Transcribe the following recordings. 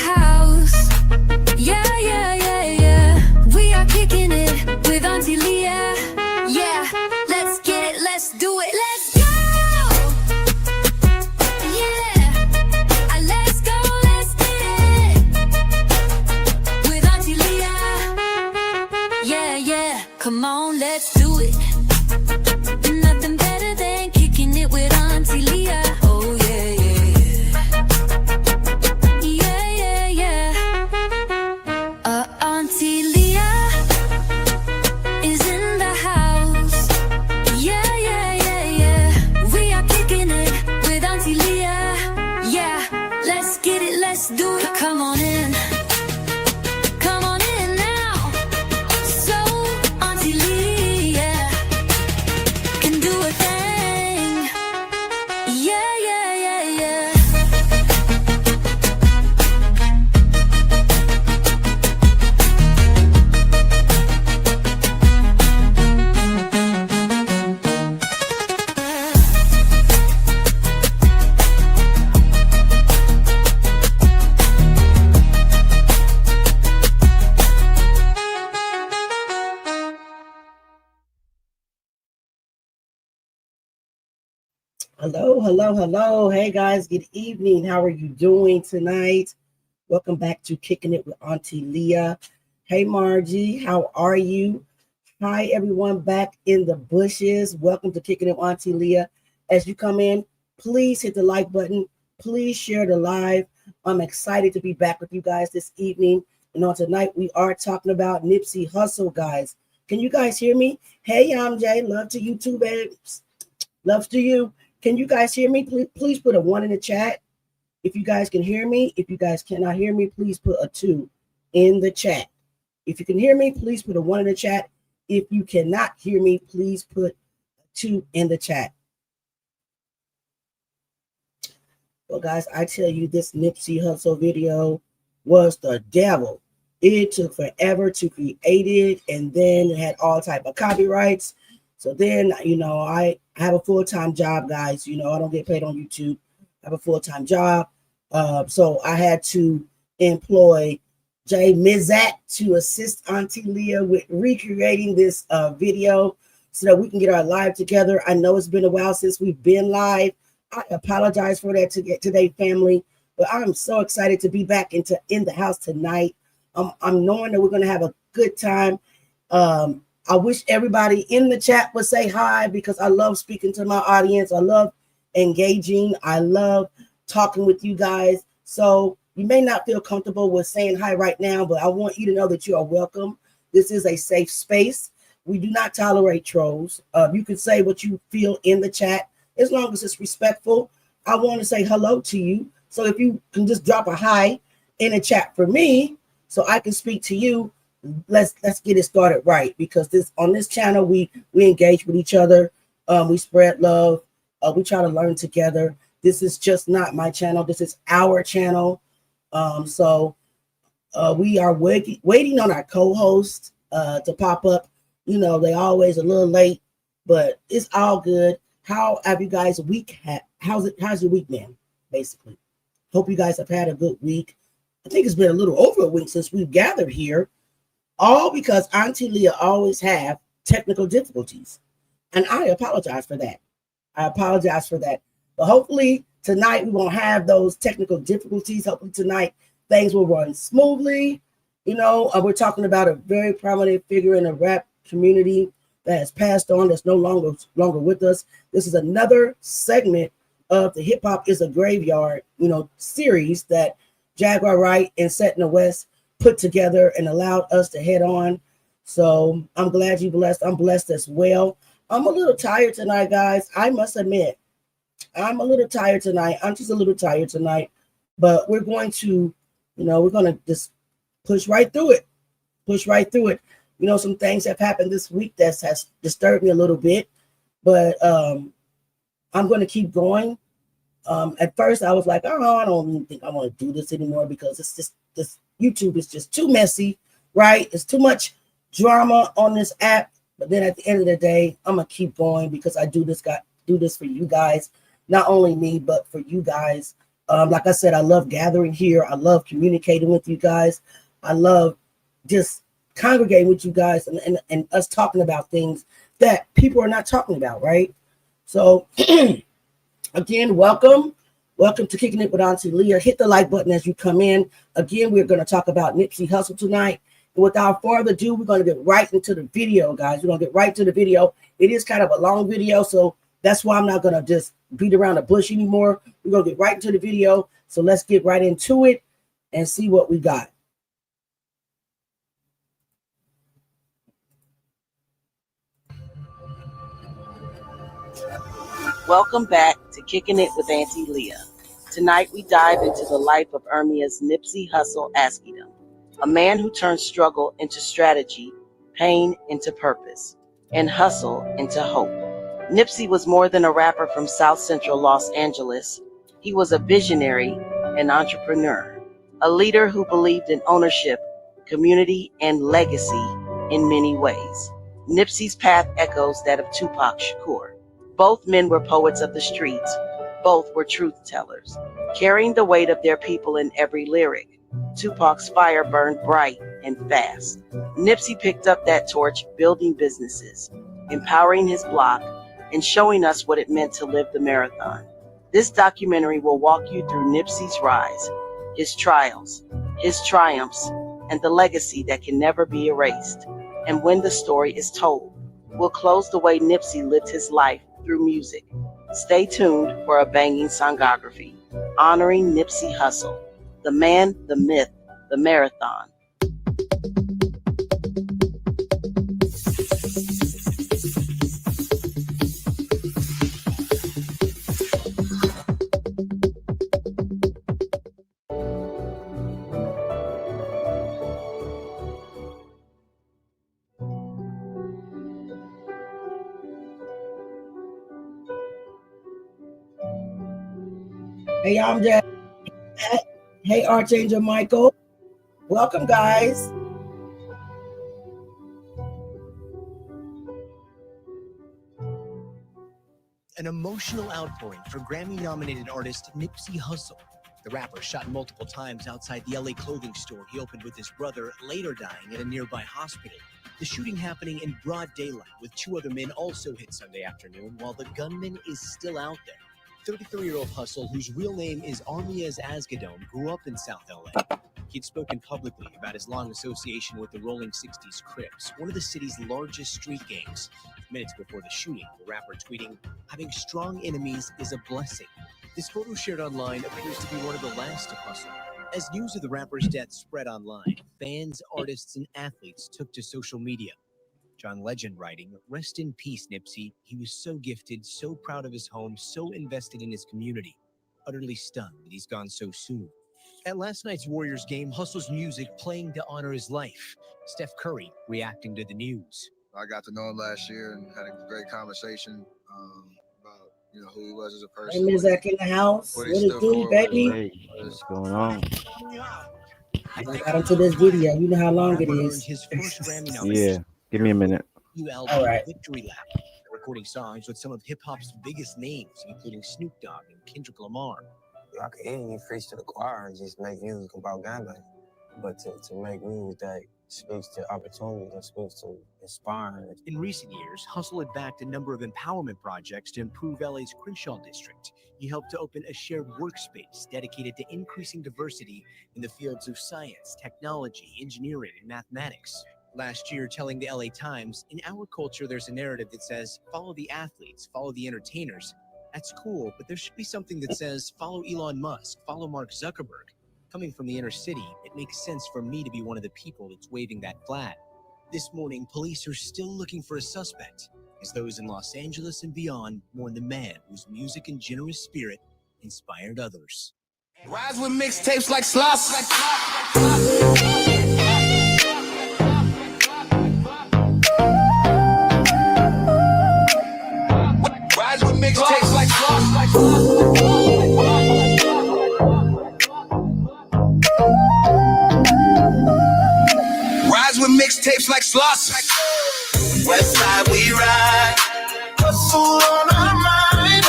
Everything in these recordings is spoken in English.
house. Yeah, yeah, yeah, yeah. We are kicking it with Auntie Leah. Yeah, let's get it, let's do it, let's go. Yeah, let's go, let's get it with Auntie Leah. Yeah, yeah, come on, let's do it. Nothing better than kicking it with Auntie Leah. Oh yeah, yeah, yeah, yeah, yeah. Auntie Leah is in the house. Yeah, yeah, yeah, yeah. We are kicking it with Auntie Leah. Yeah, let's get it, let's do it. Come on in. Come on in now. So Auntie Leah can do a thing. Yeah, yeah, yeah, yeah. Hello, hello, hello. Hey guys, good evening. How are you doing tonight? Welcome back to Kicking It with Auntie Leah. Hey Margie, how are you? Hi everyone back in the bushes. Welcome to Kicking It with Auntie Leah. As you come in, please hit the like button. Please share the live. I'm excited to be back with you guys this evening. And on tonight, we are talking about Nipsey Hussle, guys. Can you guys hear me? Hey, I'm Jay. Love to you too, babes. Love to you. Can you guys hear me? Please put a 1 in the chat if you guys can hear me. If you guys cannot hear me, please put a 2 in the chat. If you can hear me, please put a 1 in the chat. If you cannot hear me, please put a 2 in the chat. Well, guys, I tell you, this Nipsey Hussle video was the devil. It took forever to create it, and then it had all type of copyrights. So then, I have a full-time job, guys. I don't get paid on YouTube. I have a full-time job. So I had to employ Jay Mizat to assist Auntie Leah with recreating this video so that we can get our live together. I know it's been a while since we've been live. I apologize for that today, family. But I'm so excited to be back in the house tonight. I'm knowing that we're going to have a good time. I wish everybody in the chat would say hi because I love speaking to my audience. I love engaging. I love talking with you guys. So you may not feel comfortable with saying hi right now, but I want you to know that you are welcome. This is a safe space. We do not tolerate trolls. You can say what you feel in the chat as long as it's respectful. I want to say hello to you. So if you can just drop a hi in the chat for me so I can speak to you. Let's get it started right, because on this channel we engage with each other, we spread love, we try to learn together. This is just not my channel, this is our channel. So we are waiting on our co-host to pop up. They always a little late, but it's all good. How have you guys' week how's your week been? Basically, hope you guys have had a good week. I think it's been a little over a week since we've gathered here. All because Auntie Leah always have technical difficulties. And I apologize for that. But hopefully tonight we won't have those technical difficulties. Hopefully tonight things will run smoothly. We're talking about a very prominent figure in the rap community that has passed on, that's no longer with us. This is another segment of the Hip Hop is a Graveyard, series that Jaguar Wright and Set in the West put together and allowed us to head on. So I'm glad you blessed. I'm blessed as well. I'm a little tired tonight, guys. I must admit, I'm a little tired tonight. I'm just a little tired tonight, but we're going to, we're going to just push right through it. Some things have happened this week that has disturbed me a little bit, but I'm going to keep going. At first I was like, oh, I don't even think I want to do this anymore because it's just this YouTube is just too messy, right? It's too much drama on this app. But then at the end of the day, I'm gonna keep going because I do this for you guys, not only me, but for you guys. Like I said, I love gathering here. I love communicating with you guys. I love just congregating with you guys and us talking about things that people are not talking about, right? So again, welcome to Kicking It with Auntie Leah. Hit the like button as you come in. Again, we're going to talk about Nipsey Hussle tonight. And without further ado, we're going to get right into the video, guys. We're going to get right to the video. It is kind of a long video, so that's why I'm not going to just beat around the bush anymore. We're going to get right into the video. So let's get right into it and see what we got. Welcome back to Kicking It with Auntie Leah. Tonight we dive into the life of Ermias Nipsey Hussle Asghedom, a man who turned struggle into strategy, pain into purpose, and hustle into hope. Nipsey was more than a rapper from South Central Los Angeles. He was a visionary and entrepreneur, a leader who believed in ownership, community, and legacy in many ways. Nipsey's path echoes that of Tupac Shakur. Both men were poets of the streets. Both were truth tellers, carrying the weight of their people in every lyric. Tupac's fire burned bright and fast. Nipsey picked up that torch, building businesses, empowering his block, and showing us what it meant to live the marathon. This documentary will walk you through Nipsey's rise, his trials, his triumphs, and the legacy that can never be erased. And when the story is told, we'll close the way Nipsey lived his life through music. Stay tuned for a banging songography honoring Nipsey Hussle, the man, the myth, the marathon. Hey, I'm Jack. Hey, Archangel Michael. Welcome, guys. An emotional outpouring for Grammy-nominated artist Nipsey Hussle. The rapper shot multiple times outside the LA clothing store he opened with his brother, later dying at a nearby hospital. The shooting happening in broad daylight, with 2 other men also hit Sunday afternoon, while the gunman is still out there. 33-year-old Hussle, whose real name is Ermias Asghedom, grew up in South LA. He'd spoken publicly about his long association with the Rolling 60s Crips, one of the city's largest street gangs. Minutes before the shooting, the rapper tweeting, "Having strong enemies is a blessing." This photo shared online appears to be one of the last of Hussle. As news of the rapper's death spread online, fans, artists, and athletes took to social media. John Legend writing, "Rest in peace, Nipsey. He was so gifted, so proud of his home, so invested in his community. Utterly stunned that he's gone so soon." At last night's Warriors game, Hussle's music playing to honor his life. Steph Curry reacting to the news. I got to know him last year and had a great conversation about who he was as a person. Hey, Ms. Zach in the house. What it do, baby? Hey, what's going on? I got into this video. You know how long it is. His first Grammy Yeah, nomination. give me a minute. All right. Victory Lap, recording songs with some of hip-hop's biggest names, including Snoop Dogg and Kendrick Lamar. I could easily preach to the choir and just make music about gambling, but to make music that speaks to opportunity, that speaks to inspiring. In recent years, Hussle had backed a number of empowerment projects to improve LA's Crenshaw district. He helped to open a shared workspace dedicated to increasing diversity in the fields of science, technology, engineering, and mathematics. Last year, telling the LA Times, "In our culture, there's a narrative that says, follow the athletes, follow the entertainers. That's cool, but there should be something that says, follow Elon Musk, follow Mark Zuckerberg. Coming from the inner city, it makes sense for me to be one of the people that's waving that flag." This morning, police are still looking for a suspect, as those in Los Angeles and beyond mourn the man whose music and generous spirit inspired others. Rise with mixtapes like slots. Rise with mixtapes like Rise with mixtapes like slots. West side we ride. Hustle on our mind.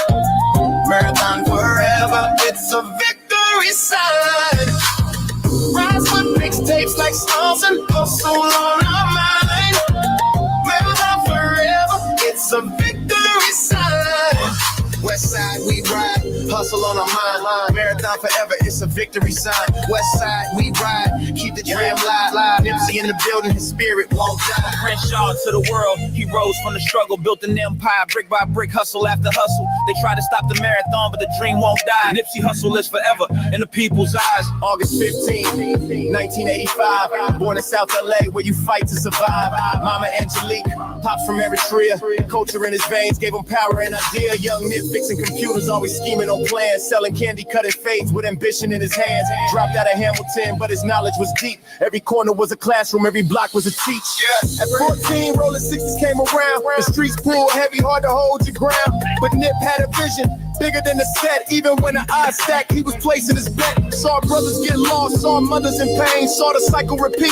Marathon forever. It's a victory. mixtapes like songs and hustle on our mind. Marathon forever, it's a victory sign. West side, we ride, hustle on our mind. Marathon forever, it's a victory sign. West side, we ride, keep the dream live. Nipsey in the building, his spirit won't die. Crenshaw to the world, he rose from the struggle, built an empire, brick by brick, hustle after hustle. They try to stop the marathon, but the dream won't die. Nipsey Hussle lives forever in the people's eyes. August 15, 1985, born in South LA where you fight to survive. Mama Angelique, pops from Eritrea, culture in his veins gave him power and idea. Young Nip fixing computers, always scheming on plans, selling candy cutted fades with ambition in his hands. Dropped out of Hamilton, but his knowledge was deep. Every corner was a classroom, every block was a teach. At 14, Rollin 60s came around. The streets pulled heavy, hard to hold your ground. But Nip had a vision bigger than the set. Even when the odds stacked, he was placing his bet. Saw brothers get lost, saw mothers in pain, saw the cycle repeat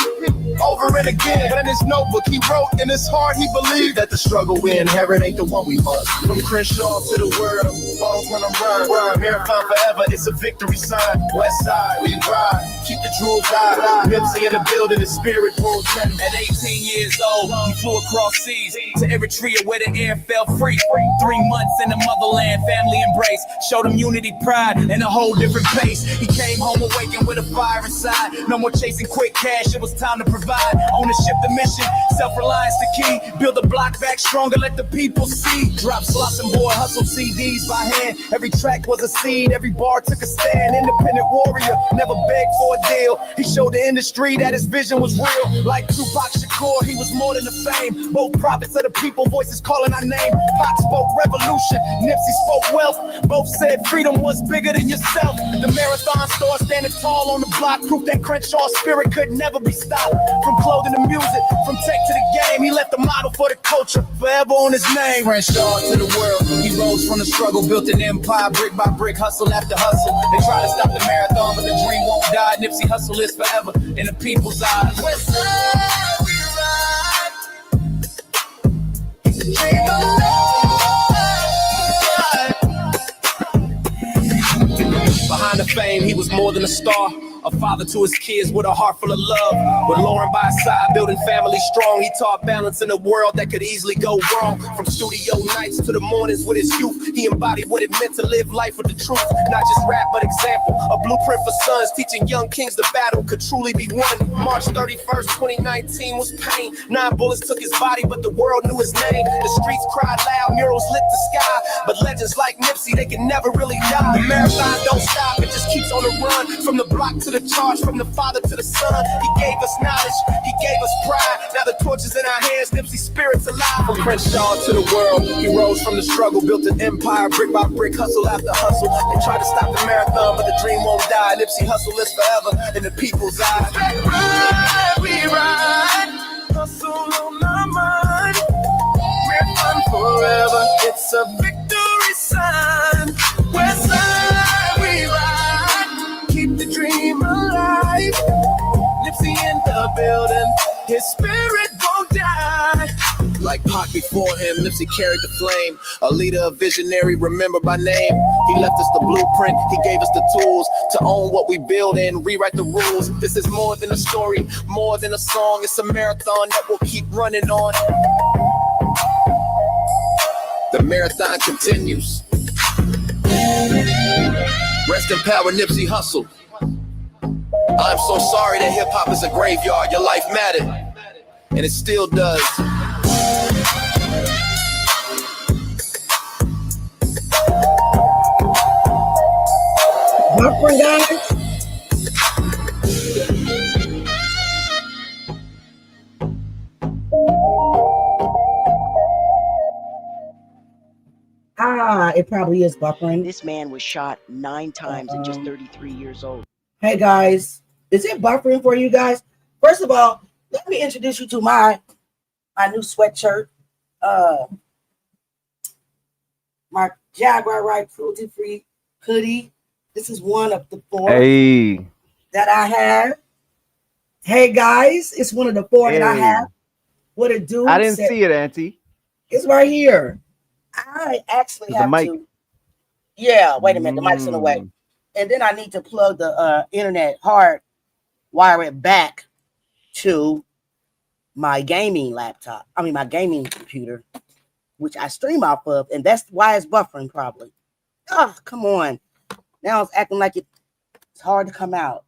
over and again. But in his notebook, he wrote in his heart, he believed that the struggle we inherit ain't the one we must. From Crenshaw to the world, balls when I'm run. Marathon forever, it's a victory sign. West side, we ride, keep the jewels high. Nipsey in the building, the spirit won't change. At 18 years old, he flew across seas to Eritrea where the air felt free. 3 months in the motherland, family embrace. Showed him unity, pride, and a whole different pace. He came home awakened with a fire inside. No more chasing quick cash, it was time to provide. Ownership the mission, self-reliance the key. Build the block back stronger, let the people see. Drop slots and boy, hustle CDs by hand. Every track was a seed, every bar took a stand. Independent warrior, never begged for a deal. He showed the industry that his vision was real. Like Tupac Shakur, he was more than a fame. Both prophets of the people, voices calling our name. Pac spoke revolution, Nipsey spoke wealth. Both said freedom was bigger than yourself. The marathon store standing tall on the block, proof that Crenshaw's spirit could never be stopped. From clothing to music, from tech to the game, he left a model for the culture, forever on his name. Crenshaw to the world, he rose from the struggle, built an empire, brick by brick, hustle after hustle. They try to stop the marathon, but the dream won't die. Nipsey Hussle lives forever in the people's eyes. West side, we ride. It's a dream of Behind the fame, he was more than a star. A father to his kids with a heart full of love. With Lauren by his side, building family strong. He taught balance in a world that could easily go wrong. From studio nights to the mornings with his youth, he embodied what it meant to live life with the truth. Not just rap, but example. A blueprint for sons, teaching young kings the battle could truly be won. March 31st, 2019 was pain. 9 bullets took his body, but the world knew his name. The streets cried loud, murals lit the sky. But legends like Nipsey, they can never really die. The marathon don't stop, it just keeps on the run. From the block to the charge, from the father to the son. He gave us knowledge, he gave us pride. Now the torch is in our hands, Nipsey's spirit's alive. From Crenshaw to the world, he rose from the struggle, built an empire, brick by brick, hustle after hustle. They try to stop the marathon, but the dream won't die. Nipsey Hussle lives forever in the people's eyes. We ride, hustle on my mind. Marathon forever, it's a victory sign. West side, we ride, keep the dream alive. Nipsey in the building, his spirit won't die. Like Pac before him, Nipsey carried the flame. A leader, a visionary, remembered by name. He left us the blueprint, he gave us the tools to own what we build and rewrite the rules. This is more than a story, more than a song. It's a marathon that will keep running on. The marathon continues. Rest in power, Nipsey Hussle. I'm so sorry that hip-hop is a graveyard. Your life mattered, and it still does. Buffering, guys. It probably is buffering. This man was shot 9 times at just 33 years old. Hey guys, is it buffering for you guys? First of all, let me introduce you to my new sweatshirt. My Jaguar Ride cruelty free hoodie. This is one of the 4 that I have. Hey guys, it's one of the 4 that I have. What a dude. I didn't see it, Auntie. It's right here. I actually have to. Yeah, wait a minute. The mic's in the way. And then I need to plug the internet hard wire it back to my gaming laptop. I mean, my gaming computer, which I stream off of, and that's why it's buffering probably. Oh, come on. Now it's acting like it's hard to come out.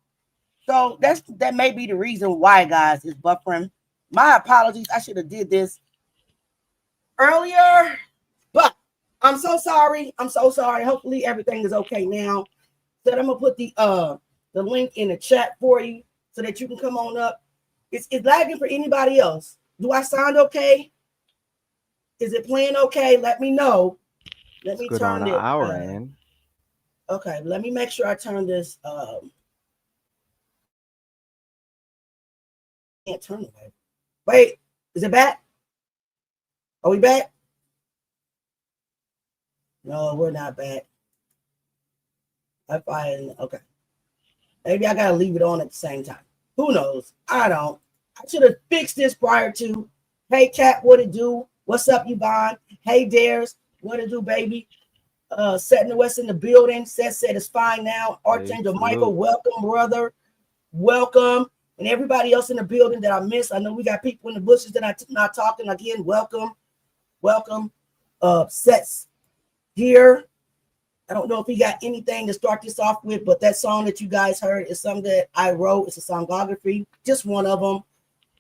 So that may be the reason why, guys, it's buffering. My apologies. I should have did this earlier, but I'm so sorry. I'm so sorry. Hopefully everything is okay now. So I'm gonna put the link in the chat for you so that you can come on up. It's lagging for anybody else. Do I sound okay? Is it playing okay? Let me know. Let me Good turn on it. our end. Okay, let me make sure I turn this. Can't turn it back. Wait, is it back? Are we back? No, we're not back. Okay. Maybe I gotta leave it on at the same time. Who knows? I don't. I should have fixed this prior to. Hey, Cat, what it do? What's up, Yvonne? Hey, Dares, what it do, baby? Setting the West in the building. Seth said it's fine now. Archangel Michael, welcome, brother. Welcome. And everybody else in the building that I missed. I know we got people in the bushes that I'm not talking again. Welcome. Welcome. Seth's here. I don't know if he got anything to start this off with, but that song that you guys heard is something that I wrote. It's a songography, just one of them.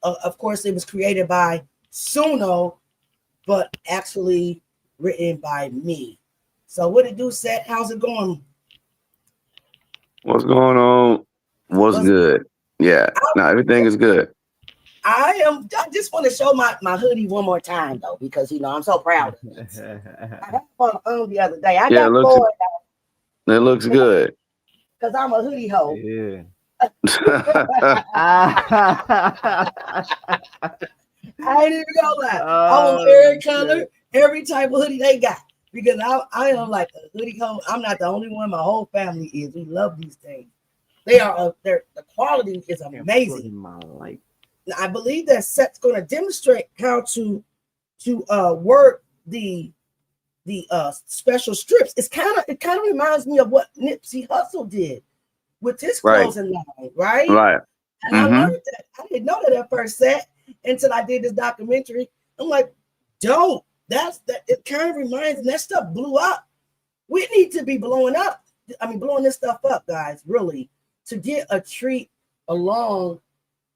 Of course, it was created by Suno, but actually written by me. So what it do, Seth? How's it going? What's going on? What's good? Yeah, no, everything is good. I just want to show my hoodie one more time, though, because, I'm so proud of it. I had one the other day. I got bored. It looks good. Because I'm a hoodie hoe. Yeah. I ain't even gonna lie. I want every color, every type of hoodie they got. Because I am like a hoodie hoe. I'm not the only one. My whole family is. We love these things. They are the quality is amazing. I believe that Seth's going to demonstrate how to work the special strips. It kind of reminds me of what Nipsey Hussle did with his closing line, right? Right. And I learned that. I didn't know that at first, Seth, until I did this documentary. I'm like, dope. That it kind of reminds, and that stuff blew up. We need to be blowing this stuff up, guys, really, to get a treat along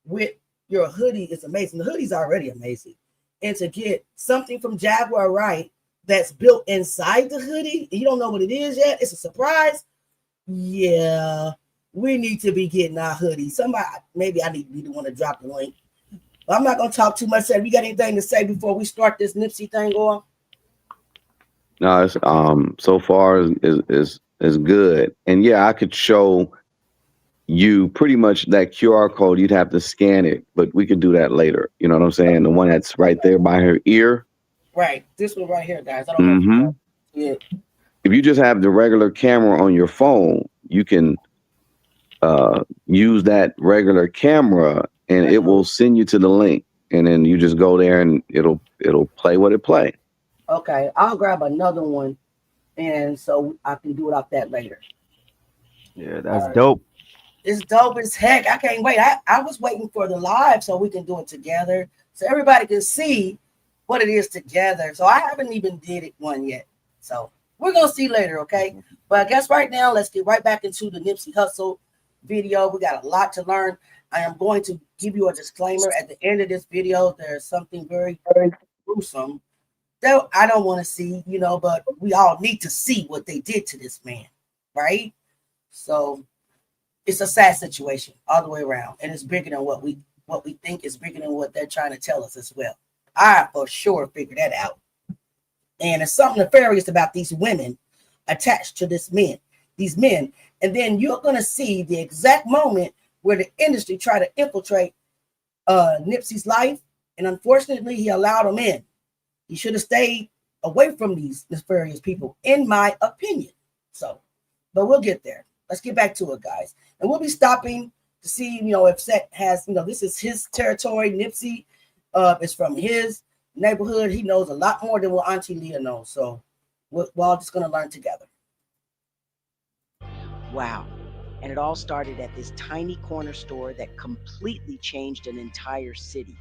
with your hoodie is amazing. The hoodie's already amazing. And to get something from Jaguar Wright that's built inside the hoodie, you don't know what it is yet, it's a surprise. Yeah, we need to be getting our hoodie. Somebody, maybe I need to be the one to drop the link. But I'm not going to talk too much. Have you got anything to say before we start this Nipsey thing off? No, it's so far is good. And yeah, I could show you pretty much that QR code. You'd have to scan it, but we could do that later. You know what I'm saying? The one that's right there by her ear. Right. This one right here, guys. I don't know if if you just have the regular camera on your phone, you can use that regular camera and it will send you to the link. And then you just go there and it'll play what it play. Okay. I'll grab another one. And so I can do it off that later. Yeah, that's dope. It's dope as heck. I can't wait. I was waiting for the live so we can do it together. So everybody can see what it is together. So I haven't even did one yet. So we're going to see later, okay? But I guess right now, let's get right back into the Nipsey Hussle video. We got a lot to learn. I am going to give you a disclaimer at the end of this video. There's something very, very gruesome that I don't want to see, but we all need to see what they did to this man, right? So it's a sad situation all the way around, and it's bigger than what we think is bigger than what they're trying to tell us as well. I for sure figured that out. And there's something nefarious about these women attached to these men. And then you're going to see the exact moment where the industry tried to infiltrate Nipsey's life. And unfortunately, he allowed them in. He should have stayed away from these nefarious people, in my opinion. So, but we'll get there. Let's get back to it, guys. And we'll be stopping to see, if Seth has, this is his territory. Nipsey is from his neighborhood. He knows a lot more than what Auntie Leah knows. So we're all just going to learn together. Wow. And it all started at this tiny corner store that completely changed an entire city.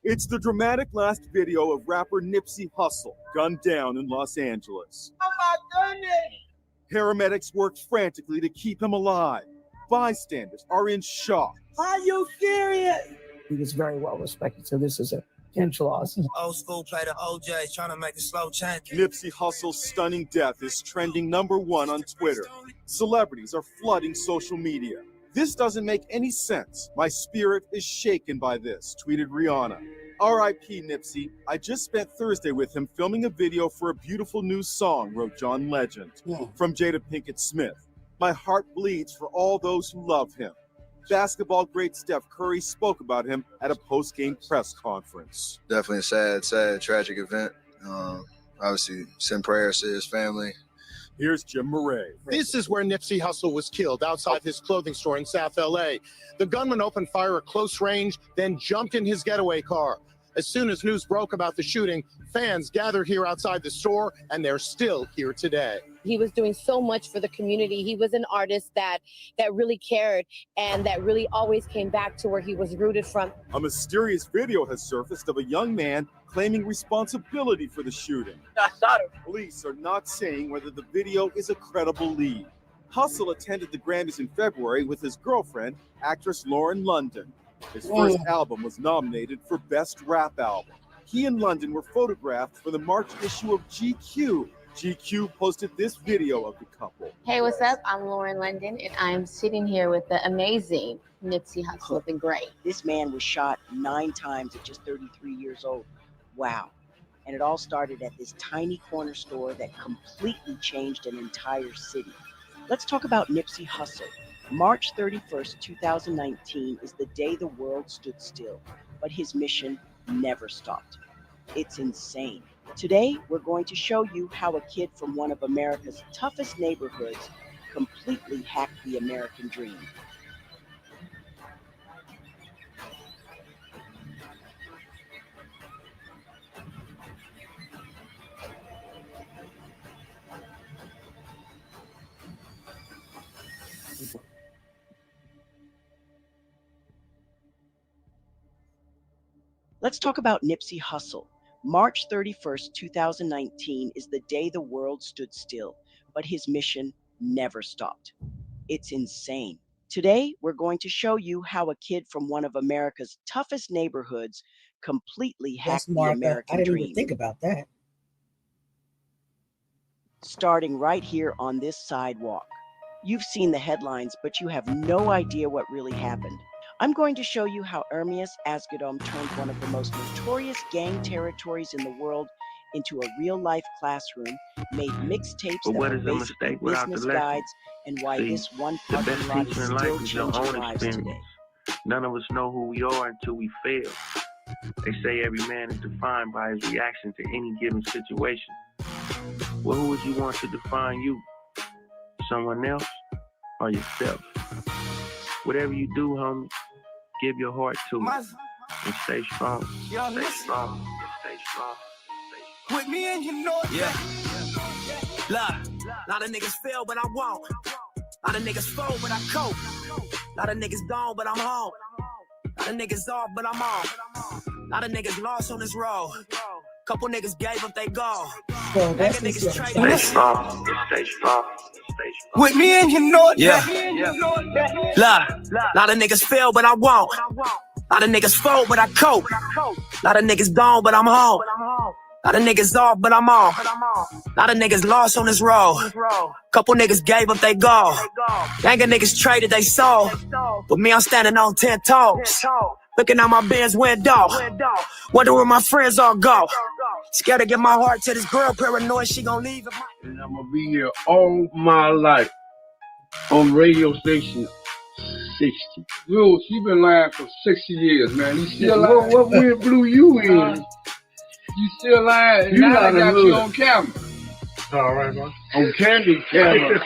It's the dramatic last video of rapper Nipsey Hussle, gunned down in Los Angeles. Oh my goodness! Paramedics worked frantically to keep him alive. Bystanders are in shock. Are you serious? He was very well respected, so this is a huge loss. Old school play the OJ, trying to make a slow change. Nipsey Hussle's stunning death is trending #1 on Twitter. Celebrities are flooding social media. This doesn't make any sense. My spirit is shaken by this, tweeted Rihanna. R.I.P. Nipsey. I just spent Thursday with him filming a video for a beautiful new song, wrote John Legend. From Jada Pinkett Smith. My heart bleeds for all those who love him. Basketball great Steph Curry spoke about him at a post-game press conference. Definitely a sad, tragic event. Obviously, send prayers to his family. Here's Jim Murray. This is where Nipsey Hussle was killed, outside his clothing store in South LA. The gunman opened fire at close range, then jumped in his getaway car. As soon as news broke about the shooting, fans gathered here outside the store, and they're still here today. He was doing so much for the community. He was an artist that really cared and that really always came back to where he was rooted from. A mysterious video has surfaced of a young man claiming responsibility for the shooting. Police are not saying whether the video is a credible lead. Hussle attended the Grammys in February with his girlfriend, actress Lauren London. His first album was nominated for Best Rap Album. He and London were photographed for the March issue of GQ. GQ posted this video of the couple. Hey, what's up? I'm Lauren London, and I'm sitting here with the amazing Nipsey Hussle, the great. This man was shot 9 times at just 33 years old. Wow. And it all started at this tiny corner store that completely changed an entire city. Let's talk about Nipsey Hussle. March 31st, 2019 is the day the world stood still, but his mission never stopped. It's insane. Today, we're going to show you how a kid from one of America's toughest neighborhoods completely hacked the American dream. Let's talk about Nipsey Hussle. March 31st, 2019 is the day the world stood still, but his mission never stopped. It's insane. Today, we're going to show you how a kid from one of America's toughest neighborhoods completely hacked the American I didn't dream. even think about that. Starting right here on this sidewalk. You've seen the headlines, but you have no idea what really happened. I'm going to show you how Ermias Asghedom turned one of the most notorious gang territories in the world into a real-life classroom, made mixtapes that were basically business guides, and why this one parking lot is still changing lives today. None of us know who we are until we fail. They say every man is defined by his reaction to any given situation. Well, who would you want to define you? Someone else or yourself? Whatever you do, homie, give your heart to it and stay strong. Stay strong. Stay strong. With me and you know Yeah. Look, Lot of niggas fail, but I won't. Lot of niggas fall, but I cope. Lot of niggas gone, but I'm home. Lot of niggas off, but I'm on. Lot of niggas lost on this road. Couple niggas gave up they go. Niggas Stay strong. Stay strong. With me and you know it. Yeah. Lot of niggas fail, but I won't. Lot of niggas fall, but I cope. Lot of niggas gone, but I'm home. Lot of niggas off, but I'm on. Lot of niggas lost on this road. Couple niggas gave up they go. Gang of niggas traded they soul. But me, I'm standing on 10 toes. Looking out my Benz window. Wonder where my friends all go. Scared to give my heart to this girl, paranoid she gon' leave. And I'm gonna be here all my life on radio station 60. Yo, she been lying for 60 years, man. You still lying? What wind blew you in? You still lying? You now I got you on camera. All right, man. On candy camera.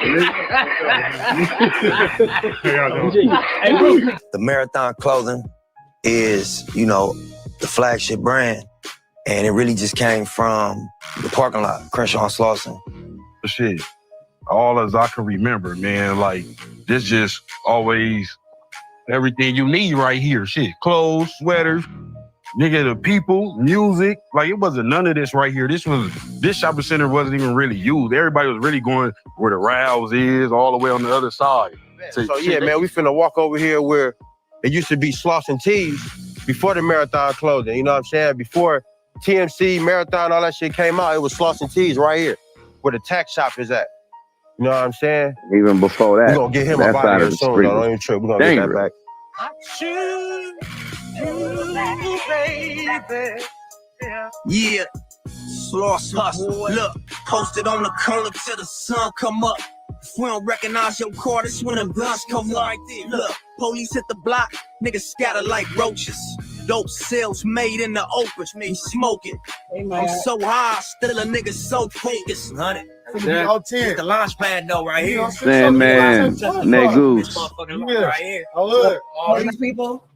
The Marathon clothing is, you know, the flagship brand. And it really just came from the parking lot, Crenshaw and Slauson. Shit, all as I can remember, man, like, this just always everything you need right here. Shit, clothes, sweaters, nigga, the people, music. Like, it wasn't none of this right here. This shopping center wasn't even really used. Everybody was really going where the Rouse is, all the way on the other side. So yeah, man, we finna walk over here where it used to be Slauson Tees before the Marathon clothing. You know what I'm saying? Before TMC, Marathon, all that shit came out, it was Slauson Tees right here, where the tax shop is at. You know what I'm saying? Even before that. We're gonna get him up out of here soon, though. Don't even trip. We're gonna get that back. Yeah, Sloss Hustle. Look, posted on the corner till the sun come up. If we don't recognize your car, that's when them guns come up. Look, police hit the block, niggas scatter like roaches. Dope sales made in the open, me smoking. I'm so high, still a nigga so focused. 100. It's the launch pad though, right here. Sandman, Ned Goose. Right here. All these people.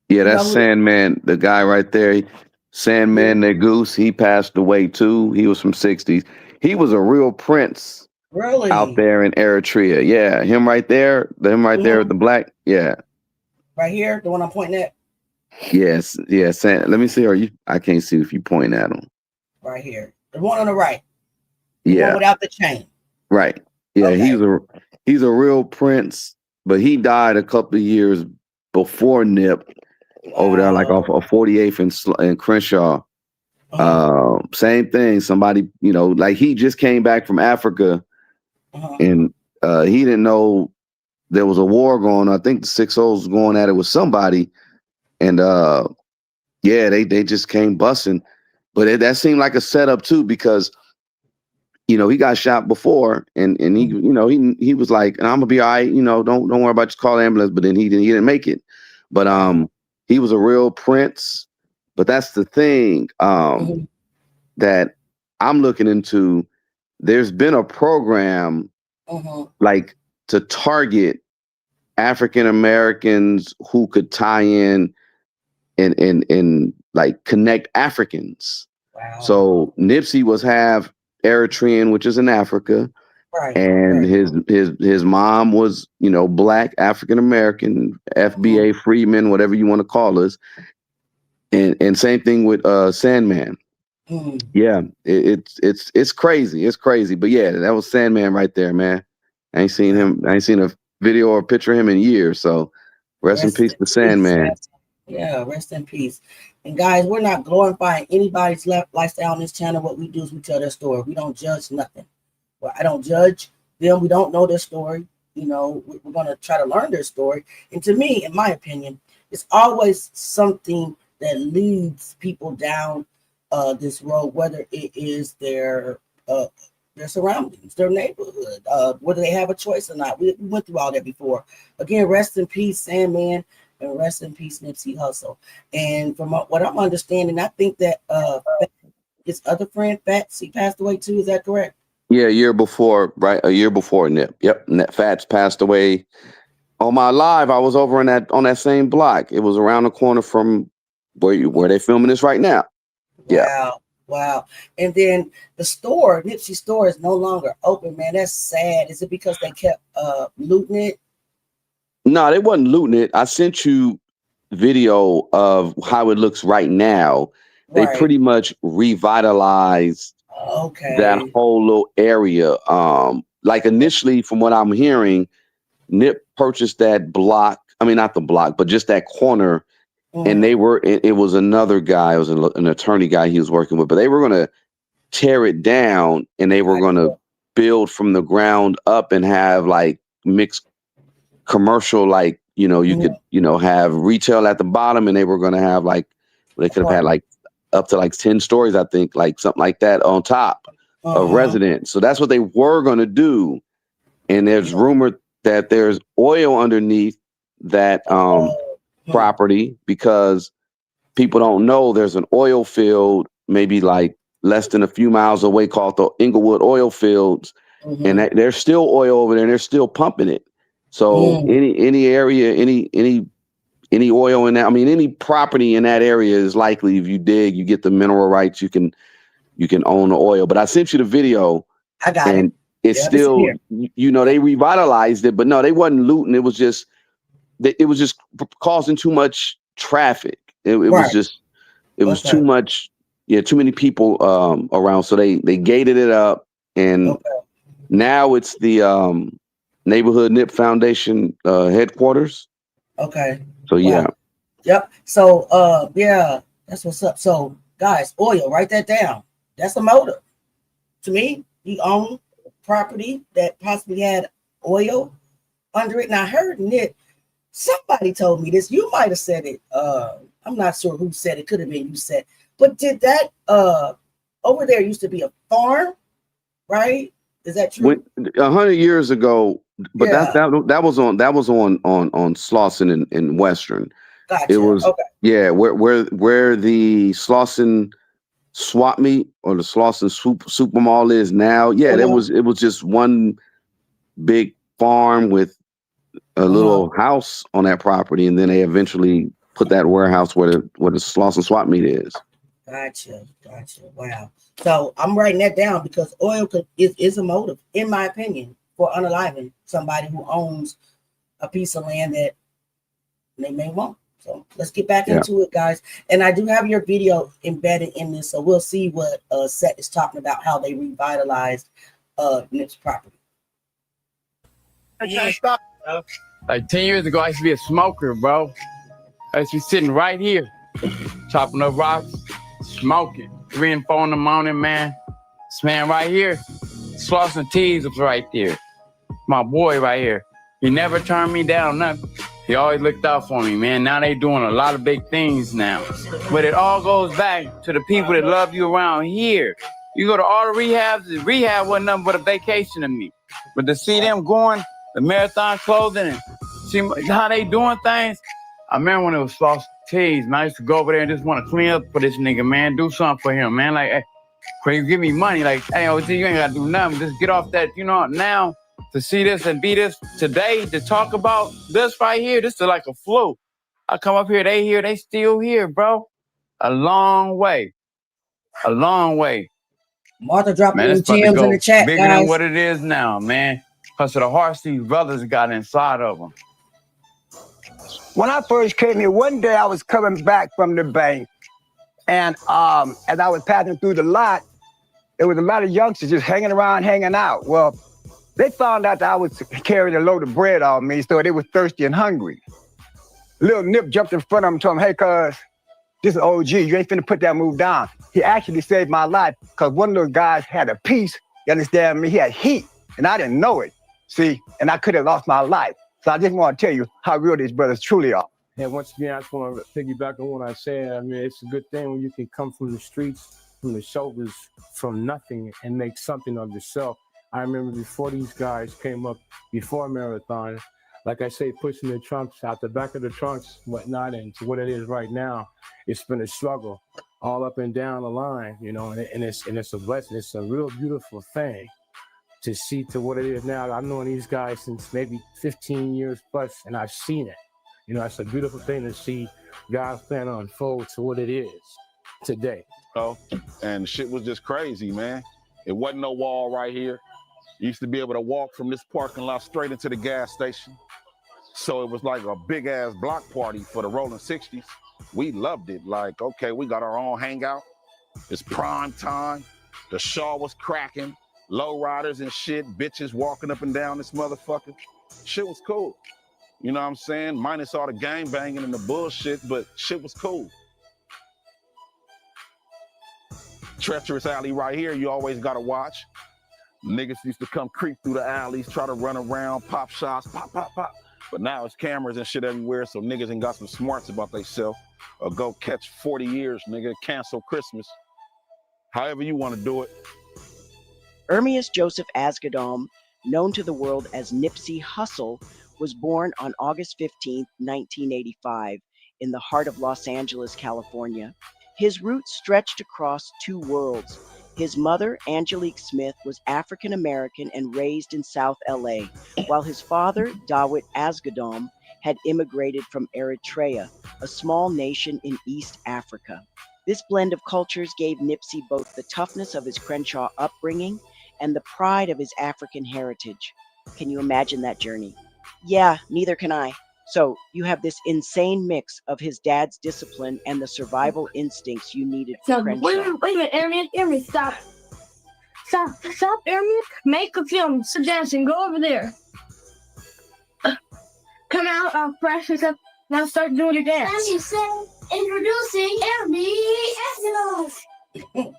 Yeah, that's Sandman, the guy right there. Sandman, Ned Goose. He passed away too. He was from '60s. He was a real prince. Really? Out there in Eritrea. Yeah, him right there. Him right there with the black. Yeah. Right here, the one I'm pointing at. Yes, yes. Let me see. I can't see if you point at him. Right here, the one on the right. The Yeah, one without the chain. right. Yeah, Okay. he's a real prince, but he died a couple of years before Nip over there, like off of 48th and Crenshaw. Same thing. Somebody, like he just came back from Africa, and he didn't know there was a war going on. I think the 6-0 was going at it with somebody. And yeah, they just came busting, but that seemed like a setup too, because he got shot before, and he he was like, I'm gonna be all right, don't worry about, just call the ambulance. But then he didn't make it. But he was a real prince. But that's the thing that I'm looking into. There's been a program like to target African Americans who could tie in and like connect Africans. Wow. So Nipsey was half Eritrean, which is in Africa. Right. And his mom was, black African American, FBA freedman, whatever you want to call us. And same thing with Sandman. Yeah, it's crazy. It's crazy. But yeah, that was Sandman right there, man. I ain't seen a video or a picture of him in years. So rest in peace to Sandman. Yeah, rest in peace. And guys, we're not glorifying anybody's lifestyle on this channel. What we do is we tell their story. We don't judge nothing. Well, I don't judge them. We don't know their story. We're going to try to learn their story. And to me, in my opinion, it's always something that leads people down this road, whether it is their surroundings, their neighborhood, whether they have a choice or not. We went through all that before. Again, rest in peace, Sandman. And rest in peace, Nipsey Hussle. And from what I'm understanding, I think that his other friend, Fats, he passed away too. Is that correct? Yeah, a year before Nip. Yep, Fats passed away. On my live, I was over on that same block. It was around the corner from where they're filming this right now. Yeah. Wow. Wow. And then the store, Nipsey store, is no longer open, man. That's sad. Is it because they kept looting it? No, they wasn't looting it. I sent you video of how it looks right now. They Right. pretty much revitalized that Okay. whole little area. Like initially, from what I'm hearing, Nip purchased that block. I mean, not the block, but just that corner. And they were. It was another guy. It was an attorney guy he was working with. But they were going to tear it down, and they were going to build from the ground up and have like mixed commercial, like, you know, you could, you know, have retail at the bottom, and they were going to have like, they could have had like up to like 10 stories, I think, like something like that on top of residence. So that's what they were going to do. And there's rumor that there's oil underneath that property, because people don't know there's an oil field maybe like less than a few miles away called the Inglewood oil fields. And there's still oil over there, and they're still pumping it. So any area, any oil in that, I mean, any property in that area is likely, if you dig, you get the mineral rights, you can own the oil. But I sent you the video. I got it. It's still, you know, they revitalized it, but no, they wasn't looting. It was just causing too much traffic. It was just, it was too much. Yeah, too many people around. So they gated it up, and now it's the Neighborhood Nip Foundation headquarters. Okay. So yeah. Yep. So yeah, that's what's up. So guys, oil, write that down. That's the motive. To me, you own property that possibly had oil under it. And I heard Nick, somebody told me this. You might have said it. I'm not sure who said it. Could have been you said. But did that over there used to be a farm, right? Is that true? 100 years ago, but that was on Slauson and Western. Gotcha. It was where the Slauson swap meet or the Slauson super mall is now. Yeah, it was just one big farm with a little house on that property, and then they eventually put that warehouse where the Slauson swap meet is. Gotcha. Wow. So I'm writing that down because oil is a motive, in my opinion, for unaliving somebody who owns a piece of land that they may want. So let's get back into it, guys. And I do have your video embedded in this, so we'll see what Seth is talking about, how they revitalized Nip's property. Like 10 years ago, I used to be a smoker, bro. I used to be sitting right here, chopping up rocks, smoking. 3 and 4 in the morning, man. This man right here, Slauson Tees was right there. My boy right here. He never turned me down, nothing. He always looked out for me, man. Now they doing a lot of big things now. But it all goes back to the people that love you around here. You go to all the rehabs, the rehab wasn't nothing but a vacation to me. But to see them going, the marathon clothing, and see how they doing things. I remember when it was Slauson Tees, man. I used to go over there and just want to clean up for this nigga, man. Do something for him, man. Like, hey, when you give me money, like, hey, OG, you ain't got to do nothing. Just get off that, you know, now. To see this and be this today, to talk about this right here, this is like a flu. I come up here, they still here, bro. A long way. Martha dropping Man, them it's about to gems go in the chat, bigger guys. than what it is now, man. Because of the hearts these brothers got inside of them. When I first came here, one day I was coming back from the bank, and as I was passing through the lot, there was a lot of youngsters just hanging around, hanging out. Well, they found out that I was carrying a load of bread on me, so they were thirsty and hungry. Little Nip jumped in front of him and told him, hey, cuz, this is OG, you ain't finna put that move down. He actually saved my life, because one of those guys had a piece, you understand me? He had heat, and I didn't know it, see? And I could have lost my life. So I just want to tell you how real these brothers truly are. And once again, I just want to piggyback on what I said. I mean, it's a good thing when you can come from the streets, from the shoulders, from nothing, and make something of yourself. I remember before these guys came up, before Marathon, like I say, pushing the trunks out the back of the trunks, whatnot, and to what it is right now, it's been a struggle all up and down the line, you know, and it's a blessing. It's a real beautiful thing to see to what it is now. I've known these guys since maybe 15 years plus, and I've seen it. You know, it's a beautiful thing to see God's plan unfold to what it is. today. And shit was just crazy, man. It wasn't no wall right here. You used to be able to walk from this parking lot straight into the gas station. So it was like a big ass block party for the Rollin 60s. We loved it. Like, okay, we got our own hangout. It's prime time. The Shaw was cracking. Low riders and shit. Bitches walking up and down this motherfucker. Shit was cool. You know what I'm saying? Minus all the gang banging and the bullshit, but shit was cool. Treacherous alley right here, you always gotta watch. Niggas used to come creep through the alleys, try to run around, pop shots, pop, pop, pop. But now it's cameras and shit everywhere, so niggas ain't got some smarts about themselves. Or go catch 40 years, nigga, cancel Christmas. However you want to do it. Ermias Joseph Asghedom, known to the world as Nipsey Hussle, was born on August 15, 1985, in the heart of Los Angeles, California. His roots stretched across two worlds. His mother, Angelique Smith, was African American and raised in South LA, while his father, Dawit Asghedom, had immigrated from Eritrea, a small nation in East Africa. This blend of cultures gave Nipsey both the toughness of his Crenshaw upbringing and the pride of his African heritage. Can you imagine that journey? Yeah, neither can I. So you have this insane mix of his dad's discipline and the survival instincts you needed for Crenshaw. Wait a minute, Ermias, stop. Stop, Ermias. Make a film, sit dancing, go over there. Come out, fresh and stuff. Now start doing your dance. And you say, introducing Ermias Asghedom.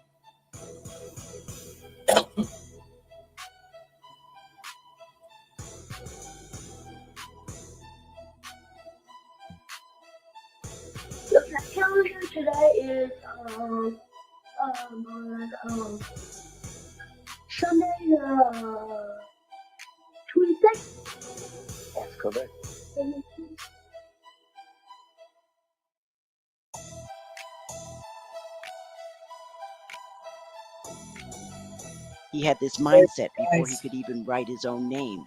Look, my calendar today is Sunday 26th. That's correct. He had this mindset before he could even write his own name.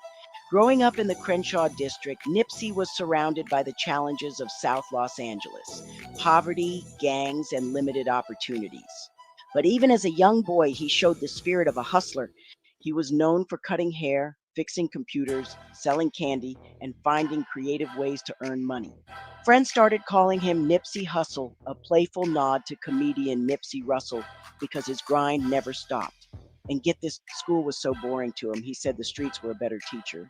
Growing up in the Crenshaw district, Nipsey was surrounded by the challenges of South Los Angeles: poverty, gangs, and limited opportunities. But even as a young boy, he showed the spirit of a hustler. He was known for cutting hair, fixing computers, selling candy, and finding creative ways to earn money. Friends started calling him Nipsey Hussle, a playful nod to comedian Nipsey Russell, because his grind never stopped. And get this, school was so boring to him, he said the streets were a better teacher.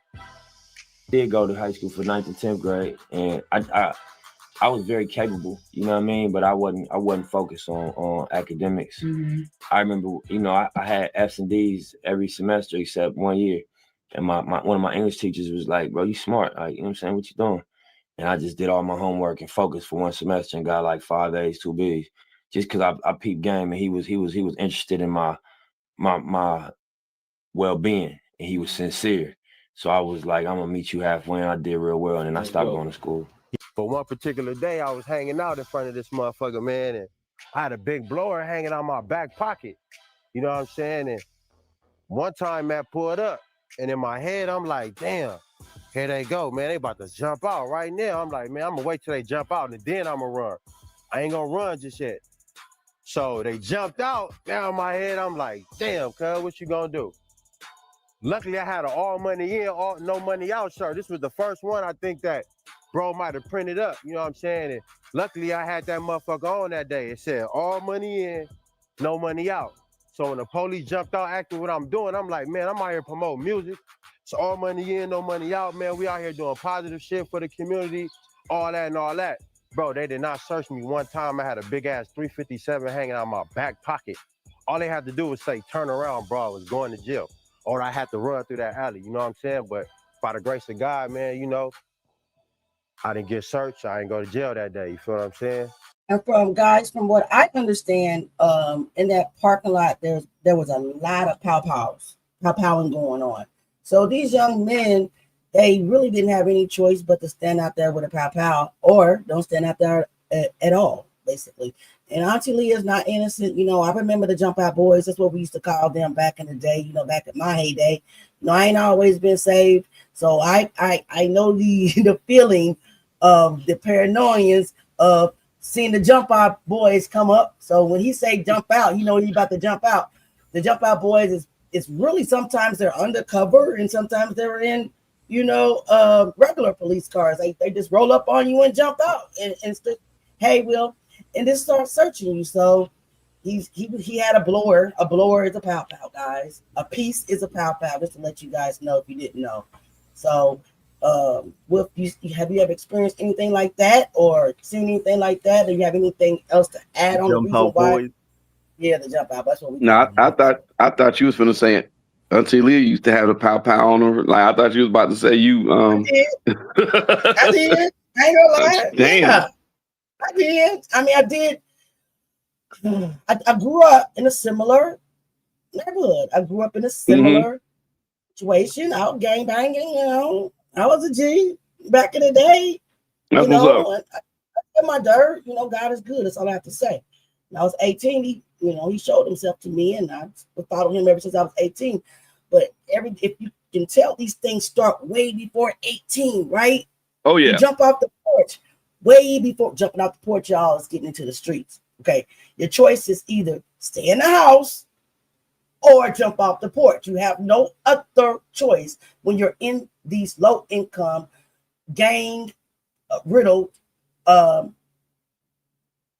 Did go to high school for 9th and 10th grade, and I was very capable, you know what I mean? But I wasn't focused on academics. Mm-hmm. I remember, you know, I had F's and D's every semester except 1 year. And one of my English teachers was like, bro, you smart. Like, you know what I'm saying? What you doing? And I just did all my homework and focused for one semester and got like 5 A's, 2 B's. Just because I peeped game, and he was interested in my well-being, and he was sincere. So I was like, I'm gonna meet you halfway, and I did real well, and then I stopped going to school. But one particular day, I was hanging out in front of this motherfucker, man, and I had a big blower hanging out my back pocket. You know what I'm saying? And one time, man, pulled up, and in my head, I'm like, damn, here they go, man. They about to jump out right now. I'm like, man, I'm gonna wait till they jump out, and then I'm gonna run. I ain't gonna run just yet. So they jumped out. Now in my head, I'm like, damn, cuz, what you gonna do? Luckily, I had an all money in, no money out shirt. This was the first one I think that bro might have printed up, you know what I'm saying? And luckily, I had that motherfucker on that day. It said, all money in, no money out. So when the police jumped out acting what I'm doing, I'm like, man, I'm out here promoting music. It's all money in, no money out, man. We out here doing positive shit for the community, all that and all that. Bro, they did not search me one time. I had a big-ass 357 hanging out my back pocket. All they had to do was say, turn around, bro. I was going to jail. Or I had to run through that alley, you know what I'm saying? But by the grace of God, man, you know, I didn't get searched. I didn't go to jail that day. You feel what I'm saying? And from what I understand, in that parking lot, there was a lot of pow-powing going on. So these young men, they really didn't have any choice but to stand out there with a pow-pow, or don't stand out there at all, basically. And Auntie Leah is not innocent. You know, I remember the Jump Out Boys. That's what we used to call them back in the day, you know, back in my heyday. You know, I ain't always been saved. So I know the feeling of the paranoias of seen the jump out boys come up. So when he say jump out, he know he's about to jump out. The jump out boys is it's really sometimes they're undercover and sometimes they're in, regular police cars. They just roll up on you and jump out and hey, Will, and just start searching you. So he had a blower. A blower is a pow pow, guys. A piece is a pow pow, just to let you guys know if you didn't know. So have you ever experienced anything like that or seen anything like that? Do you have anything else to add on the reason why? Boys. Yeah, the jump out. That's what we. No, I thought you was finna say it. Auntie Leah used to have the pow pow on her. Like I thought you was about to say you. I did. I ain't gonna lie. Damn. Yeah, I did. I mean, I did. I grew up in a similar neighborhood. I grew up in a similar situation. Out gang banging. I was a G back in the day. That's what's up. I my dirt. God is good. That's all I have to say. When I was 18, he showed himself to me, and I followed him ever since I was 18. But if you can tell, these things start way before 18, right? Oh yeah. You jump off the porch way before jumping off the porch, y'all is getting into the streets. Okay, your choice is either stay in the house or jump off the porch. You have no other choice when you're in these low income, gang riddled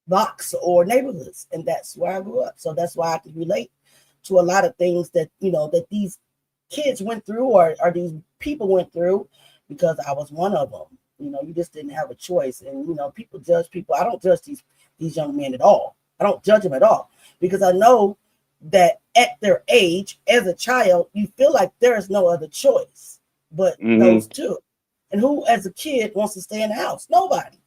blocks or neighborhoods, and that's where I grew up. So that's why I can relate to a lot of things that that these kids went through or these people went through, because I was one of them. You just didn't have a choice, and people judge people. I don't judge these young men at all. I don't judge them at all, because I know that at their age, as a child, you feel like there is no other choice but those two. And who, as a kid, wants to stay in the house? Nobody.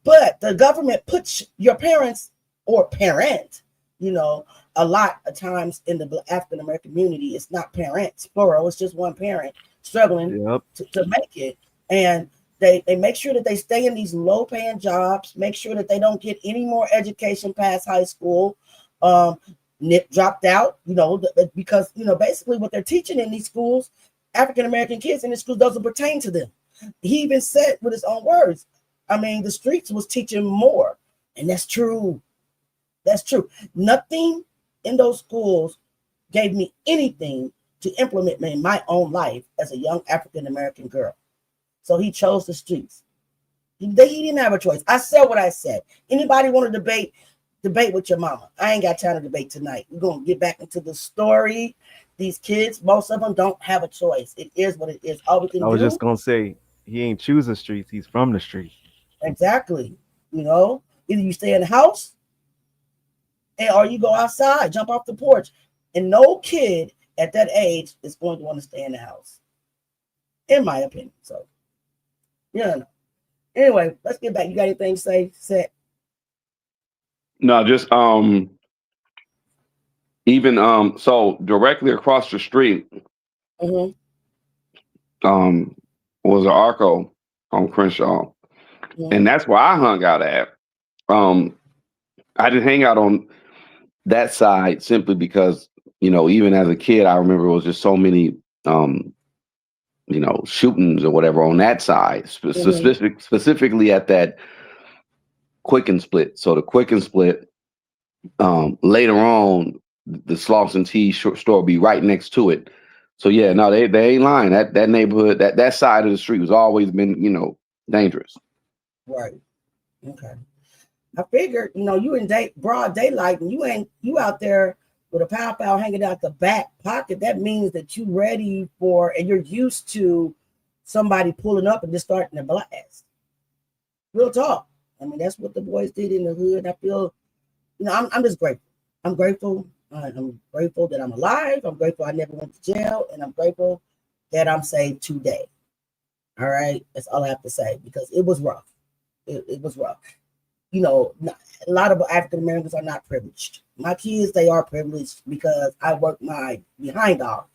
But the government puts your parents or parent, a lot of times in the African American community, it's not parents, plural. It's just one parent struggling to make it. And they make sure that they stay in these low paying jobs, make sure that they don't get any more education past high school. Nip dropped out, because, basically what they're teaching in these schools, African American kids in the schools, doesn't pertain to them. He even said with his own words, the streets was teaching more. And that's true. That's true. Nothing in those schools gave me anything to implement in my own life as a young African American girl. So he chose the streets. He didn't have a choice. I said what I said. Anybody want to debate with your mama? I ain't got time to debate tonight. We're going to get back into the story. These kids, most of them don't have a choice. It is what it is. All we can do. I was just going to say, he ain't choosing streets. He's from the street. Exactly. Either you stay in the house or you go outside, jump off the porch. And no kid at that age is going to want to stay in the house, in my opinion. So, Anyway, let's get back. You got anything to say, Seth? No, just even so directly across the street was an Arco on Crenshaw. And that's where I hung out at. I didn't hang out on that side simply because, even as a kid, I remember it was just so many, shootings or whatever on that side, specifically at that Quick and Split. So the Quick and Split, later on, the Slauson Tea store will be right next to it. So yeah, no, they ain't lying. That neighborhood, that side of the street was always been, dangerous. Right. Okay. I figured, you in broad daylight and you out there with a pow hanging out the back pocket. That means that you ready for, and you're used to somebody pulling up and just starting to blast. Real talk. That's what the boys did in the hood. I feel, I'm just grateful. I'm grateful. I'm grateful that I'm alive. I'm grateful I never went to jail, and I'm grateful that I'm saved today. All right. That's all I have to say, because it was rough. It was rough. A lot of African Americans are not privileged. My kids, they are privileged because I worked my behind off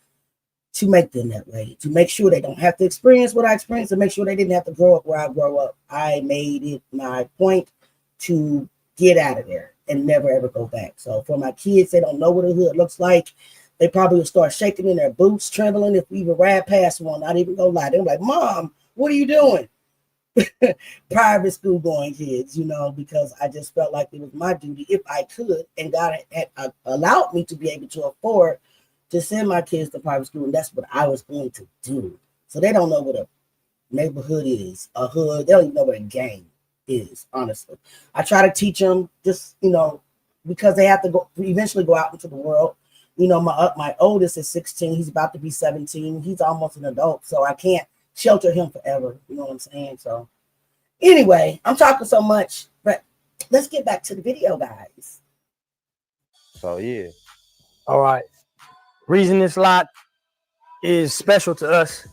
to make them that way, to make sure they don't have to experience what I experienced, and make sure they didn't have to grow up where I grow up. I made it my point to get out of there and never ever go back. So for my kids, they don't know what a hood looks like. They probably will start shaking in their boots, trembling if we even ride past one. Not even gonna lie. They're like, "Mom, what are you doing?" private school going kids, you know, because I just felt like it was my duty, if I could, and God had allowed me to be able to afford to send my kids to private school, and that's what I was going to do. So they don't know what a neighborhood is, a hood. They don't even know what a gang is, honestly. I try to teach them just, you know, because they have to eventually go out into the world. You know, my oldest is 16. He's about to be 17. He's almost an adult, so I can't shelter him forever. You know what I'm saying? So anyway, I'm talking so much, but let's get back to the video, guys. So yeah. All right. Reason this lot is special to us.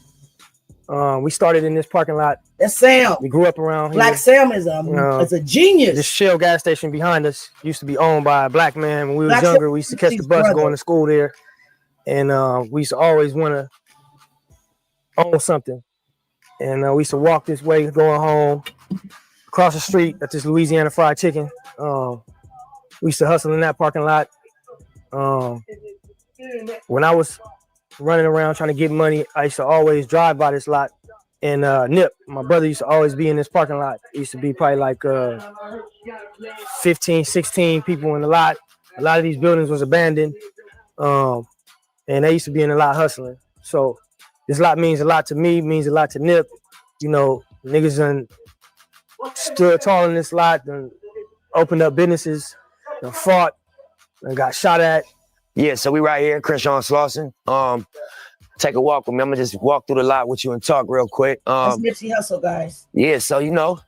We started in this parking lot. That's Sam. We grew up around Black here. Sam is a genius. This Shell gas station behind us used to be owned by a black man. When we was Black younger, we used to catch the bus brother. going to school there. And we used to always want to own something. And we used to walk this way going home. Across the street at this Louisiana Fried Chicken. We used to hustle in that parking lot. When I was running around trying to get money, I used to always drive by this lot. And Nip, my brother, used to always be in this parking lot. It used to be probably like 15, 16 people in the lot. A lot of these buildings was abandoned. And they used to be in the lot hustling. So this lot means a lot to me, means a lot to Nip. You know, niggas done stood tall in this lot, and opened up businesses, and fought, and got shot at. Yeah, so we right here, Crenshaw and Slauson. Take a walk with me. I'm gonna just walk through the lot with you and talk real quick. That's Nipsey Hussle, guys. Yeah, so you know,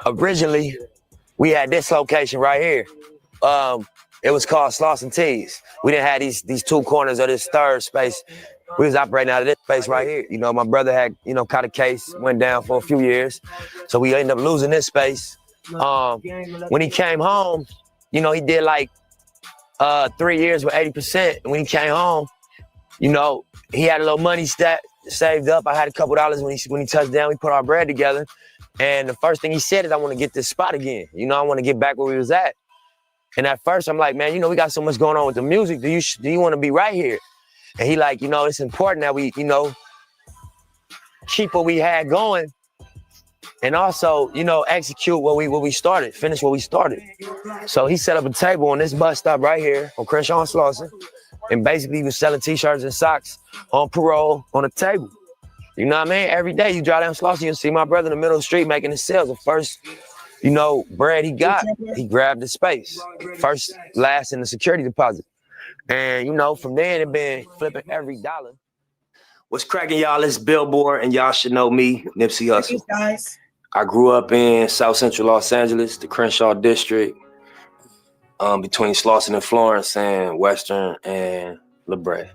originally we had this location right here. It was called Slauson Tees. We didn't have these two corners of this third space. We was operating out of this space right here. You know, my brother had, you know, caught a case, went down for a few years. So we ended up losing this space. When he came home, you know, he did like 3 years with 80%. And when he came home, you know, he had a little money saved up. I had a couple dollars when he touched down. We put our bread together. And the first thing he said is, I want to get this spot again. You know, I want to get back where we was at. And at first I'm like, man, you know, we got so much going on with the music. Do you want to be right here? And he like, you know, it's important that we, you know, keep what we had going and also, you know, execute what we started, finish what we started. So he set up a table on this bus stop right here on Crenshaw and Slauson. And basically he was selling t-shirts and socks on parole on a table. You know what I mean? Every day you drive down Slauson, you'll see my brother in the middle of the street making his sales. The first, you know, bread he got, he grabbed the space. First, last in the security deposit. And, you know, from then it been flipping every dollar. What's cracking, y'all? It's Billboard, and y'all should know me, Nipsey Hussle. Thanks, guys. I grew up in South Central Los Angeles, the Crenshaw district, between Slauson and Florence and Western and La Brea.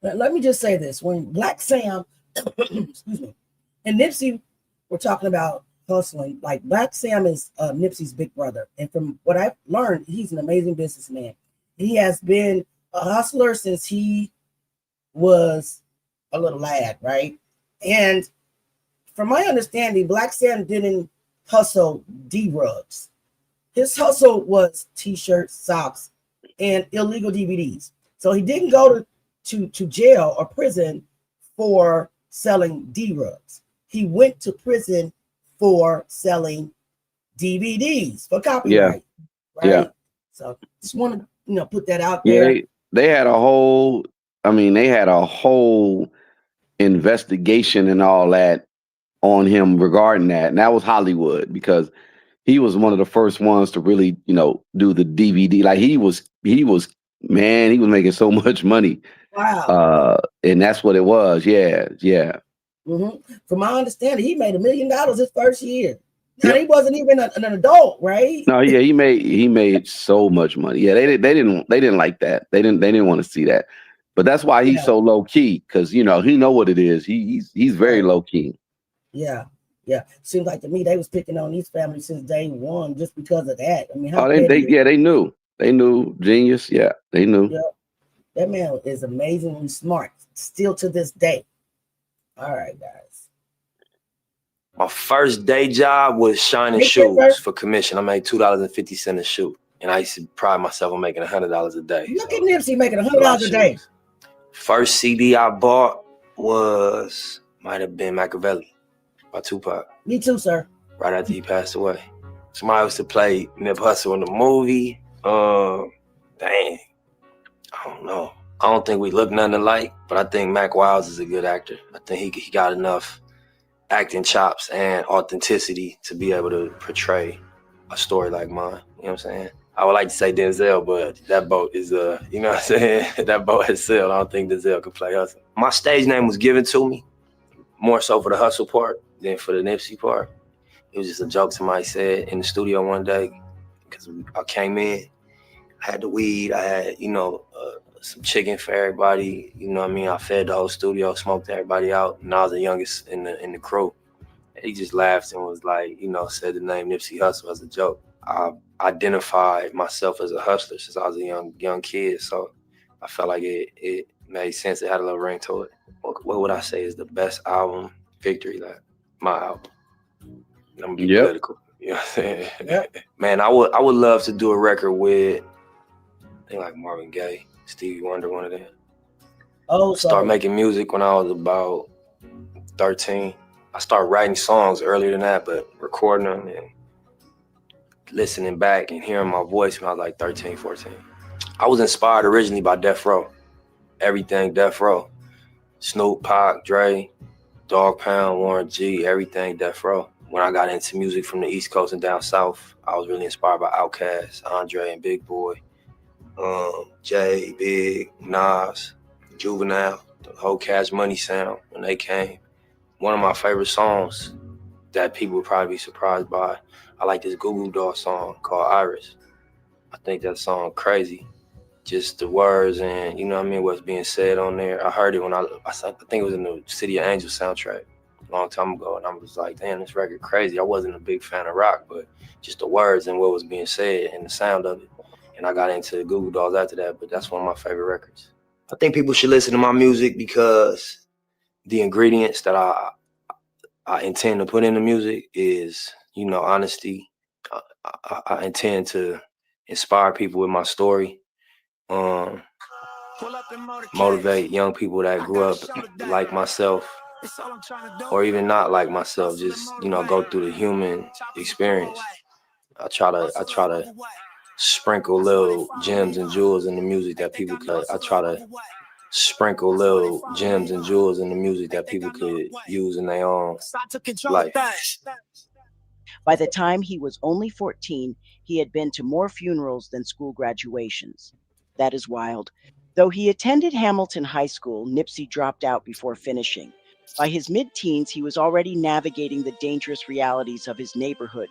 Let me just say this. When Black Sam, excuse me, and Nipsey were talking about hustling, like Black Sam is Nipsey's big brother. And from what I've learned, he's an amazing businessman. He has been a hustler since he was a little lad, right? And from my understanding, Black Sam didn't hustle D-rugs. His hustle was t-shirts, socks, and illegal DVDs. So he didn't go to jail or prison for selling D-rugs. He went to prison for selling DVDs for copyright. Yeah. Right? Yeah. So just want to put that out there. Yeah, they had a whole investigation and all that on him regarding that. And that was Hollywood, because he was one of the first ones to really, you know, do the DVD. Like he was making so much money. Wow. And that's what it was. Yeah. Yeah. Mm-hmm. From my understanding, he made $1 million his first year. Now, he wasn't even an adult, right? No, yeah, he made so much money. Yeah, they didn't like that. They didn't want to see that. But that's why he's so low key, because you know he know what it is. He's very low key. Yeah, yeah. Seems like to me they was picking on these families since day one just because of that. I mean, they knew genius. Yeah, they knew. Yeah. That man is amazingly smart, still to this day. All right, guys. My first day job was shining shoes for commission. I made $2.50 a shoe. And I used to pride myself on making $100 a day. Look at Nipsey making $100 a day. First CD I bought might have been Machiavelli. by Tupac. Me too, sir. Right after he passed away. Somebody used to play Nip Hussle in the movie. Dang. I don't know. I don't think we look nothing alike, but I think Mac Wiles is a good actor. I think he got enough acting chops and authenticity to be able to portray a story like mine. You know what I'm saying? I would like to say Denzel, but that boat is, you know what I'm saying? That boat has sailed. I don't think Denzel could play Hussle. My stage name was given to me, more so for the Hussle part than for the Nipsey part. It was just a joke somebody said in the studio one day, because I came in, I had the weed, I had, you know, some chicken for everybody. You know what I mean? I fed the whole studio, smoked everybody out, and I was the youngest in the crew. He just laughed and was like, you know, said the name Nipsey Hussle as a joke. I identified myself as a hustler since I was a young kid, so I felt like it made sense. It had a little ring to it. What would I say is the best album? Victory Lap, my album. I'm gonna be political. You know what I'm saying? Yep. Man, I would love to do a record with, I think, like Marvin Gaye, Stevie Wonder, one of them. Oh, Started making music when I was about 13. I started writing songs earlier than that, but recording them and listening back and hearing my voice when I was like 13, 14. I was inspired originally by Death Row. Everything Death Row. Snoop, Pac, Dre, Dog Pound, Warren G, everything Death Row. When I got into music from the East Coast and down South, I was really inspired by Outkast, Andre and Big Boy, Jay, Big, Nas, Juvenile, the whole Cash Money sound when they came. One of my favorite songs that people would probably be surprised by, I like this Goo Goo Dolls song called Iris. I think that song crazy. Just the words and, you know what I mean, what's being said on there. I heard it when I think it was in the City of Angels soundtrack a long time ago, and I was like, damn, this record crazy. I wasn't a big fan of rock, but just the words and what was being said and the sound of it. And I got into Goo Goo Dolls after that, but that's one of my favorite records. I think people should listen to my music because the ingredients that I intend to put in the music is, you know, honesty. I intend to inspire people with my story. Motivate young people that grew up like myself, or even not like myself, just, you know, go through the human experience. I try to sprinkle little gems and jewels in the music that people could. I try to sprinkle little gems and jewels in the music that people could use in their own life. By the time he was only 14, he had been to more funerals than school graduations. That is wild. Though he attended Hamilton High School, Nipsey dropped out before finishing. By his mid-teens, he was already navigating the dangerous realities of his neighborhood.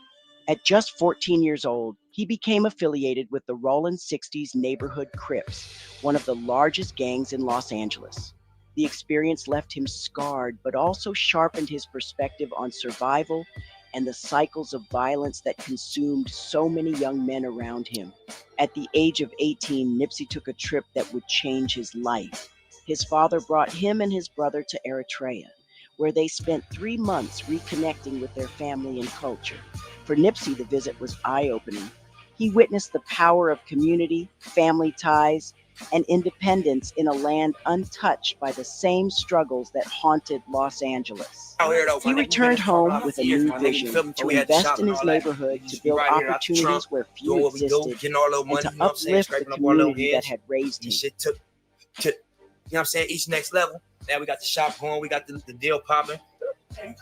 At just 14 years old, he became affiliated with the Rollin 60s Neighborhood Crips, one of the largest gangs in Los Angeles. The experience left him scarred, but also sharpened his perspective on survival and the cycles of violence that consumed so many young men around him. At the age of 18, Nipsey took a trip that would change his life. His father brought him and his brother to Eritrea, where they spent 3 months reconnecting with their family and culture. For Nipsey, the visit was eye-opening. He witnessed the power of community, family ties, and independence in a land untouched by the same struggles that haunted Los Angeles. He returned home with a new vision to invest in his neighborhood, to build opportunities where few existed, and to uplift the community that had raised him. You know what I'm saying? Each next level. Now we got the shop going, we got the deal popping. I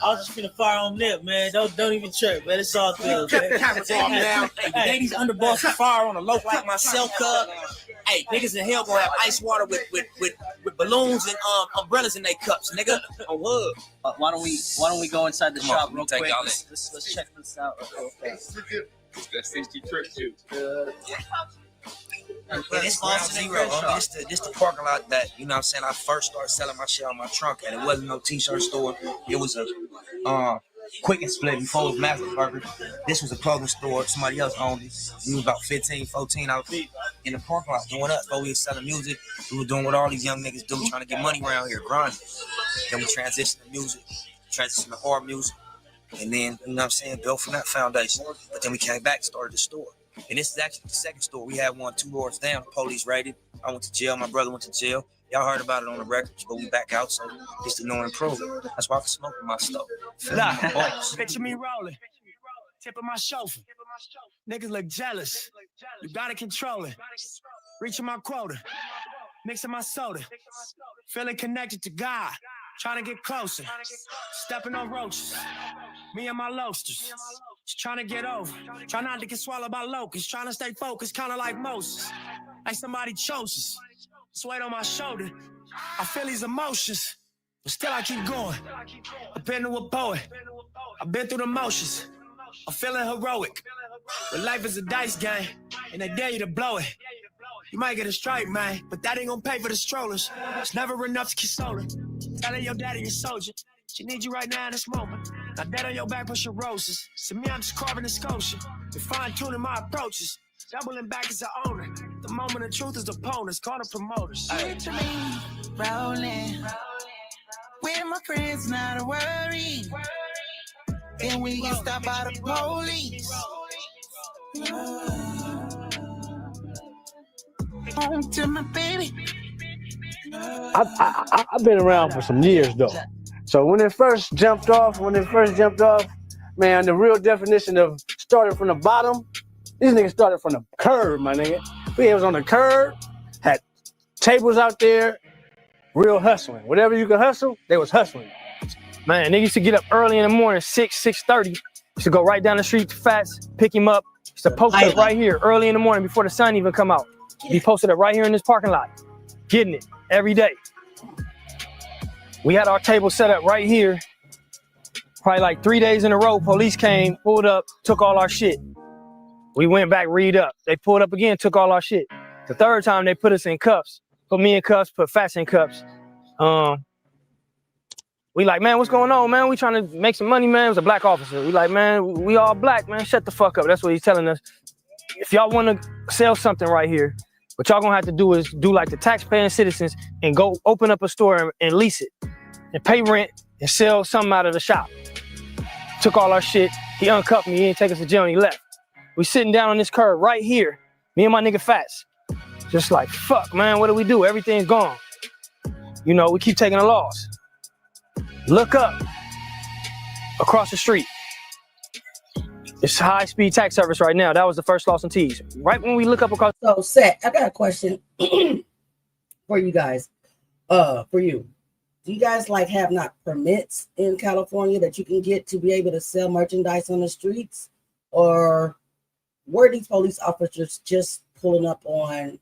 was just finna fire on Nip, man. Don't even trip, man. It's all good, man. Hey, ladies underboss fire on a low like myself, hey, niggas in hell gonna have ice water with balloons and umbrellas in their cups, nigga. On wood. Why don't we go inside the shop real quick? Let's check this out real fast. That's 60 trick too. And it's Ground Zero. This the parking lot that, you know what I'm saying, I first started selling my shit on my trunk at. It wasn't no t-shirt store. It was a Quick and Split before it was Master Burger. This was a clothing store. Somebody else owned it. We was about 15, 14 out in the parking lot doing up. But we was selling music. We were doing what all these young niggas do, trying to get money around here, grinding. Then we transitioned to music, transitioned to hard music. And then, you know what I'm saying, built from that foundation. But then we came back and started the store. And this is actually the second store. We had one 2 doors down. The police raided. I went to jail. My brother went to jail. Y'all heard about it on the records, but we back out, so it's the new and improved. That's why I can smoke in my stove. Picture me rolling, tip of my chauffeur. Niggas look jealous. You gotta control it. Reaching my quota, mixing my soda, feeling connected to God, trying to get closer, stepping on roaches. Me and my loasters, just trying to get over. Try not to get swallowed by locusts. Trying to stay focused, kind of like Moses. Like somebody chose us. This weight on my shoulder. I feel these emotions, but still I keep going. I've been to a poet. I've been through the motions. I'm feeling heroic. But life is a dice game, and they dare you to blow it. You might get a strike, man, but that ain't gonna pay for the strollers. It's never enough to console her. Telling your daddy a soldier. She needs you right now in this moment. Now dead on your back, push your roses. To me, I'm just carving a sculpture. And fine-tuning my approaches. Doubling back as an owner. The moment of truth is opponents. Call the promoters. Picture me rolling with my friends, not a worry. Then we get stopped by the police. Home to my baby. I've been around for some years though. So when it first jumped off, man, the real definition of starting from the bottom, these niggas started from the curb, my nigga. We was on the curb, had tables out there, real hustling. Whatever you could hustle, they was hustling. Man, they used to get up early in the morning, 6:30. Used to go right down the street to Fats, pick him up. Used to post up right here early in the morning before the sun even come out. He posted up right here in this parking lot, getting it every day. We had our table set up right here. Probably like 3 days in a row, police came, pulled up, took all our shit. We went back, read up. They pulled up again, took all our shit. The third time they put us in cuffs, put me in cuffs, put Fats in cuffs. We like, man, what's going on, man? We trying to make some money, man. It was a black officer. We like, man, we all black, man. Shut the fuck up. That's what he's telling us. If y'all want to sell something right here, what y'all gonna have to do is do like the taxpaying citizens and go open up a store and lease it and pay rent and sell something out of the shop. Took all our shit. He uncuffed me. He didn't take us to jail and he left. We sitting down on this curb right here. Me and my nigga Fats. Just like, fuck, man, what do we do? Everything's gone. You know, we keep taking a loss. Look up across the street. It's high-speed tax service right now. That was the first Lawson T's. Right when we look up across. So, Seth, I got a question for you guys. For you, do you guys like have not permits in California that you can get to be able to sell merchandise on the streets, or were these police officers just pulling up on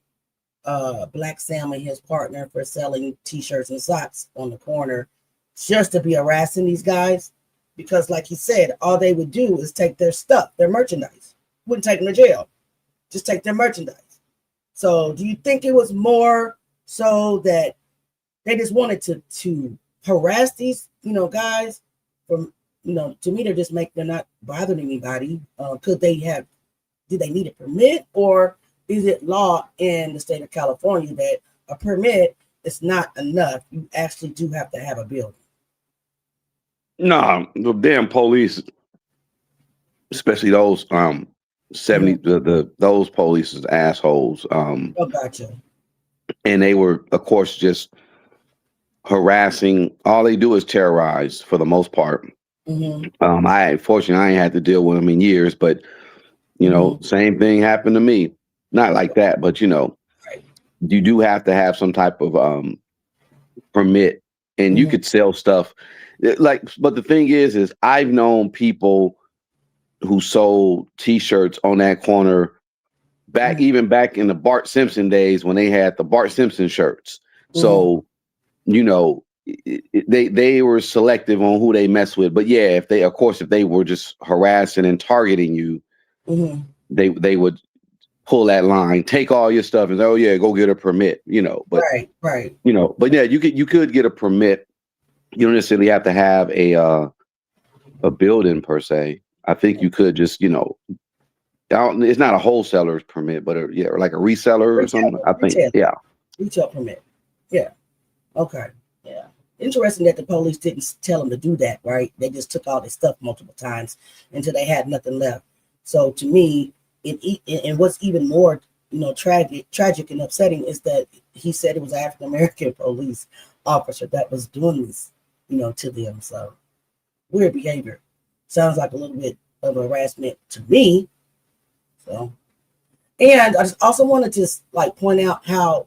Black Sam and his partner for selling T-shirts and socks on the corner, just to be harassing these guys? Because like he said, all they would do is take their stuff, their merchandise. Wouldn't take them to jail. Just take their merchandise. So do you think it was more so that they just wanted to harass these, guys? From, to me, they're not bothering anybody. Did they need a permit, or is it law in the state of California that a permit is not enough? You actually do have to have a building. No, the damn police, especially those 70 those police is assholes. Gotcha. And they were, of course, just harassing. All they do is terrorize for the most part. Mm-hmm. Fortunately, I ain't had to deal with them in years, but same thing happened to me. Not like that, but you do have to have some type of permit, and you could sell stuff. But the thing is I've known people who sold T-shirts on that corner even back in the Bart Simpson days when they had the Bart Simpson shirts. So, they were selective on who they mess with. But yeah, if they were just harassing and targeting you, they would pull that line, take all your stuff, and say, "Oh yeah, go get a permit." But right. But yeah, you could get a permit. You don't necessarily have to have a building per se. I think you could just, it's not a wholesaler's permit, but like a reseller or something. I think, retail permit. Yeah. Okay. Yeah. Interesting that the police didn't tell them to do that, right? They just took all their stuff multiple times until they had nothing left. So to me, and what's even more, tragic and upsetting is that he said it was an African-American police officer that was doing this, to them. So weird behavior. Sounds like a little bit of harassment to me. So, and I just also wanted to point out how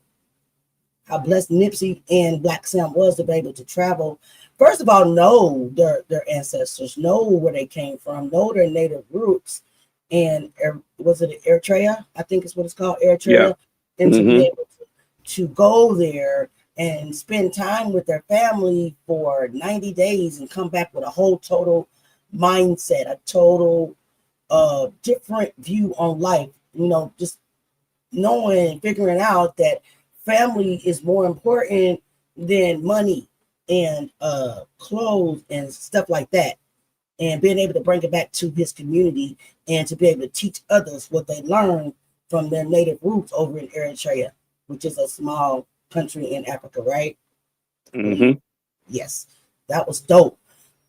blessed Nipsey and Black Sam was to be able to travel. First of all, know their ancestors, know where they came from, know their native roots, and was it Eritrea? I think it's what it's called, Eritrea. Yeah. And to be able to go there and spend time with their family for 90 days and come back with a whole total mindset, a total different view on life, just knowing, figuring out that family is more important than money and clothes and stuff like that, and being able to bring it back to his community and to be able to teach others what they learned from their native roots over in Eritrea, which is a small country in Africa, right? Mm-hmm. Yes, that was dope.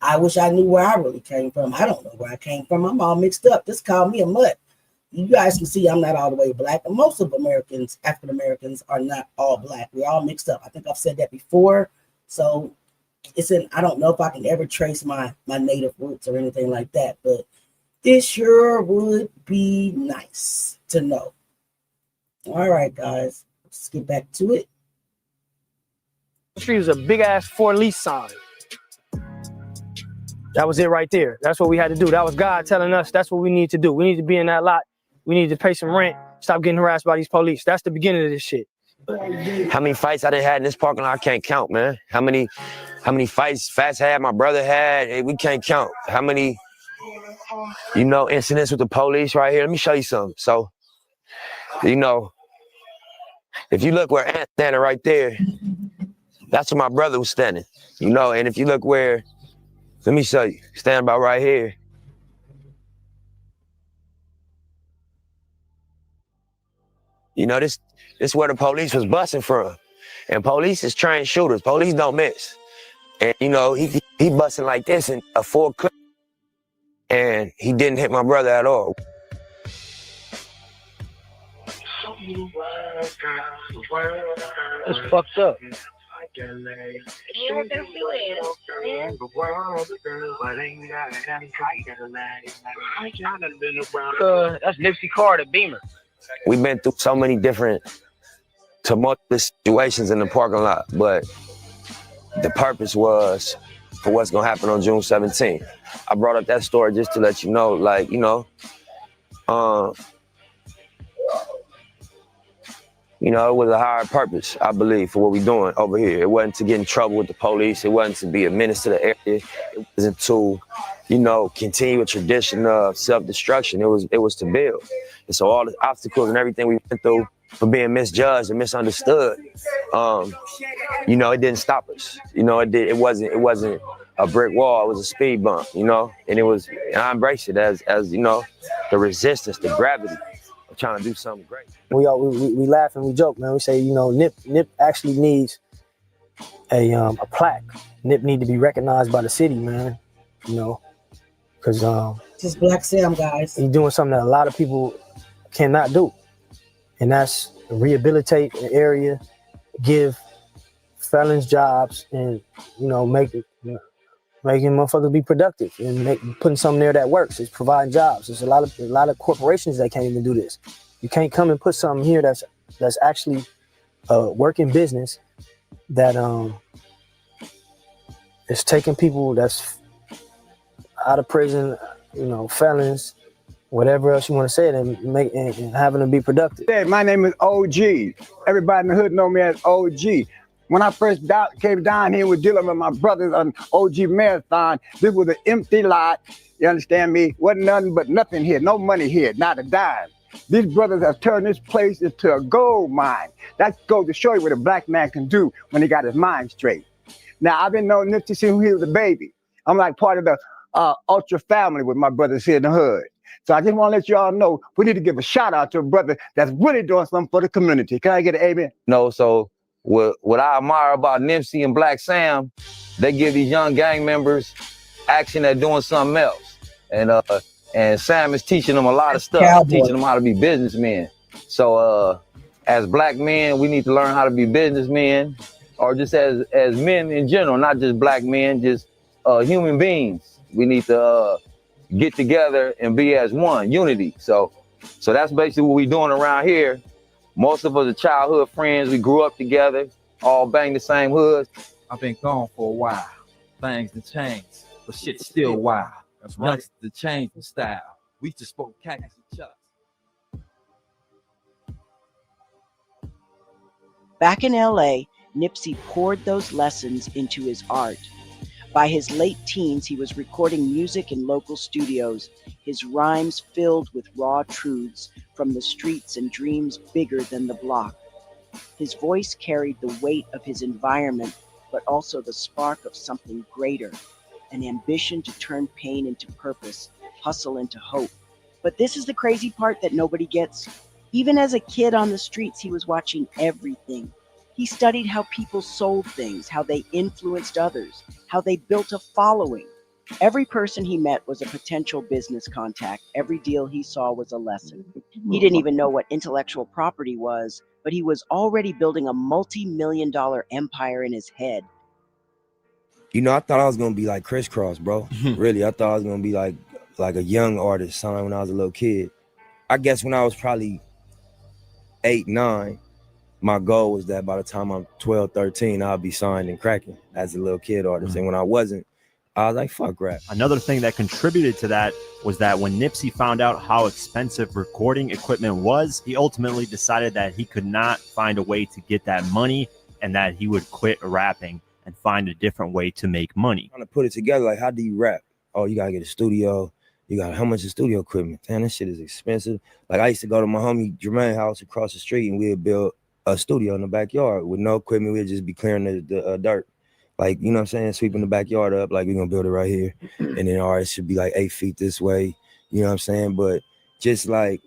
I wish I knew where I really came from. I don't know where I came from. I'm all mixed up. Just call me a mutt. You guys can see I'm not all the way black. And most of Americans, African Americans, are not all black. We're all mixed up. I think I've said that before. So I don't know if I can ever trace my native roots or anything like that, but it sure would be nice to know. All right, guys, let's get back to it. The street was a big ass for lease sign. That was it right there. That's what we had to do. That was God telling us that's what we need to do. We need to be in that lot. We need to pay some rent. Stop getting harassed by these police. That's the beginning of this shit. How many fights I done had in this parking lot, I can't count, man. How many fights Fats had, my brother had, we can't count. How many, incidents with the police right here. Let me show you something. So, if you look where Ant's standing right there, that's where my brother was standing. And if you look where, let me show you, stand about right here. This is where the police was busting from. And police is trained shooters. Police don't miss. And, he busting like this in a full clip. And he didn't hit my brother at all. It's fucked up. That's Nipsey Car, the Beamer. We've been through so many different tumultuous situations in the parking lot, but the purpose was for what's gonna happen on June 17th. I brought up that story just to let you know, it was a higher purpose, I believe, for what we're doing over here. It wasn't to get in trouble with the police. It wasn't to be a menace to the area. It wasn't to, continue a tradition of self-destruction. It was to build. And so all the obstacles and everything we went through for being misjudged and misunderstood, it didn't stop us. It wasn't a brick wall. It was a speed bump, and I embrace it as the resistance, the gravity of trying to do something great. We laugh and we joke, man. We say, Nip actually needs a plaque. Nip need to be recognized by the city, man. Because just Black Sam, guys. He's doing something that a lot of people cannot do, and that's rehabilitate the area, give felons jobs, and making motherfuckers be productive and putting something there that works. It's providing jobs. There's a lot of corporations that can't even do this. You can't come and put something here that's actually a working business that is taking people that's out of prison, felons, whatever else you want to say, and having them be productive. Hey, my name is OG. Everybody in the hood know me as OG. When I first came down here and was dealing with my brothers on OG Marathon, this was an empty lot. You understand me? Wasn't nothing here, no money here, not a dime. These brothers have turned this place into a gold mine. That goes to show you what a black man can do when he got his mind straight. Now, I've been knowing Nipsey since he was a baby. I'm like part of the ultra family with my brothers here in the hood. So I just want to let you all know, we need to give a shout out to a brother that's really doing something for the community. Can I get an amen? No, so what I admire about Nipsey and Black Sam, they give these young gang members action at doing something else. And Sam is teaching them a lot of stuff, teaching them how to be businessmen. So as black men, we need to learn how to be businessmen, or just as men in general, not just black men, just human beings. We need to get together and be as one, unity. So that's basically what we're doing around here. Most of us are childhood friends. We grew up together, all bang the same hood. I've been gone for a while. Things to change, but shit's still wild. That's right. Nothing to change the style. We just spoke cactus and chucks. Back in LA, Nipsey poured those lessons into his art. By his late teens, he was recording music in local studios, his rhymes filled with raw truths from the streets and dreams bigger than the block. His voice carried the weight of his environment, but also the spark of something greater, an ambition to turn pain into purpose, hustle into hope. But this is the crazy part that nobody gets. Even as a kid on the streets, he was watching everything. He studied how people sold things, how they influenced others, how they built a following. Every person he met was a potential business contact. Every deal he saw was a lesson. He didn't even know what intellectual property was, but he was already building a multi-million-dollar empire in his head. You know, I thought I was gonna be like Crisscross, bro. Really, I thought I was gonna be like a young artist, something when I was a little kid. I guess when I was probably 8, 9, my goal was that by the time I'm 12, 13, I'll be signed and cracking as a little kid artist. And when I wasn't, I was like, fuck rap. Another thing that contributed to that was that when Nipsey found out how expensive recording equipment was, he ultimately decided that he could not find a way to get that money and that he would quit rapping and find a different way to make money. Trying to put it together, like, how do you rap? Oh, you gotta get a studio. You got how much is studio equipment? Damn, this shit is expensive. Like, I used to go to my homie Jermaine's house across the street and we'd build a studio in the backyard with no equipment. We'd just be clearing the dirt. Like, you know what I'm saying? Sweeping the backyard up, like, we're gonna build it right here. And then, all right, it should be like 8 feet this way. You know what I'm saying? But just like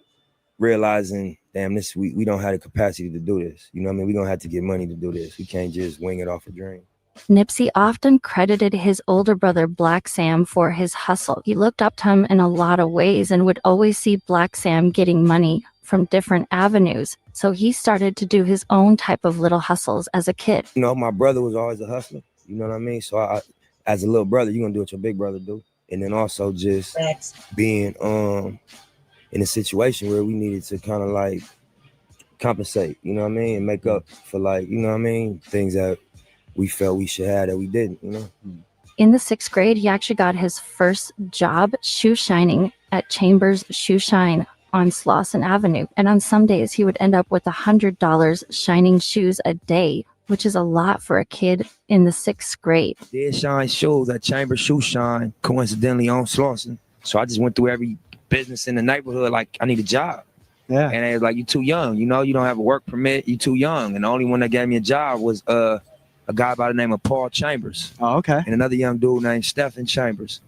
realizing, damn, we don't have the capacity to do this. You know what I mean? We're gonna have to get money to do this. We can't just wing it off a dream. Nipsey often credited his older brother Black Sam for his hustle. He looked up to him in a lot of ways and would always see Black Sam getting money from different avenues. So he started to do his own type of little hustles as a kid. You know, my brother was always a hustler. You know what I mean? So I, as a little brother, you're gonna do what your big brother do. And then also just being in a situation where we needed to kind of like compensate, you know what I mean? And make up for, like, you know what I mean? Things that we felt we should have that we didn't, you know? In the 6th grade, he actually got his first job shoe shining at Chambers Shoe Shine on Slauson Avenue. And on some days, he would end up with $100 shining shoes a day, which is a lot for a kid in the 6th grade. Did shine shoes at Chambers Shoe Shine, coincidentally on Slauson. So I just went through every business in the neighborhood like, I need a job. Yeah. And they was like, you too young, you know, you don't have a work permit, you too young. And the only one that gave me a job was a guy by the name of Paul Chambers. Oh, okay. And another young dude named Stephen Chambers.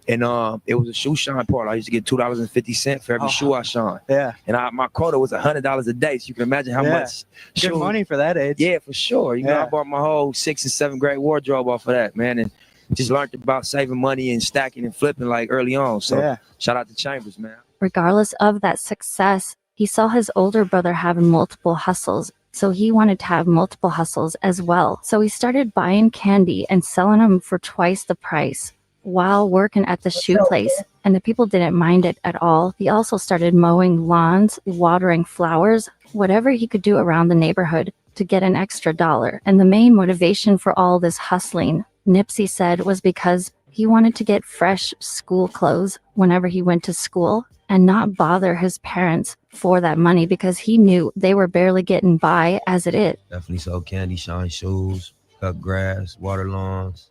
And it was a shoe shine part. I used to get $2.50 for every shoe I shine. Yeah. And my quota was $100 a day. So you can imagine how much good money for that age. Yeah, for sure. You know, I bought my whole 6th and 7th grade wardrobe off of that, man. And just learned about saving money and stacking and flipping like early on. So shout out to Chambers, man. Regardless of that success, he saw his older brother having multiple hustles. So he wanted to have multiple hustles as well. So he started buying candy and selling them for twice the price while working at the shoe place. And the people didn't mind it at all. He also started mowing lawns, watering flowers, whatever he could do around the neighborhood to get an extra $1. And the main motivation for all this hustling, Nipsey said, was because he wanted to get fresh school clothes whenever he went to school and not bother his parents for that money because he knew they were barely getting by as it is. Definitely sold candy, shine shoes, cut grass, water lawns.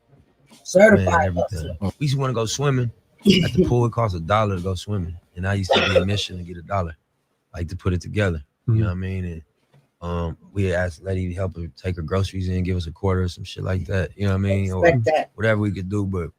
Certified. Everything. We used to want to go swimming. At the pool, it costs $1 to go swimming. And I used to be a mission to get $1, like to put it together. You know what I mean? And we asked the lady to help her take her groceries in, give us a quarter or some shit like that. You know what I mean? Or whatever we could do. But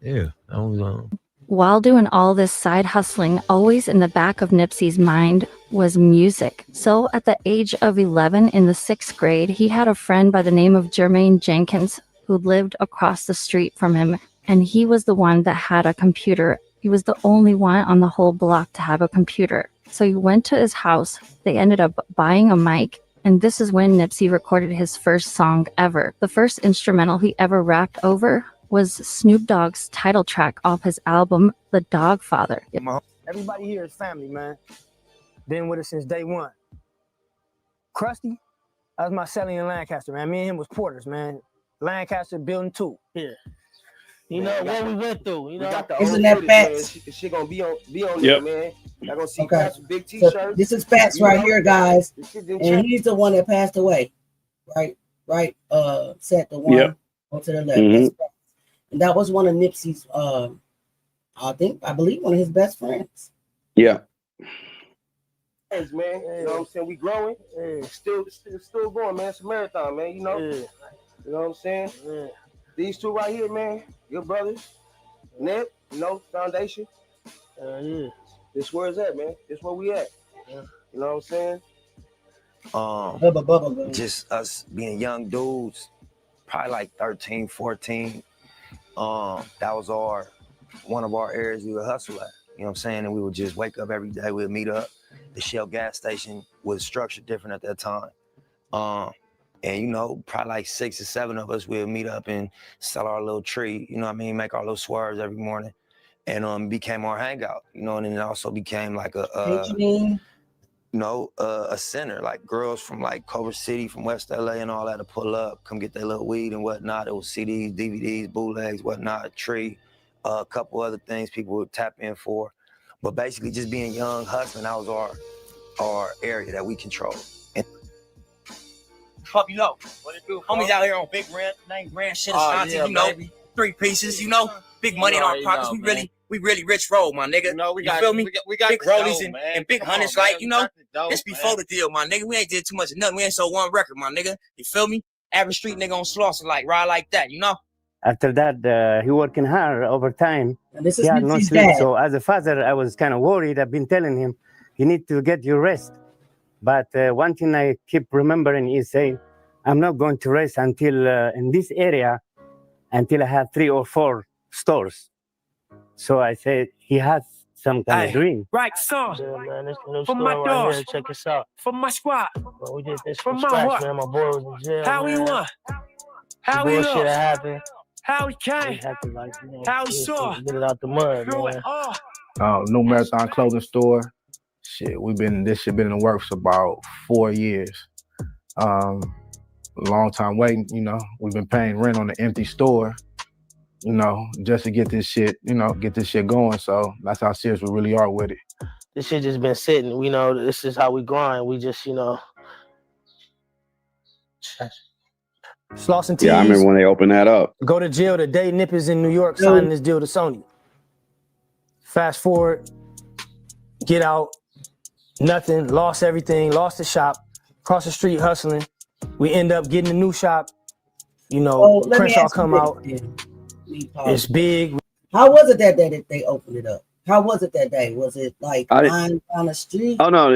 yeah, that was While doing all this side hustling, always in the back of Nipsey's mind was music. So at the age of 11 in the 6th grade, he had a friend by the name of Jermaine Jenkins who lived across the street from him. And he was the one that had a computer. He was the only one on the whole block to have a computer. So he went to his house. They ended up buying a mic. And this is when Nipsey recorded his first song ever. The first instrumental he ever rapped over was Snoop Dogg's title track off his album, The Dogfather. Everybody here is family, man. Been with us since day one. Krusty, that was my celly in Lancaster, man. Me and him was porters, man. Lancaster building 2. Yeah. You know what we went through. You know, Isn't that Fats? She gonna be on Yep. there, man. Y'all gonna see Okay. Fats with big So t-shirts. this is Fats You right know? here, guys. This shit didn't And change. he's the one that passed away. Right. Set the one Yep. onto the left. Mhm. That's Fats. And that was one of Nipsey's I believe one of his best friends. Yeah. Thanks, man. You know what I'm saying? We growing. Still going, man. It's a marathon, man. You know. You know what I'm saying? These two right here, man. Your brothers. Nip, you know, foundation. This where it's at, man. This where we at. You know what I'm saying? Just us being young dudes, probably like 13, 14. That was one of our areas we would hustle at. You know what I'm saying? And we would just wake up every day, we'd meet up. The Shell gas station was structured different at that time. And you know, probably like 6 or 7 of us would meet up and sell our little tree, you know what I mean, make our little swerves every morning. And became our hangout, you know, and then it also became like a center, like girls from like Culver City, from West LA and all that to pull up, come get their little weed and whatnot. It was CDs, DVDs, bootlegs, whatnot, a tree, a couple other things people would tap in for. But basically just being young, hustling, that was our area that we controlled. And Pup, you know. What it do, homies out here on big rent, name grand shit, Ashanti, yeah, you know, baby. 3 pieces, you know, big money in our already pockets. know, We really rich roll, my nigga. No, we You got feel me? we got big the rollies dough, and, man. and big Come hundreds, on, like, man. you We know, got the dough, this before man. the deal, my nigga. We ain't did too much of nothing. We ain't sold one record, my nigga. You feel me? Average street nigga on Slauson, like, ride like that, you know? After that, he working hard overtime. And this He is had no Nipsey's sleep. dad. So as a father, I was kind of worried. I've been telling him, you need to get your rest. But one thing I keep remembering is saying, I'm not going to rest until in this area, until I have 3 or 4 stores. So I said, he has some kind of dream. Right, son. Yeah, man, this the new From store my right doors. here. Check this out. From my squad. Bro, we did this From from my scratch, heart. man. My boy was in jail, How we man. won. How we Bullshit lost. happened. How we We came. had to, like, you know, How we get saw. it out the mud, Through it man. all. New Marathon Clothing Store. Shit, this shit been in the works for about 4 years. Long time waiting, you know. We've been paying rent on an empty store, you know, just to get this shit, going. So that's how serious we really are with it. This shit just been sitting. We know this is how we grind. We just, you know. Slauson Tees. Yeah, I remember when they opened that up. Go to jail the day Nip is in New York signing this deal to Sony. Fast forward, get out, nothing, lost everything, lost the shop, cross the street hustling. We end up getting a new shop. You know, Crenshaw come out. It's big. How was it that day that they opened it up? How was it that day? Was it like lying down the street? Oh no,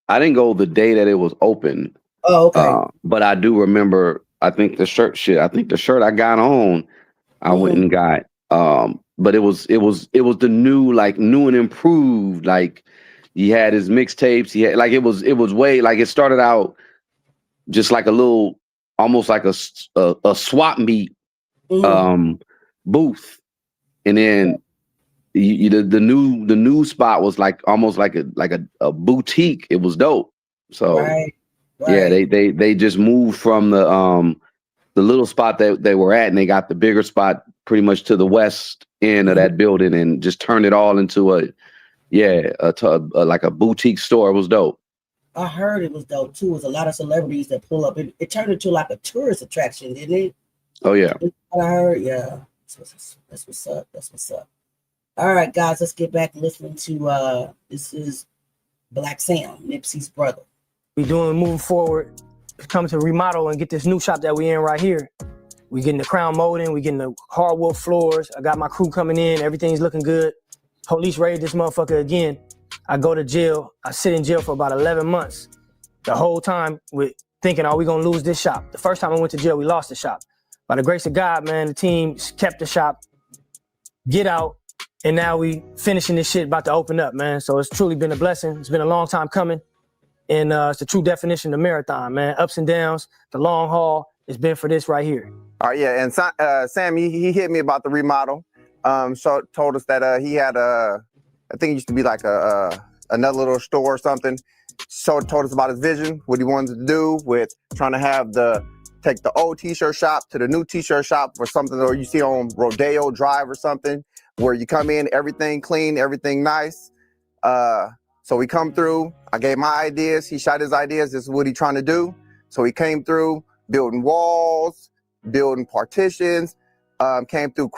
I didn't go the day that it was open. Oh, okay. But I do remember. I think the shirt I got on, I went and got. But it was the new and improved. Like he had his mixtapes. He had it was way like it started out just like a little, almost like a swap meet booth, and then the new spot was like almost like a boutique. It was dope. So yeah, they just moved from the little spot that they were at, and they got the bigger spot pretty much to the west end of that building, and just turned it all into like a boutique store. It was dope. I heard it was dope too. It was a lot of celebrities that pull up. It turned into like a tourist attraction, didn't it? Oh yeah. I heard, yeah. That's what's up. That's what's up. All right, guys, let's get back and listening to this is Black Sam, Nipsey's brother. We moving forward, coming to remodel and get this new shop that we in right here. We getting the crown molding, we getting the hardwood floors. I got my crew coming in, everything's looking good. Police raid this motherfucker again. I go to jail. I sit in jail for about 11 months. The whole time with thinking, are we gonna lose this shop? The first time I went to jail, we lost the shop. By the grace of God, man, the team kept the shop. Get out, And now we finishing this shit, about to open up, man. So it's truly been a blessing. It's been a long time coming. And it's the true definition of marathon, man. Ups and downs, the long haul, it's been for this right here. All right, yeah, and Sam, he hit me about the remodel. Told us that he had I think it used to be like another little store or something. So told us about his vision, what he wanted to do with trying to have take the old t-shirt shop to the new t-shirt shop for something that you see on Rodeo Drive or something, where you come in, everything clean, everything nice. So we come through, I gave my ideas, he shot his ideas, this is what he's trying to do. So he came through building walls, building partitions, came through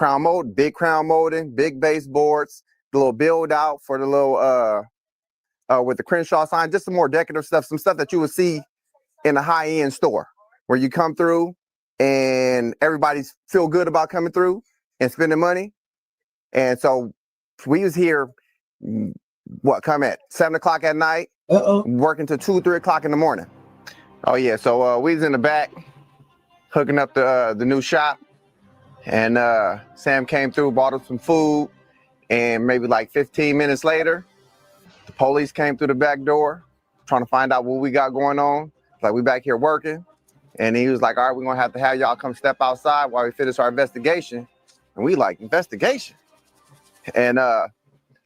big crown molding, big baseboards, the little build out for the little, with the Crenshaw sign, just some more decorative stuff, some stuff that you would see in a high-end store where you come through and everybody's feel good about coming through and spending money. And so we was here, come at 7 o'clock at night, working till 2, 3 o'clock in the morning. Oh yeah, so we was in the back hooking up the new shop, and Sam came through, bought us some food, and maybe like 15 minutes later, the police came through the back door trying to find out what we got going on. Like, we back here working, and he was like, all right, we're gonna have to have y'all come step outside while we finish our investigation. And we like, investigation? And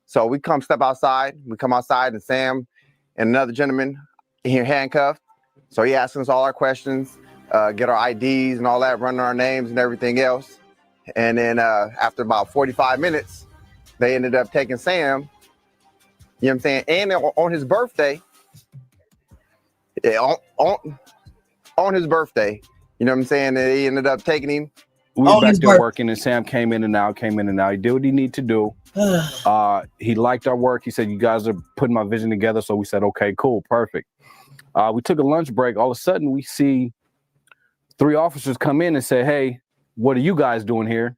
so we come step outside, we come outside, and Sam and another gentleman here handcuffed. So he asked us all our questions, get our IDs and all that, running our names and everything else. And then after about 45 minutes, they ended up taking Sam, you know what I'm saying? And on his birthday, on his birthday, you know what I'm saying? They ended up taking him. We were back there working, and Sam came in and out. He did what he needed to do. He liked our work. He said, you guys are putting my vision together. So we said, okay, cool, perfect. We took a lunch break. All of a sudden, we see 3 officers come in and say, hey, what are you guys doing here?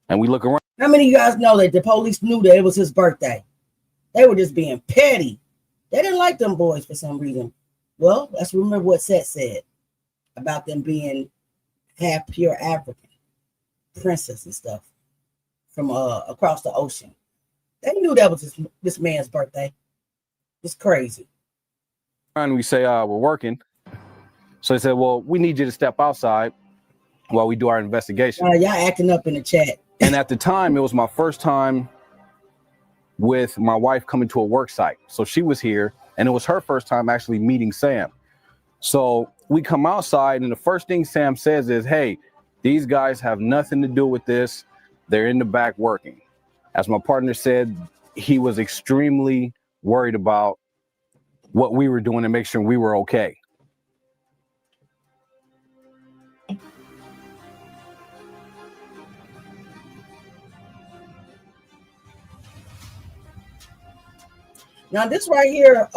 And we look around. How many of you guys know that the police knew that it was his birthday? They were just being petty. They didn't like them boys for some reason. Well, let's remember what Seth said about them being half pure African princess and stuff from across the ocean. They knew that was this man's birthday. It's crazy. And we say, we're working. So they said, well, we need you to step outside while we do our investigation. Y'all acting up in the chat. And at the time, it was my first time with my wife coming to a work site. So she was here, and it was her first time actually meeting Sam. So we come outside, and the first thing Sam says is, hey, these guys have nothing to do with this. They're in the back working. As my partner said, he was extremely worried about what we were doing to make sure we were okay. Now this right here,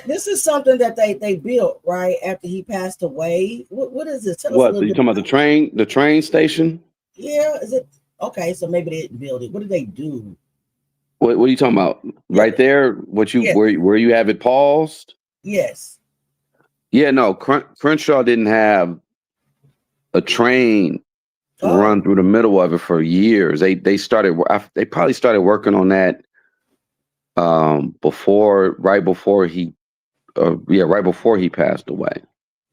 this is something that they built right after he passed away. What is this? Tell us What, you talking about the train station? Yeah, is it okay? So maybe they didn't build it. What did they do? What are you talking about? Right there, where you have it paused? Yes. Yeah, no, Crenshaw didn't have a train run through the middle of it for years. They probably started working on that right before he passed away.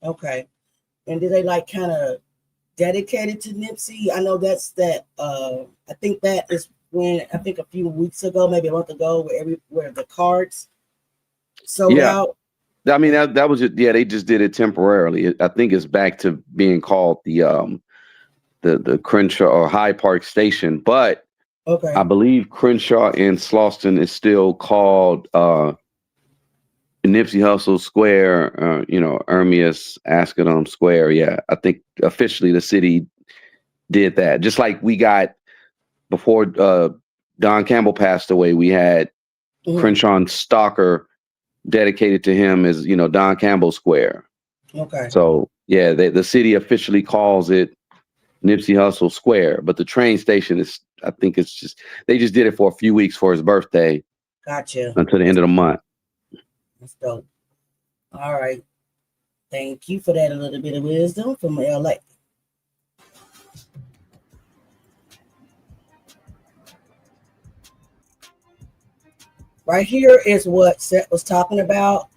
Okay. And did they like kind of dedicate it to Nipsey? I know that's I think that is when a few weeks ago, maybe a month ago, where the cards sold out. I mean that was just, they just did it temporarily. I think it's back to being called the Crenshaw or Hyde Park Station, but okay, I believe Crenshaw in Slauson is still called Nipsey Hussle Square, Ermias Asghedom Square. Yeah, I think officially the city did that. Just like we got before Don Campbell passed away, we had Crenshaw and Stalker dedicated to him as Don Campbell Square. Okay. So yeah, the city officially calls it Nipsey Hussle Square, but the train station is, I think they just did it for a few weeks for his birthday. Gotcha. Until the end of the month. That's dope. All right. Thank you for that. A little bit of wisdom from LA. Right here is what Seth was talking about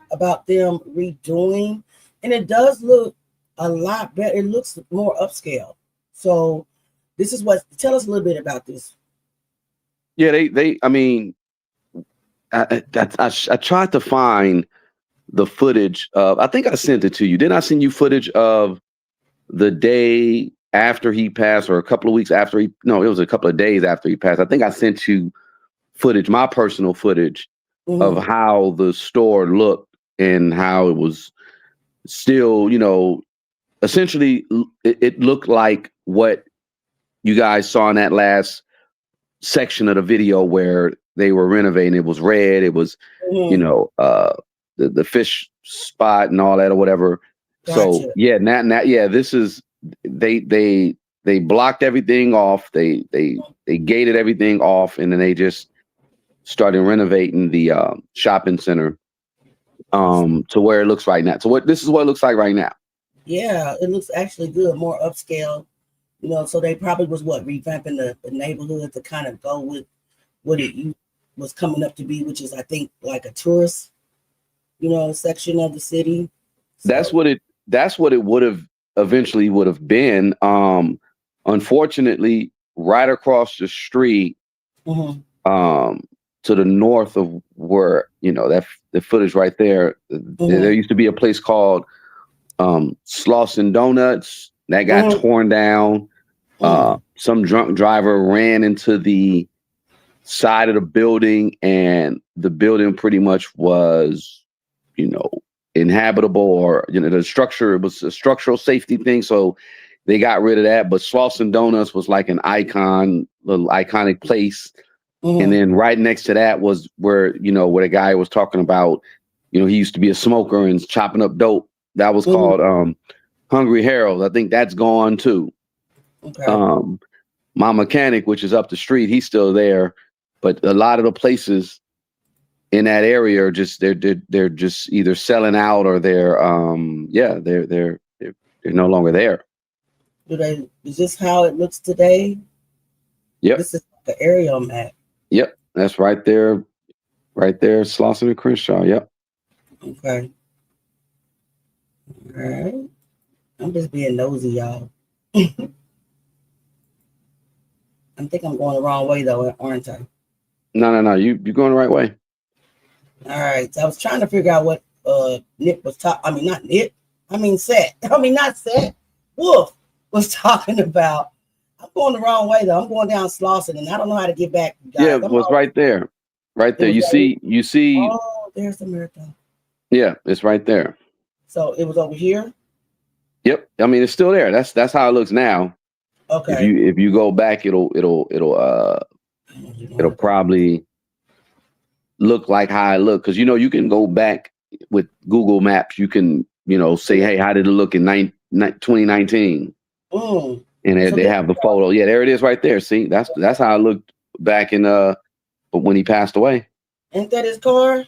them redoing, and it does look a lot better. It looks more upscale. So this is what, tell us a little bit about this. Yeah, I mean, I tried to find the footage of, I think I sent it to you. Didn't I send you footage of the day after he passed, or a couple of weeks after it was a couple of days after he passed. I think I sent you footage, my personal footage of how the store looked and how it was still, essentially it looked like what you guys saw in that last section of the video where they were renovating. It was red. It was, the fish spot and all that or whatever. Gotcha. So yeah, this is, they blocked everything off. They gated everything off, and then they just started renovating the shopping center to where it looks right now. So this is what it looks like right now. Yeah, it looks actually good, more upscale. So they probably was revamping the neighborhood to kind of go with what it was coming up to be, which is, I think, like a tourist, section of the city. So, that's what it would have eventually would have been. Unfortunately, right across the street, to the north of where, that the footage right there, there used to be a place called Slauson Donuts that got torn down. Some drunk driver ran into the side of the building, and the building pretty much was, inhabitable, or the structure, it was a structural safety thing, so they got rid of that. But Slauson Donuts was like an little iconic place. And then right next to that was where the guy was talking about, he used to be a smoker and chopping up dope. That was called Hungry Harold. I think that's gone too. Okay. My mechanic, which is up the street, he's still there, but a lot of the places in that area are just they're just either selling out, or they're no longer there. Is this how it looks today? Yep. This is the aerial map. Yep, that's right there, Slauson and Crenshaw. Yep. Okay. All right. I'm just being nosy, y'all. I think I'm going the wrong way though, aren't I? No. You're going the right way. All right. So I was trying to figure out what Nip was talking. I mean, not Nip. I mean, Seth. I mean, not Seth. Wolf was talking about. I'm going the wrong way though. I'm going down Slauson, and I don't know how to get back. Guys. Yeah, it was right there. Right there. You see. Oh, there's the marathon. Yeah, it's right there. So it was over here. Yep. I mean, it's still there. That's how it looks now. Okay. If you go back, it'll probably look like how it looked, because you can go back with Google Maps. You can say, hey, how did it look in 2019? And they have the photo. Yeah, there it is right there. See, that's how it looked back in when he passed away. Ain't that his car?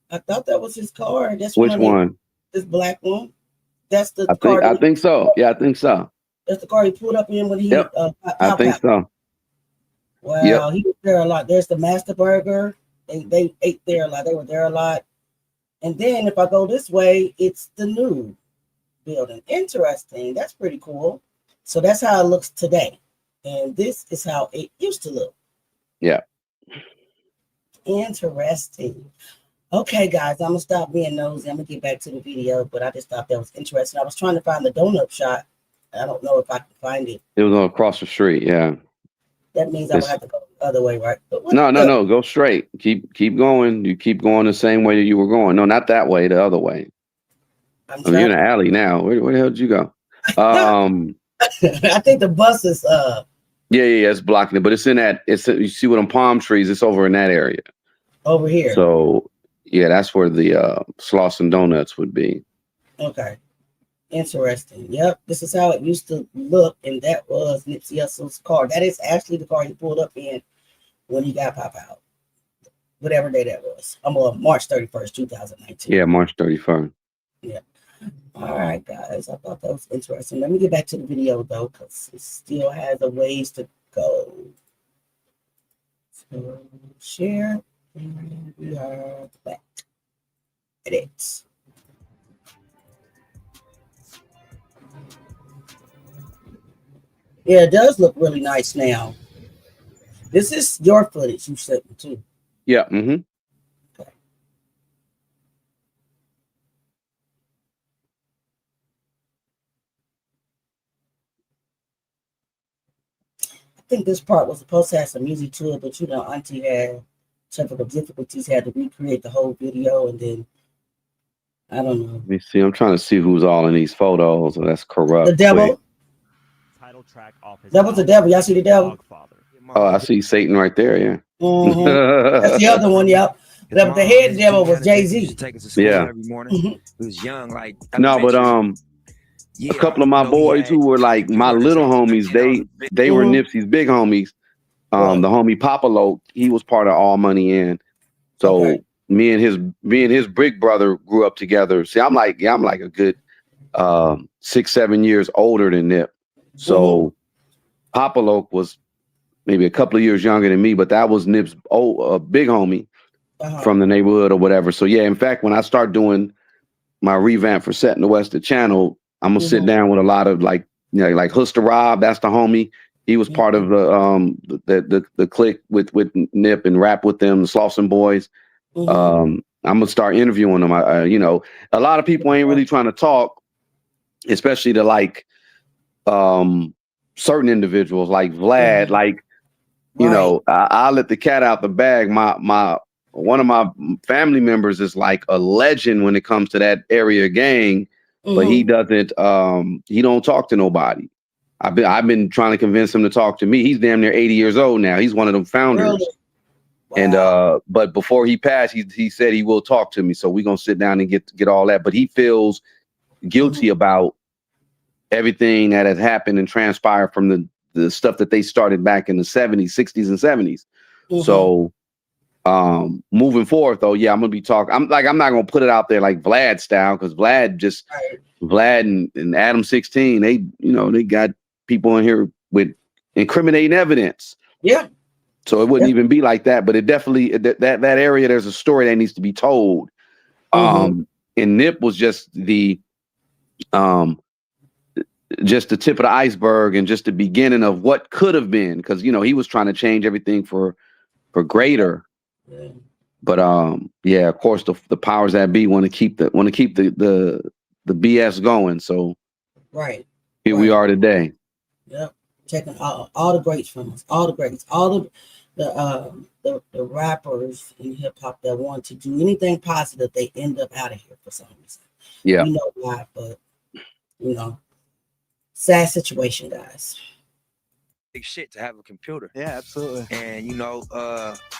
I thought that was his car. That's which one? This black one. That's the car. I think so. Yeah, I think so. That's the car he pulled up in when he. Yep. I think so. Wow, yep. He was there a lot. There's the Master Burger. They ate there a lot. They were there a lot. And then if I go this way, it's the new building. Interesting. That's pretty cool. So that's how it looks today. And this is how it used to look. Yeah. Interesting. Okay, guys, I'm going to stop being nosy. I'm going to get back to the video, but I just thought that was interesting. I was trying to find the donut shop. I don't know if I can find it. It was across the street, yeah. That means I would have to go the other way, right? No. Go straight. Keep going. You keep going the same way that you were going. No, not that way. The other way. You're in the alley now. Where the hell did you go? I think the bus is. Yeah, it's blocking it, but it's in that. You see what them palm trees? It's over in that area. Over here. So yeah, that's where the Slauson Donuts would be. Okay. Interesting. Yep, this is how it used to look, and that was Nipsey Hussle's car. That is actually the car he pulled up in when he got pop out. Whatever day that was. I'm on March 31st, 2019. Yeah, March 31st. Yeah. All right, guys. I thought that was interesting. Let me get back to the video though, because it still has a ways to go. So share. And we are back. Edits. Yeah, it does look really nice now. This is your footage you sent me too. Yeah. Mm-hmm. I think this part was supposed to have some music to it, but Auntie had technical difficulties, had to recreate the whole video, and then I don't know. Let me see. I'm trying to see who's all in these photos. Oh, that's corrupt. The devil. Title track off his That was the devil. Y'all see the devil? Oh, I see Satan right there. Yeah. Mm-hmm. That's the other one. Yep. The head devil was Jay-Z. Yeah. Every morning. He was young, like No, but a couple of my boys who were like my little homies, they were Nipsey's big homies. The homie Papa Loke, he was part of All Money In. So me and his big brother grew up together. See, I'm like a good 6-7 years older than Nip. So Papa Loke was maybe a couple of years younger than me, but that was Nip's big homie from the neighborhood or whatever. So yeah, in fact, when I start doing my revamp for Set in the West, the channel, I'm gonna sit down with a lot of like Hussle Rob, that's the homie. He was part of the clique with Nip and rap with them, the Slauson Boys. I'm gonna start interviewing them. A lot of people ain't really trying to talk, especially to like certain individuals like Vlad. Like, I let the cat out the bag. One of my family members is like a legend when it comes to that area gang, but he doesn't. He don't talk to nobody. I've been trying to convince him to talk to me. He's damn near 80 years old now. He's one of them founders. Really? Wow. And but before he passed, he said he will talk to me. So we're gonna sit down and get all that. But he feels guilty about everything that has happened and transpired from the stuff that they started back in the 70s, 60s, and 70s. So moving forward though, yeah, I'm gonna be talking. I'm not gonna put it out there like Vlad style, because Vlad and Adam 16, they got people in here with incriminating evidence. Yeah. So it wouldn't even be like that, but it definitely that area, there's a story that needs to be told. And Nip was just the tip of the iceberg and just the beginning of what could have been, because he was trying to change everything for greater. Yeah. But yeah, of course the powers that be want to keep the BS going. So here we are today. Yep. Checking all the greats from us, all the greats, all the rappers in hip hop that want to do anything positive, they end up out of here for some reason. Yeah. We know why, but sad situation, guys. Big shit to have a computer. Yeah, absolutely. And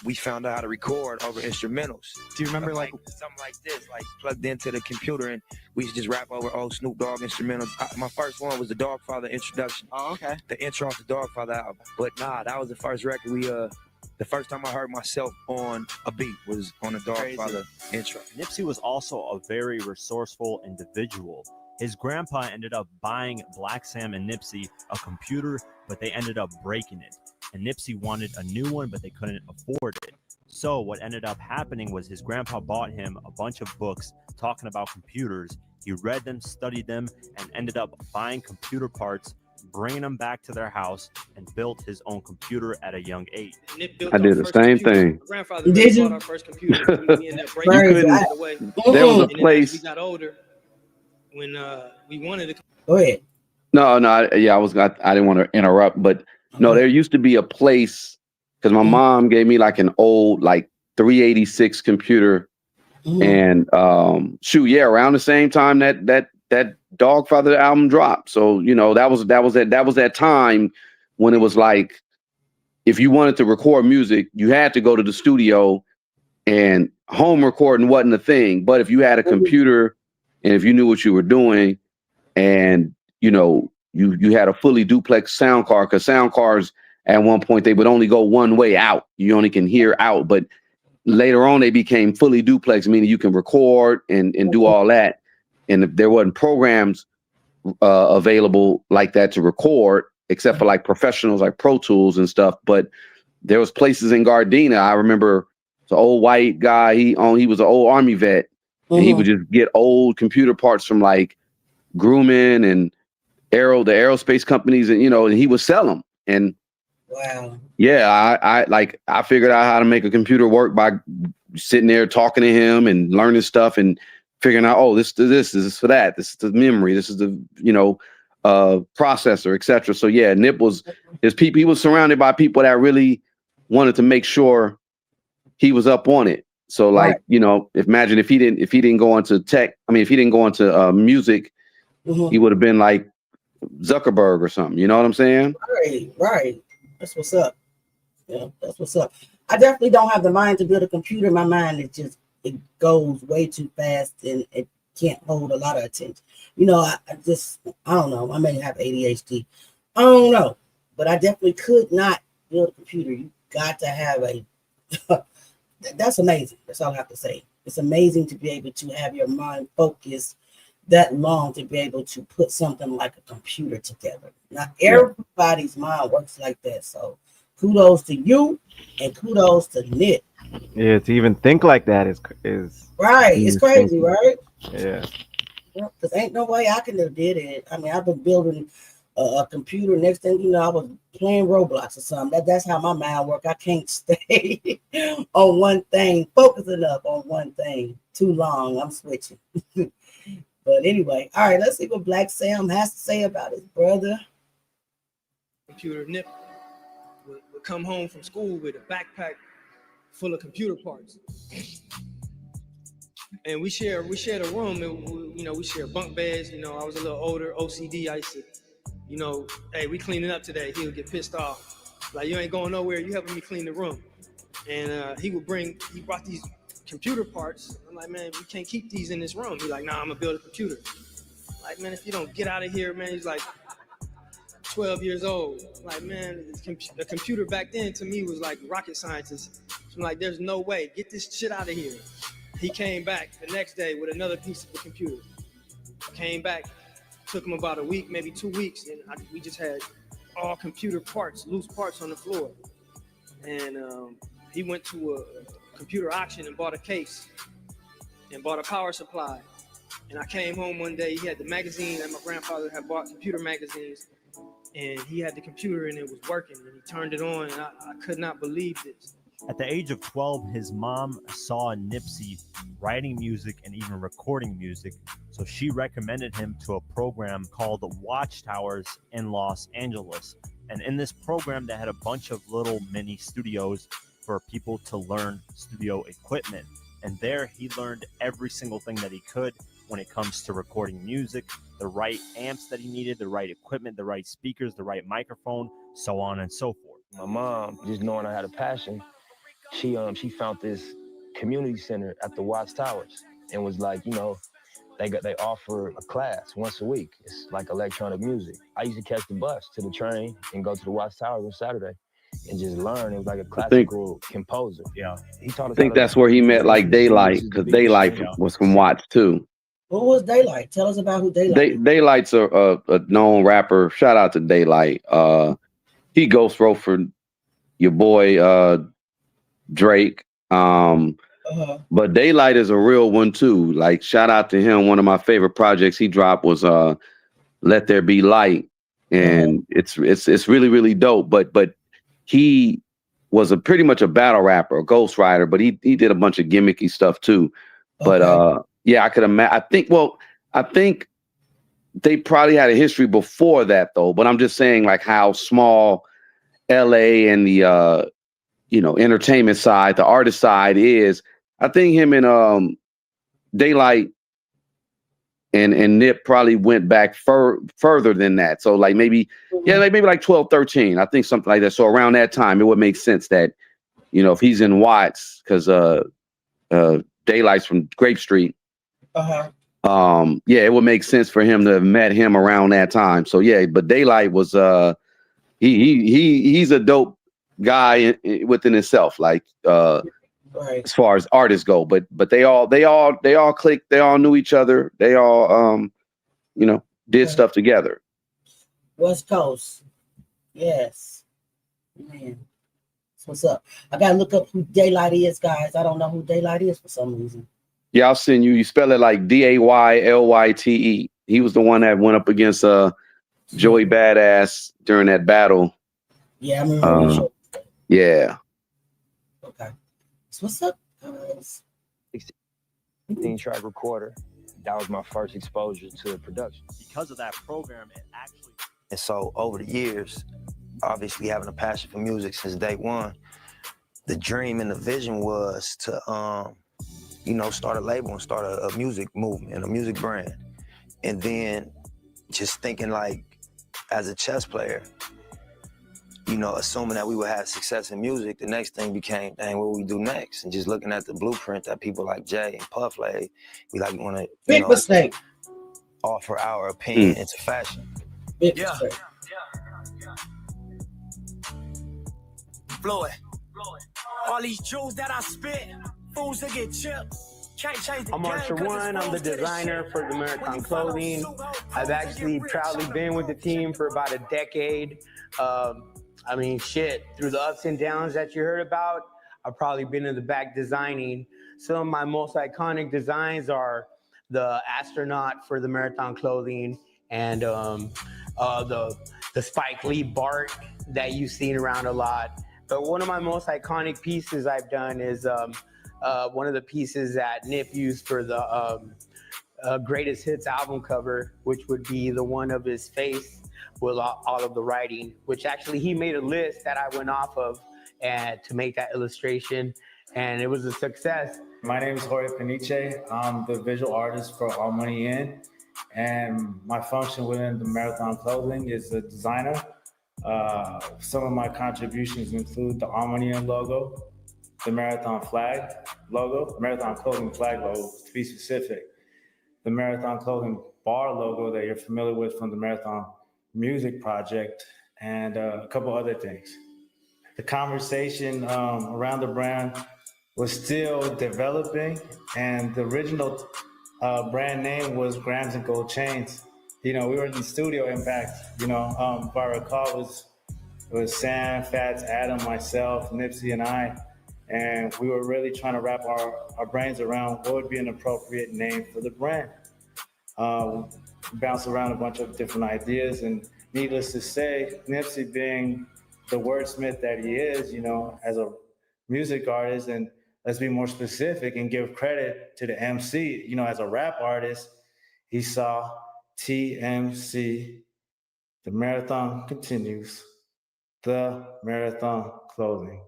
we found out how to record over instrumentals. Do you remember like something like this, like plugged into the computer, and we used to just rap over old Snoop Dogg instrumentals? My first one was the Dogfather introduction. Oh, okay. The intro off the Dogfather album. But that was the first record the first time I heard myself on a beat was on the Dogfather intro. Nipsey was also a very resourceful individual. His grandpa ended up buying Black Sam and Nipsey a computer, but they ended up breaking it. And Nipsey wanted a new one, but they couldn't afford it. So what ended up happening was his grandpa bought him a bunch of books talking about computers. He read them, studied them, and ended up buying computer parts, bringing them back to their house, and built his own computer at a young age. I did the same thing. Grandfather bought our first computer. There was a place. We got older when we wanted to. Go ahead. No, I didn't want to interrupt, but no, there used to be a place, because my mom gave me like an old 386 computer, and around the same time that Dogfather album dropped. So that was that time when it was like, if you wanted to record music, you had to go to the studio, and home recording wasn't a thing. But if you had a computer and if you knew what you were doing, and you had a fully duplex sound card, because sound cards at one point they would only go one way out. You only can hear out, but later on they became fully duplex, meaning you can record and do all that. And if there wasn't programs available like that to record, except for like professionals like Pro Tools and stuff. But there was places in Gardena. I remember It's an old white guy. He was an old Army vet, and he would just get old computer parts from like Grumman and the aerospace companies, and and he would sell them. And wow, yeah, I figured out how to make a computer work by sitting there talking to him and learning stuff and figuring out, oh, this is for that, this is the memory, this is the processor, etc. So yeah, Nip was his people. He was surrounded by people that really wanted to make sure he was up on it. So like, imagine if he didn't go into tech. I mean, if he didn't go into music, he would have been like Zuckerberg or something. You know what I'm saying? Right. That's what's up. Yeah, that's what's up. I definitely don't have the mind to build a computer. My mind it goes way too fast and it can't hold a lot of attention. I don't know. I may have ADHD. I don't know, but I definitely could not build a computer. You got to have that's amazing. That's all I have to say. It's amazing to be able to have your mind focused that long to be able to put something like a computer together. Not everybody's mind works like that. So kudos to you and kudos to Nick. Yeah, to even think like that is right. It's crazy, right? Yeah. Because ain't no way I could have did it. I mean, I've been building a computer. Next thing you know, I was playing Roblox or something. That's how my mind works. I can't stay on one thing, focus enough on one thing too long. I'm switching. But anyway, all right, let's see what Black Sam has to say about his brother. Computer Nip would come home from school with a backpack full of computer parts. And we share a room, and we share bunk beds. I was a little older, OCD. I used to, hey, we cleaning up today. He would get pissed off. Like, you ain't going nowhere. You helping me clean the room. And he brought these computer parts. I'm like, man, we can't keep these in this room. He's like, nah, I'm gonna build a computer. Like, man, if you don't get out of here, man. He's like 12 years old. Like, man, the computer back then to me was like rocket scientists. I'm like, there's no way. Get this shit out of here. He came back the next day with another piece of the computer. Came back, took him about a week, maybe 2 weeks, and we just had all computer parts, loose parts on the floor. And he went to a computer auction and bought a case and bought a power supply. And I came home one day, he had the magazine that my grandfather had bought, computer magazines, and he had the computer and it was working, and he turned it on, and I could not believe this. At the age of 12, his mom saw Nipsey writing music and even recording music, so she recommended him to a program called Watchtowers in Los Angeles. And in this program, they had a bunch of little mini studios for people to learn studio equipment. And there he learned every single thing that he could when it comes to recording music, the right amps that he needed, the right equipment, the right speakers, the right microphone, so on and so forth. My mom, just knowing I had a passion, she found this community center at the Watchtowers and was like, they offer a class once a week. It's like electronic music. I used to catch the bus to the train and go to the Watchtowers on Saturday and just learn. It was like a classical composer. Yeah, he taught us. I think that's where he met like Daylight, because Daylight was from Watts too. Who was Daylight? Tell us about who Daylight is. Daylight's a known rapper. Shout out to Daylight. He ghost wrote for your boy Drake. But Daylight is a real one too. Like, shout out to him. One of my favorite projects he dropped was Let There Be Light. And it's really, really dope. But he was pretty much a battle rapper, a ghostwriter, but he did a bunch of gimmicky stuff too. But yeah, I could imagine. I think they probably had a history before that though. But I'm just saying like how small LA and the entertainment side, the artist side is. I think him and Daylight and Nip probably went back further than that. So like maybe like 12, 13. I think something like that. So around that time, it would make sense that, if he's in Watts, because Daylight's from Grape Street. Yeah, it would make sense for him to have met him around that time. So yeah, but Daylight was he's a dope guy within himself. Like as far as artists go, but they all clicked. They all knew each other. They all did stuff together. West Coast, yes, man. What's up? I gotta look up who Daylight is, guys. I don't know who Daylight is for some reason. Yeah, I'll send you. You spell it like Daylyte. He was the one that went up against Joey Badass during that battle. Yeah, I remember show. Yeah. Okay. So what's up, guys? 16-track recorder. That was my first exposure to production. Because of that program, it actually. And so over the years, obviously having a passion for music since day one, the dream and the vision was to, start a label and start a music movement and a music brand. And then just thinking like, as a chess player, assuming that we would have success in music, the next thing became, dang, what we do next? And just looking at the blueprint that people like Jay and Puff laid, we like want to, Big mistake. Offer our opinion into fashion. Big mistake. Floyd. All these jewels that I spit, fools that get chipped. I'm Marsha One. I'm the designer for the Marathon Clothing. I've actually proudly been with the team for about a decade. Through the ups and downs that you heard about, I've probably been in the back designing. Some of my most iconic designs are the astronaut for the Marathon Clothing and the Spike Lee Bart that you've seen around a lot. But one of my most iconic pieces I've done is one of the pieces that Nip used for the Greatest Hits album cover, which would be the one of his face with all of the writing, which actually he made a list that I went off of and to make that illustration, and it was a success. My name is Jorge Peniche. I'm the visual artist for All Money In, and my function within the Marathon Clothing is a designer. Some of my contributions include the All Money In logo, the Marathon flag logo, Marathon Clothing flag logo, to be specific, the Marathon Clothing bar logo that you're familiar with from the Marathon Music Project, and a couple other things. The conversation around the brand was still developing, and the original brand name was Grams and Gold Chains. We were in the studio, in fact, if I recall, it was Sam, Fats, Adam, myself, Nipsey, and I. And we were really trying to wrap our brains around what would be an appropriate name for the brand. Bounced around a bunch of different ideas, and needless to say, Nipsey being the wordsmith that he is, as a music artist, and let's be more specific and give credit to the MC, as a rap artist, he saw TMC, the marathon continues, the Marathon Clothing.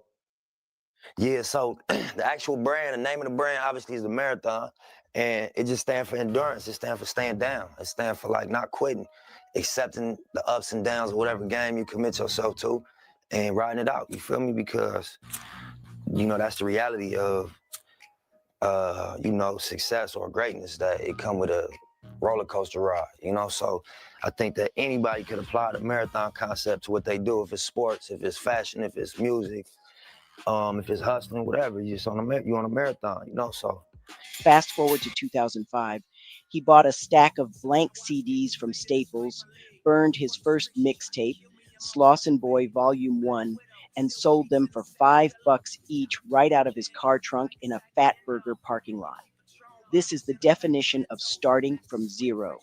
Yeah, so the actual brand, the name of the brand obviously is the Marathon, and it just stands for endurance. It stands for staying down. It stands for like not quitting, accepting the ups and downs of whatever game you commit yourself to and riding it out. You feel me? Because, that's the reality of, success or greatness, that it come with a roller coaster ride, So I think that anybody could apply the marathon concept to what they do. If it's sports, if it's fashion, if it's music, if it's hustling, whatever, you're on a marathon, So Fast forward to 2005, he bought a stack of blank CDs from Staples, burned his first mixtape, Slauson Boy Volume 1, and sold them for $5 each right out of his car trunk in a Fat Burger parking lot. This is the definition of starting from zero.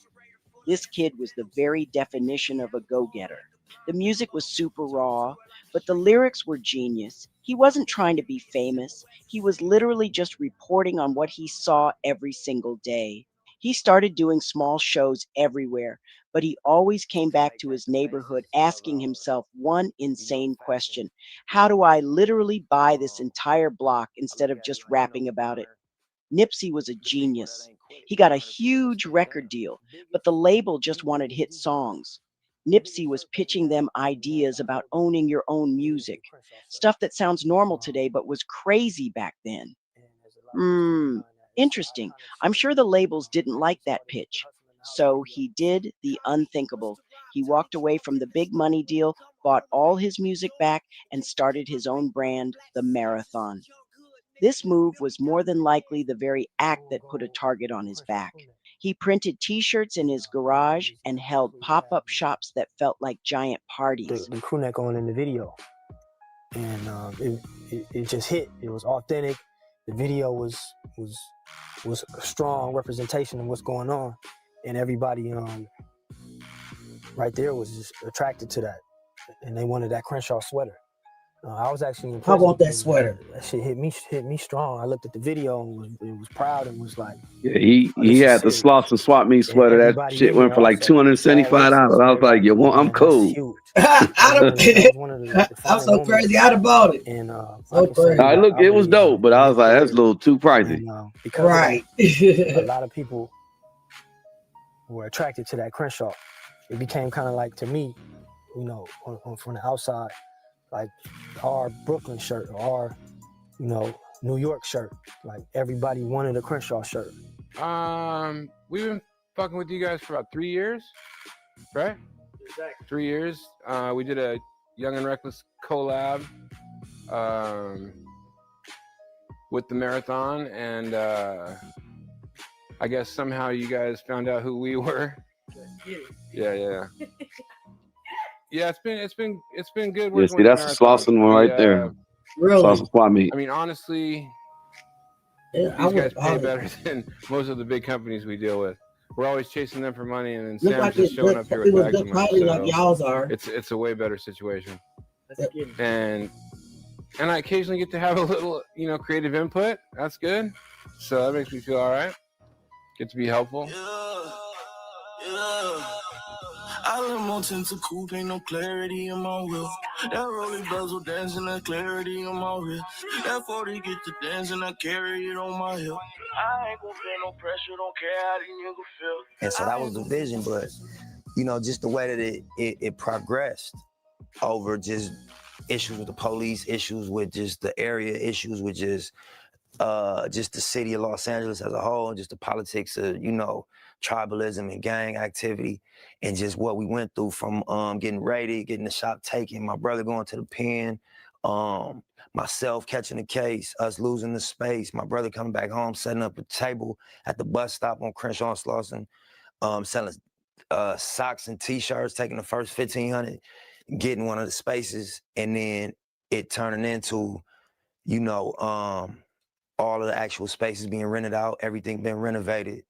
This kid was the very definition of a go-getter. The music was super raw, but the lyrics were genius. He wasn't trying to be famous. He was literally just reporting on what he saw every single day. He started doing small shows everywhere, but he always came back to his neighborhood asking himself one insane question: how do I literally buy this entire block instead of just rapping about it? Nipsey was a genius. He got a huge record deal, but the label just wanted hit songs. Nipsey was pitching them ideas about owning your own music, stuff that sounds normal today but was crazy back then. Interesting. I'm sure the labels didn't like that pitch. So he did the unthinkable. He walked away from the big money deal, bought all his music back, and started his own brand, The Marathon. This move was more than likely the very act that put a target on his back. He printed T-shirts in his garage and held pop-up shops that felt like giant parties. The crew neck on in the video. and it just hit. It was authentic. The video was a strong representation of what's going on, and everybody right there was just attracted to that, and they wanted that Crenshaw sweater. I was actually in prison. I want that sweater. That shit hit me strong. I looked at the video and was proud and was like, Yeah, he had the Slauson Swap Meet sweater. That everybody shit in went there for like also, $275. I was like, yo, I'm cool. I'm so crazy. I'd have bought it. And so crazy. I look, it was dope, but I was like, that's a little too pricey. Because right. A lot of people were attracted to that Crenshaw. It became kind of like, to me, you know, from the outside, like our Brooklyn shirt or our, you know, New York shirt. Like everybody wanted a Crenshaw shirt. We've been fucking with you guys for about 3 years, right? Exactly. 3 years. We did a Young and Reckless collab with the Marathon, and I guess somehow you guys found out who we were. Yeah. Yeah, it's been good. Yeah, see, that's the Slauson one right there. Really? Slauson Swap Meet. I mean, honestly, yeah, these guys pay better than most of the big companies we deal with. We're always chasing them for money, and then Sam's just showing up here with bags of money. So like y'all's are. It's a way better situation. And I occasionally get to have a little, you know, creative input. That's good. So that makes me feel all right. Get to be helpful. I live more to coupe, ain't no clarity in my wheel. That rolling bezel dancing, that clarity on my wrist. That 40 get to dancing, I carry it on my hip. I ain't gon' feel no pressure, don't care how these niggas feel. And so that was the vision, but you know, just the way that it progressed over just issues with the police, issues with just the area, issues with just the city of Los Angeles as a whole, and just the politics of, you know, tribalism and gang activity, and just what we went through from getting raided, getting the shop taken, my brother going to the pen, myself catching the case, us losing the space, my brother coming back home, setting up a table at the bus stop on Crenshaw and Slauson, selling socks and t-shirts, taking the first 1,500, getting one of the spaces, and then it turning into, you know, all of the actual spaces being rented out, everything being renovated.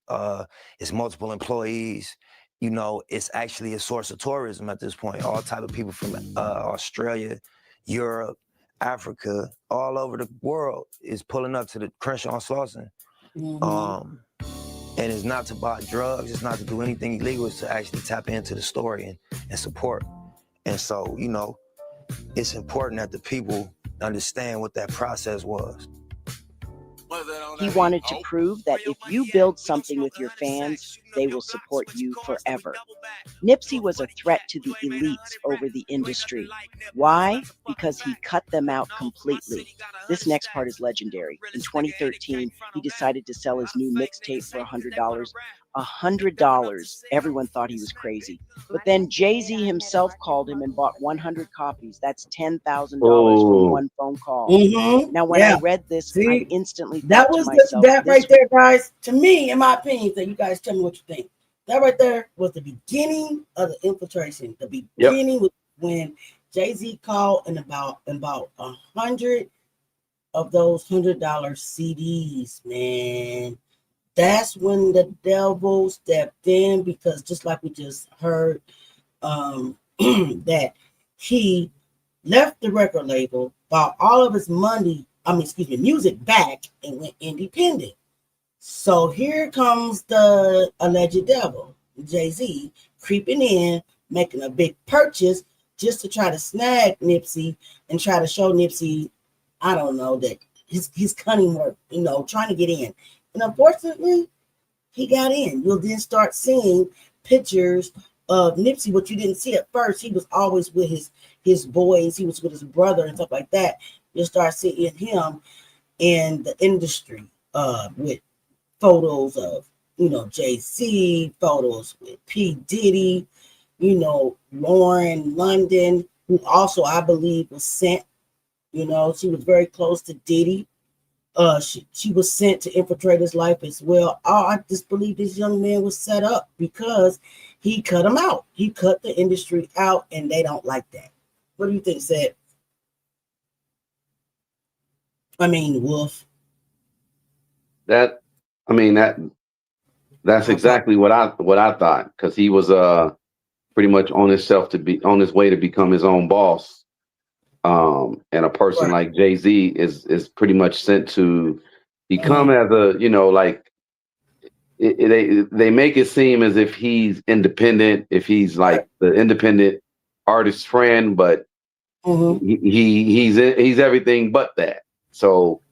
It's multiple employees. You know, it's actually a source of tourism at this point. All type of people from Australia, Europe, Africa, all over the world is pulling up to the Crenshaw and Slauson. And it's not to buy drugs, it's not to do anything illegal, it's to actually tap into the story and support. And so, you know, it's important that the people understand what that process was. He wanted to prove that if you build something with your fans, they will support you forever. Nipsey was a threat to the elites over the industry. Why? Because he cut them out completely. This next part is legendary. In 2013, he decided to sell his new mixtape for $100. $100. Everyone thought he was crazy. But then Jay-Z himself called him and bought 100 copies. That's $10,000 from one phone call. Now, when I read this, I instantly that thought was to myself, that right there, guys. To me, in my opinion, that you guys tell me what you think. That right there was the beginning of the infiltration. The beginning was when Jay-Z called and about 100 of those $100 CDs, man. That's when the devil stepped in, because just like we just heard, that he left the record label, bought all of his music back, and went independent. So here comes the alleged devil, Jay-Z, creeping in, making a big purchase just to try to snag Nipsey and try to show Nipsey, I don't know, that his cunning work, you know, trying to get in. And unfortunately, he got in. You'll then start seeing pictures of Nipsey, what you didn't see at first. He was always with his boys. He was with his brother and stuff like that. You'll start seeing him in the industry with photos of, you know, Jay-Z, photos with P. Diddy, you know, Lauren London, who also, I believe, was sent. You know, she was very close to Diddy. She was sent to infiltrate his life as well. I just believe this young man was set up because he cut him out. He cut the industry out, and they don't like that. What do you think, Seth? I mean, Wolf. That's exactly what I thought, because he was pretty much on his way to become his own boss. And a person like Jay-Z is pretty much sent to become as a, like they make it seem as if he's independent, if he's like the independent artist's friend, but he's everything but that. So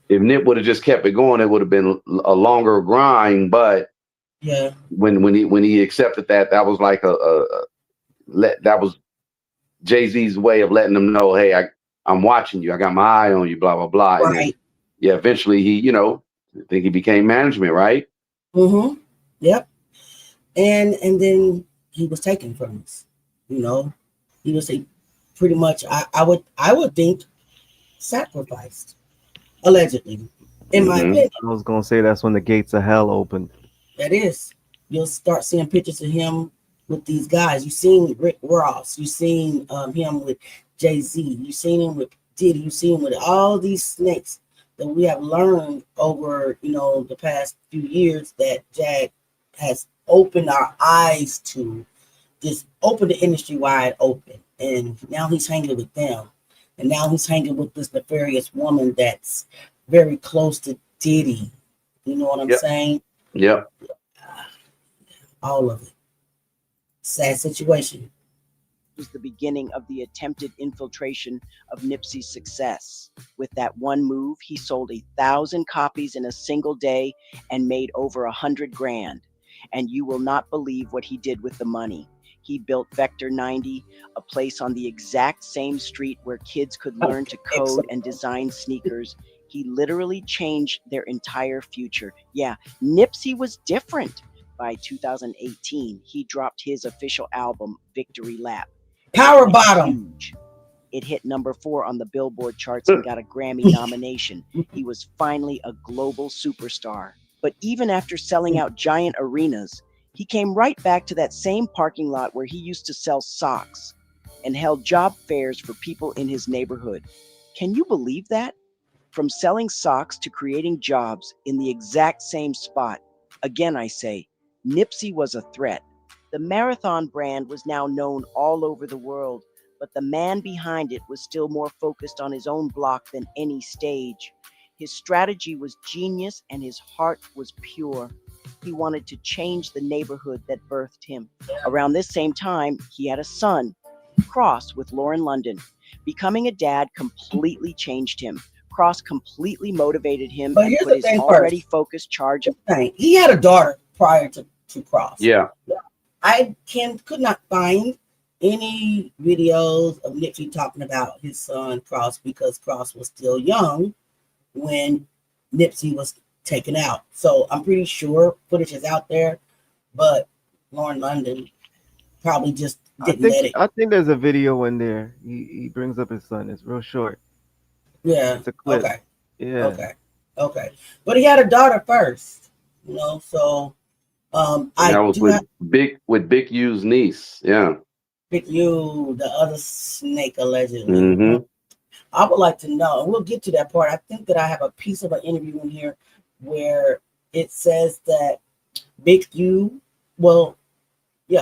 if Nip would have just kept it going, it would have been a longer grind. But yeah, when he accepted that, that was like that was Jay-Z's way of letting them know, hey, I'm watching you. I got my eye on you, blah, blah, blah. And then, eventually he, I think he became management, right? Mm-hmm. Yep. And then he was taken from us. He was pretty much, I would think, sacrificed, allegedly, in my opinion. I was gonna say that's when the gates of hell opened. That is. You'll start seeing pictures of him with these guys. You've seen Rick Ross. You've seen him with Jay-Z. You've seen him with Diddy. You've seen him with all these snakes that we have learned over, the past few years that Jag has opened our eyes to, just opened the industry wide open. And now he's hanging with them. And now he's hanging with this nefarious woman that's very close to Diddy. You know what I'm saying? Yep. All of it. Sad situation. Was the beginning of the attempted infiltration of Nipsey's success. With that one move, he sold 1,000 copies in a single day and made over $100,000. And you will not believe what he did with the money. He built Vector 90, a place on the exact same street where kids could learn to code and design sneakers. He literally changed their entire future. Yeah, Nipsey was different. By 2018, he dropped his official album, Victory Lap. Power Bottom. Huge. It hit number 4 on the Billboard charts and got a Grammy nomination. He was finally a global superstar. But even after selling out giant arenas, he came right back to that same parking lot where he used to sell socks and held job fairs for people in his neighborhood. Can you believe that? From selling socks to creating jobs in the exact same spot. Again, I say, Nipsey was a threat. The Marathon brand was now known all over the world, but the man behind it was still more focused on his own block than any stage. His strategy was genius and his heart was pure. He wanted to change the neighborhood that birthed him. Around this same time, he had a son, Cross, with Lauren London. Becoming a dad completely changed him. Cross completely motivated him and put his already focused charge of... He had a daughter prior to Cross. Yeah. I could not find any videos of Nipsey talking about his son Cross because Cross was still young when Nipsey was taken out. So I'm pretty sure footage is out there, but Lauren London probably just didn't let it. I think there's a video in there. He brings up his son. It's real short. Yeah. It's a clip. Okay. Yeah. Okay. But he had a daughter first, so that was with Big U's niece. Yeah. Big U, the other snake allegedly. Mm-hmm. I would like to know, and we'll get to that part. I think that I have a piece of an interview in here where it says that Big U,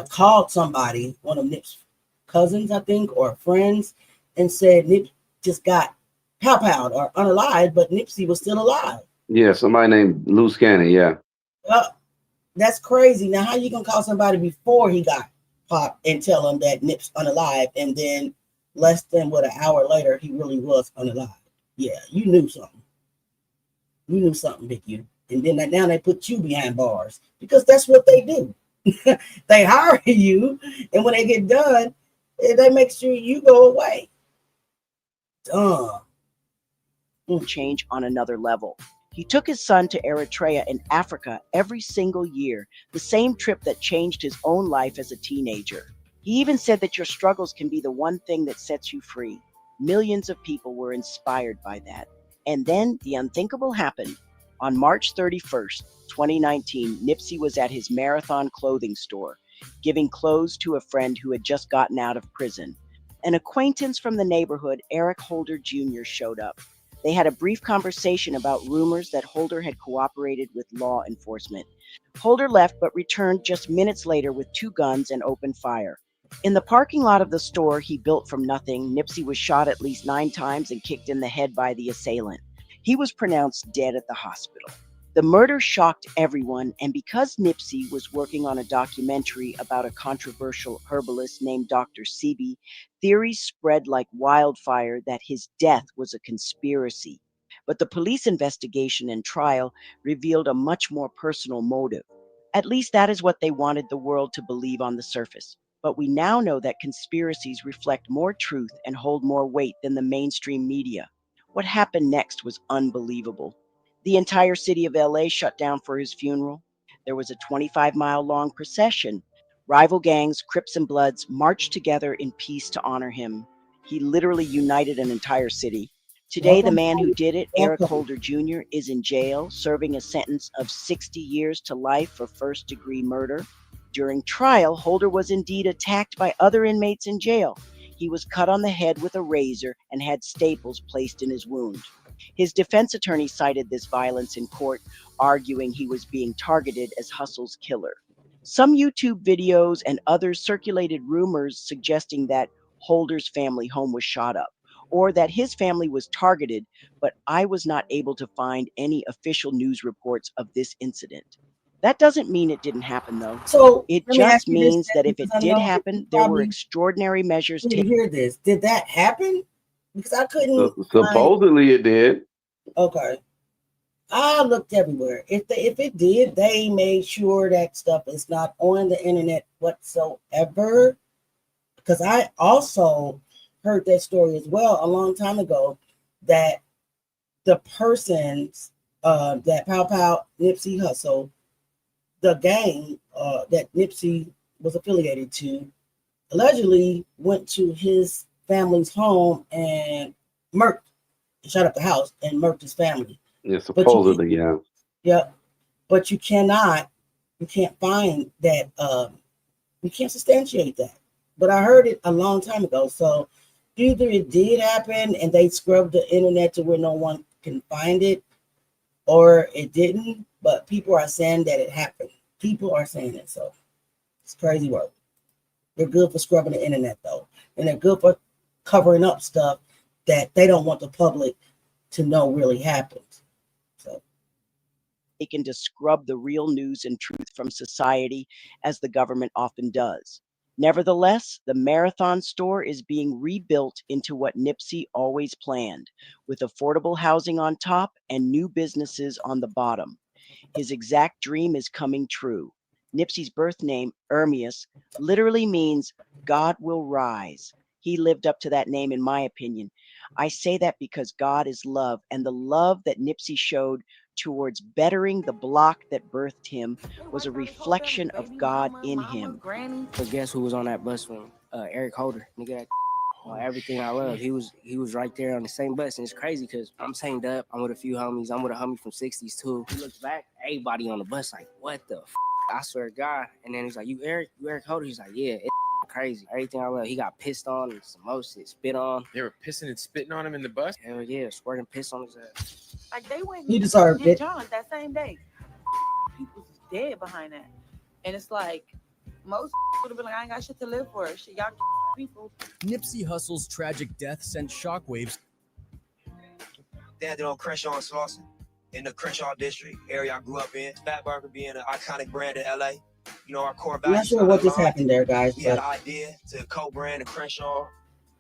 called somebody, one of Nip's cousins, I think, or friends, and said Nip just got pow-powed or unalive, but Nipsey was still alive. Yeah, somebody named Loose Cannon, yeah. That's crazy. Now, how you gonna call somebody before he got popped and tell him that Nip's unalive, and then less than an hour later, he really was unalive? Yeah, you knew something. You knew something, Big U. And then now they put you behind bars because that's what they do. They hire you, and when they get done, they make sure you go away. Change on another level. He took his son to Eritrea in Africa every single year, the same trip that changed his own life as a teenager. He even said that your struggles can be the one thing that sets you free. Millions of people were inspired by that. And then the unthinkable happened. On March 31st, 2019, Nipsey was at his Marathon clothing store, giving clothes to a friend who had just gotten out of prison. An acquaintance from the neighborhood, Eric Holder Jr., showed up. They had a brief conversation about rumors that Holder had cooperated with law enforcement. Holder left but returned just minutes later with 2 guns and opened fire. In the parking lot of the store he built from nothing, Nipsey was shot at least 9 times and kicked in the head by the assailant. He was pronounced dead at the hospital. The murder shocked everyone, and because Nipsey was working on a documentary about a controversial herbalist named Dr. Sebi, theories spread like wildfire that his death was a conspiracy. But the police investigation and trial revealed a much more personal motive. At least that is what they wanted the world to believe on the surface. But we now know that conspiracies reflect more truth and hold more weight than the mainstream media. What happened next was unbelievable. The entire city of LA shut down for his funeral. There was a 25-mile-long procession. Rival gangs, Crips and Bloods, marched together in peace to honor him. He literally united an entire city. Today, the man who did it, Eric Holder Jr., is in jail, serving a sentence of 60 years to life for first-degree murder. During trial, Holder was indeed attacked by other inmates in jail. He was cut on the head with a razor and had staples placed in his wound. His defense attorney cited this violence in court, arguing he was being targeted as Hussle's killer. Some YouTube videos and others circulated rumors suggesting that Holder's family home was shot up, or that his family was targeted, but I was not able to find any official news reports of this incident. That doesn't mean it didn't happen, though. So It let me ask just you this, means that if it because I did know happen, you there were probably extraordinary measures didn't taken. hear this. Did that happen? Because I couldn't find. Supposedly it did. Okay. I looked everywhere. If it did, they made sure that stuff is not on the internet whatsoever. Because I also heard that story as well a long time ago, that the persons that Pow Nipsey Hussle, the gang that Nipsey was affiliated to, allegedly went to his family's home and shut up the house and murked his family. Yeah, supposedly, yeah. Yeah, but you can't find that, you can't substantiate that. But I heard it a long time ago. So either it did happen and they scrubbed the internet to where no one can find it, or it didn't. But people are saying that it happened. People are saying it. So it's crazy work. They're good for scrubbing the internet, though. And they're good for covering up stuff that they don't want the public to know really happened. Taken to scrub the real news and truth from society, as the government often does. Nevertheless, the Marathon store is being rebuilt into what Nipsey always planned, with affordable housing on top and new businesses on the bottom. His exact dream is coming true. Nipsey's birth name, Ermias, literally means God will rise. He lived up to that name, in my opinion. I say that because God is love, and the love that Nipsey showed towards bettering the block that birthed him was a reflection of God in him. But guess who was on that bus from Eric Holder? Nigga, that everything I love. He was right there on the same bus, and it's crazy because I'm tamed up. I'm with a few homies. I'm with a homie from 60s too. He looks back, everybody on the bus like, what the f? I swear to God. And then he's like, you Eric Holder? He's like, yeah, it's crazy. Everything I love. He got pissed on and some more shit, spit on. They were pissing and spitting on him in the bus? Hell yeah, squirting piss on his ass. Like they went He deserved hit it. John that same day. People's dead behind that. And it's like most would have been like, I ain't got shit to live for. Shit, y'all people. Nipsey Hussle's tragic death sent shockwaves. They had it on Crenshaw and Slauson in the Crenshaw district area I grew up in. Fat Burger being an iconic brand in LA. You know, our core I'm values. not sure what just happened there, guys. We had But an idea to co-brand the Crenshaw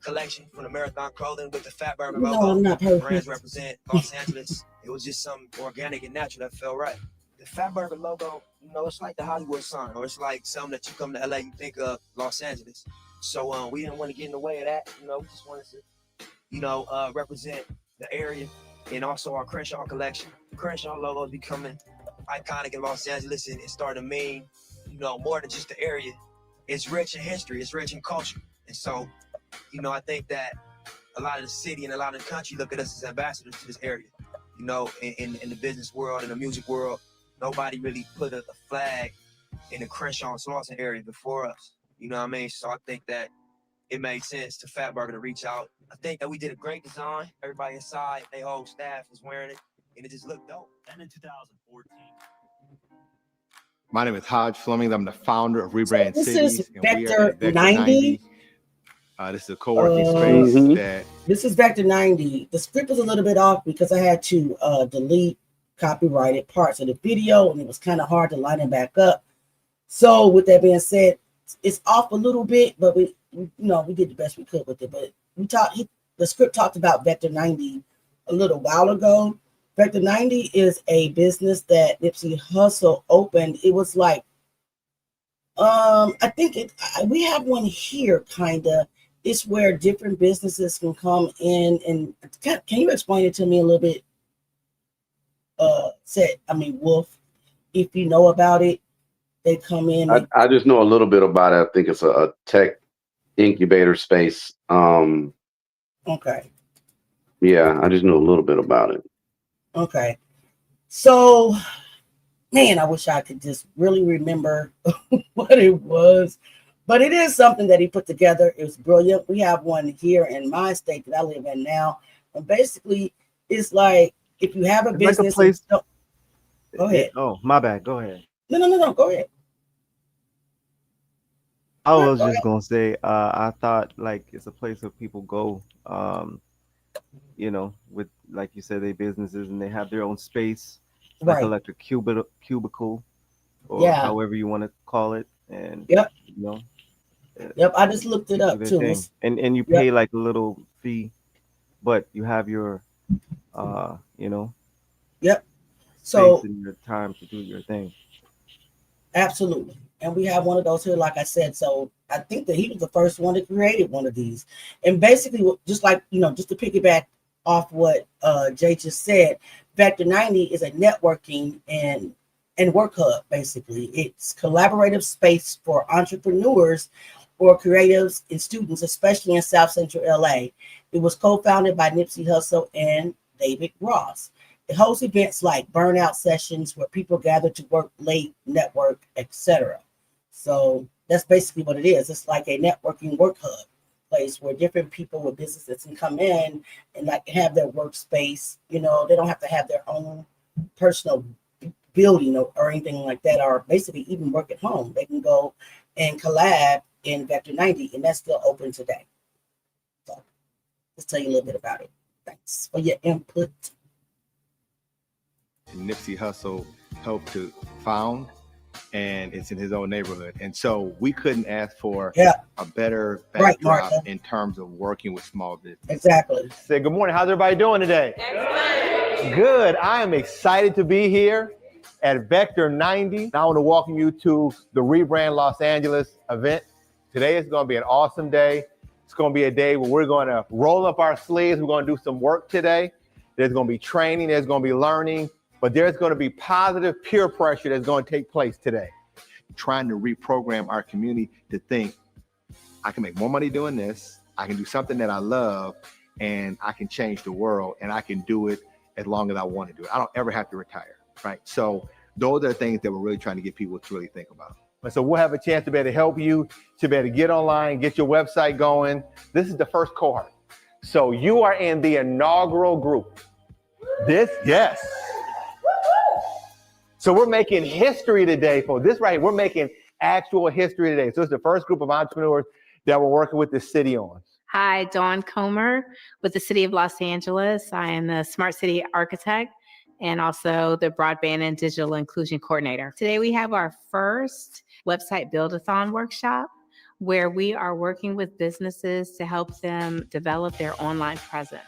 collection from the Marathon clothing with the Fat Burger no, logo. I'm not perfect. Brands represent Los Angeles. It was just something organic and natural that felt right. The Fat Burger logo, you know, it's like the Hollywood sign, or it's like something that you come to LA, you think of Los Angeles. So we didn't want to get in the way of that. You know, we just wanted to, you know, represent the area and also our Crenshaw collection. The Crenshaw logo is becoming iconic in Los Angeles, and it started to mean, you know, more than just the area. It's rich in history, it's rich in culture. And so, you know, I think that a lot of the city and a lot of the country look at us as ambassadors to this area. You know, in the business world and the music world, nobody really put a flag in the Crenshaw and Slauson area before us. You know what I mean? So I think that it made sense to Fatburger to reach out. I think that we did a great design. Everybody inside, their whole staff was wearing it, and it just looked dope. And in 2014. My name is Hodge Fleming. I'm the founder of Rebrand This Cities, is and we are at Vector Vector 90. This is a co-working space that This is Vector 90. The script was a little bit off because I had to delete copyrighted parts of the video, and it was kind of hard to line it back up. So with that being said, it's off a little bit, but we did the best we could with it. But the script talked about Vector 90 a little while ago. Vector 90 is a business that Nipsey Hussle opened. It was like, I think we have one here, kind of. It's where different businesses can come in and can you explain it to me a little bit? Wolf, if you know about it, they come in. I just know a little bit about it. I think it's a tech incubator space. Okay. Yeah, I just know a little bit about it. Okay. So, man, I wish I could just really remember what it was. But it is something that he put together. It was brilliant. We have one here in my state that I live in now. And basically, it's like if you have a business. Like a place. Go ahead. Oh, my bad. Go ahead. No. Go ahead. I was just gonna say, I thought like it's a place where people go, with like you said, they businesses and they have their own space, like a cubicle, or however you want to call it, and Yep, I just looked it up too. And you pay like a little fee, but you have your, So space and your time to do your thing. Absolutely. And we have one of those here, like I said. So I think that he was the first one that created one of these. And basically, just like, just to piggyback off what Jay just said, Vector 90 is a networking and work hub, basically. It's collaborative space for entrepreneurs or creatives and students, especially in South Central LA. It was co-founded by Nipsey Hussle and David Ross. It hosts events like burnout sessions where people gather to work late, network, etc. So that's basically what it is. It's like a networking work hub place where different people with businesses can come in and like have their workspace. They don't have to have their own personal building or anything like that, or basically even work at home. They can go and collab in Vector 90, and that's still open today. So let's tell you a little bit about it. Thanks for your input. Nipsey Hussle helped to found, and it's in his own neighborhood. And so we couldn't ask for a better backdrop in terms of working with small business. Exactly. Say good morning. How's everybody doing today? Excellent. Good. I am excited to be here at Vector 90. Now I want to welcome you to the Rebrand Los Angeles event. Today is going to be an awesome day. It's going to be a day where we're going to roll up our sleeves. We're going to do some work today. There's going to be training. There's going to be learning. But there's going to be positive peer pressure that's going to take place today. Trying to reprogram our community to think, I can make more money doing this, I can do something that I love, and I can change the world, and I can do it as long as I want to do it. I don't ever have to retire, right? So those are the things that we're really trying to get people to really think about. And so we'll have a chance to be able to help you, to be able to get online, get your website going. This is the first cohort. So you are in the inaugural group. Yes. So we're making history today for this right here. We're making actual history today. So it's the first group of entrepreneurs that we're working with the city on. Hi, Dawn Comer with the City of Los Angeles. I am the Smart City Architect and also the Broadband and Digital Inclusion Coordinator. Today we have our first website build-a-thon workshop where we are working with businesses to help them develop their online presence.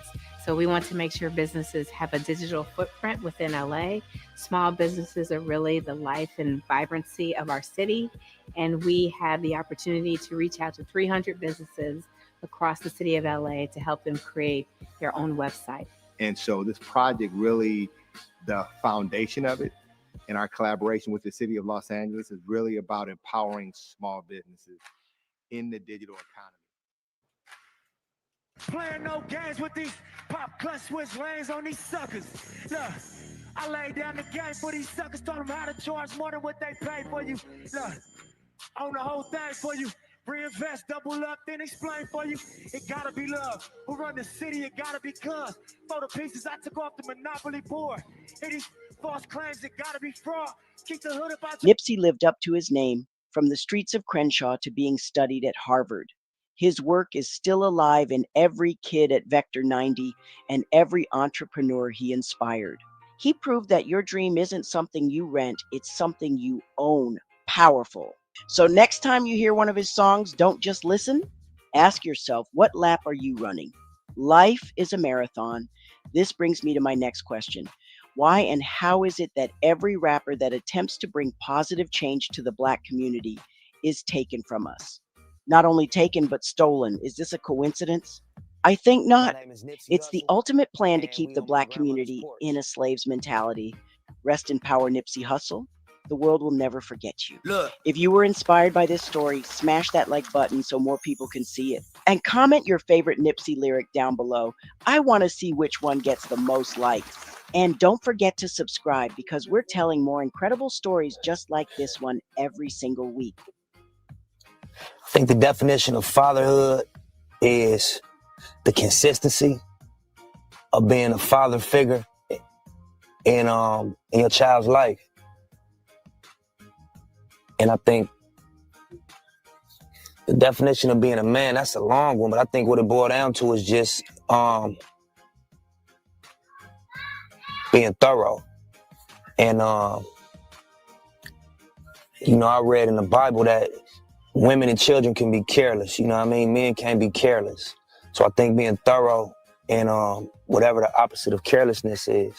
So we want to make sure businesses have a digital footprint within LA. Small businesses are really the life and vibrancy of our city. And we have the opportunity to reach out to 300 businesses across the city of LA to help them create their own website. And so this project really, the foundation of it and our collaboration with the city of Los Angeles is really about empowering small businesses in the digital economy. Playing no games with these pop cut switch lanes on these suckers. Look, I laid down the game for these suckers, taught them how to charge more than what they pay for you. Look, on the whole thing for you. Reinvest, double up, then explain for you. It gotta be love. Who run the city? It gotta be cuz. For the pieces I took off the monopoly board. It is false claims. It gotta be fraud. Keep the hood about you. Nipsey lived up to his name, from the streets of Crenshaw to being studied at Harvard. His work is still alive in every kid at Vector 90 and every entrepreneur he inspired. He proved that your dream isn't something you rent, it's something you own. Powerful. So next time you hear one of his songs, don't just listen. Ask yourself, what lap are you running? Life is a marathon. This brings me to my next question. Why and how is it that every rapper that attempts to bring positive change to the Black community is taken from us? Not only taken, but stolen. Is this a coincidence? I think not. It's the ultimate plan to keep the Black community in a slave's mentality. Rest in power, Nipsey Hussle. The world will never forget you. Look. If you were inspired by this story, smash that like button so more people can see it. And comment your favorite Nipsey lyric down below. I want to see which one gets the most likes. And don't forget to subscribe because we're telling more incredible stories just like this one every single week. I think the definition of fatherhood is the consistency of being a father figure in your child's life. And I think the definition of being a man, that's a long one, but I think what it boiled down to is just being thorough. And, I read in the Bible that women and children can be careless, you know what I mean? Men can't be careless. So I think being thorough and whatever the opposite of carelessness is,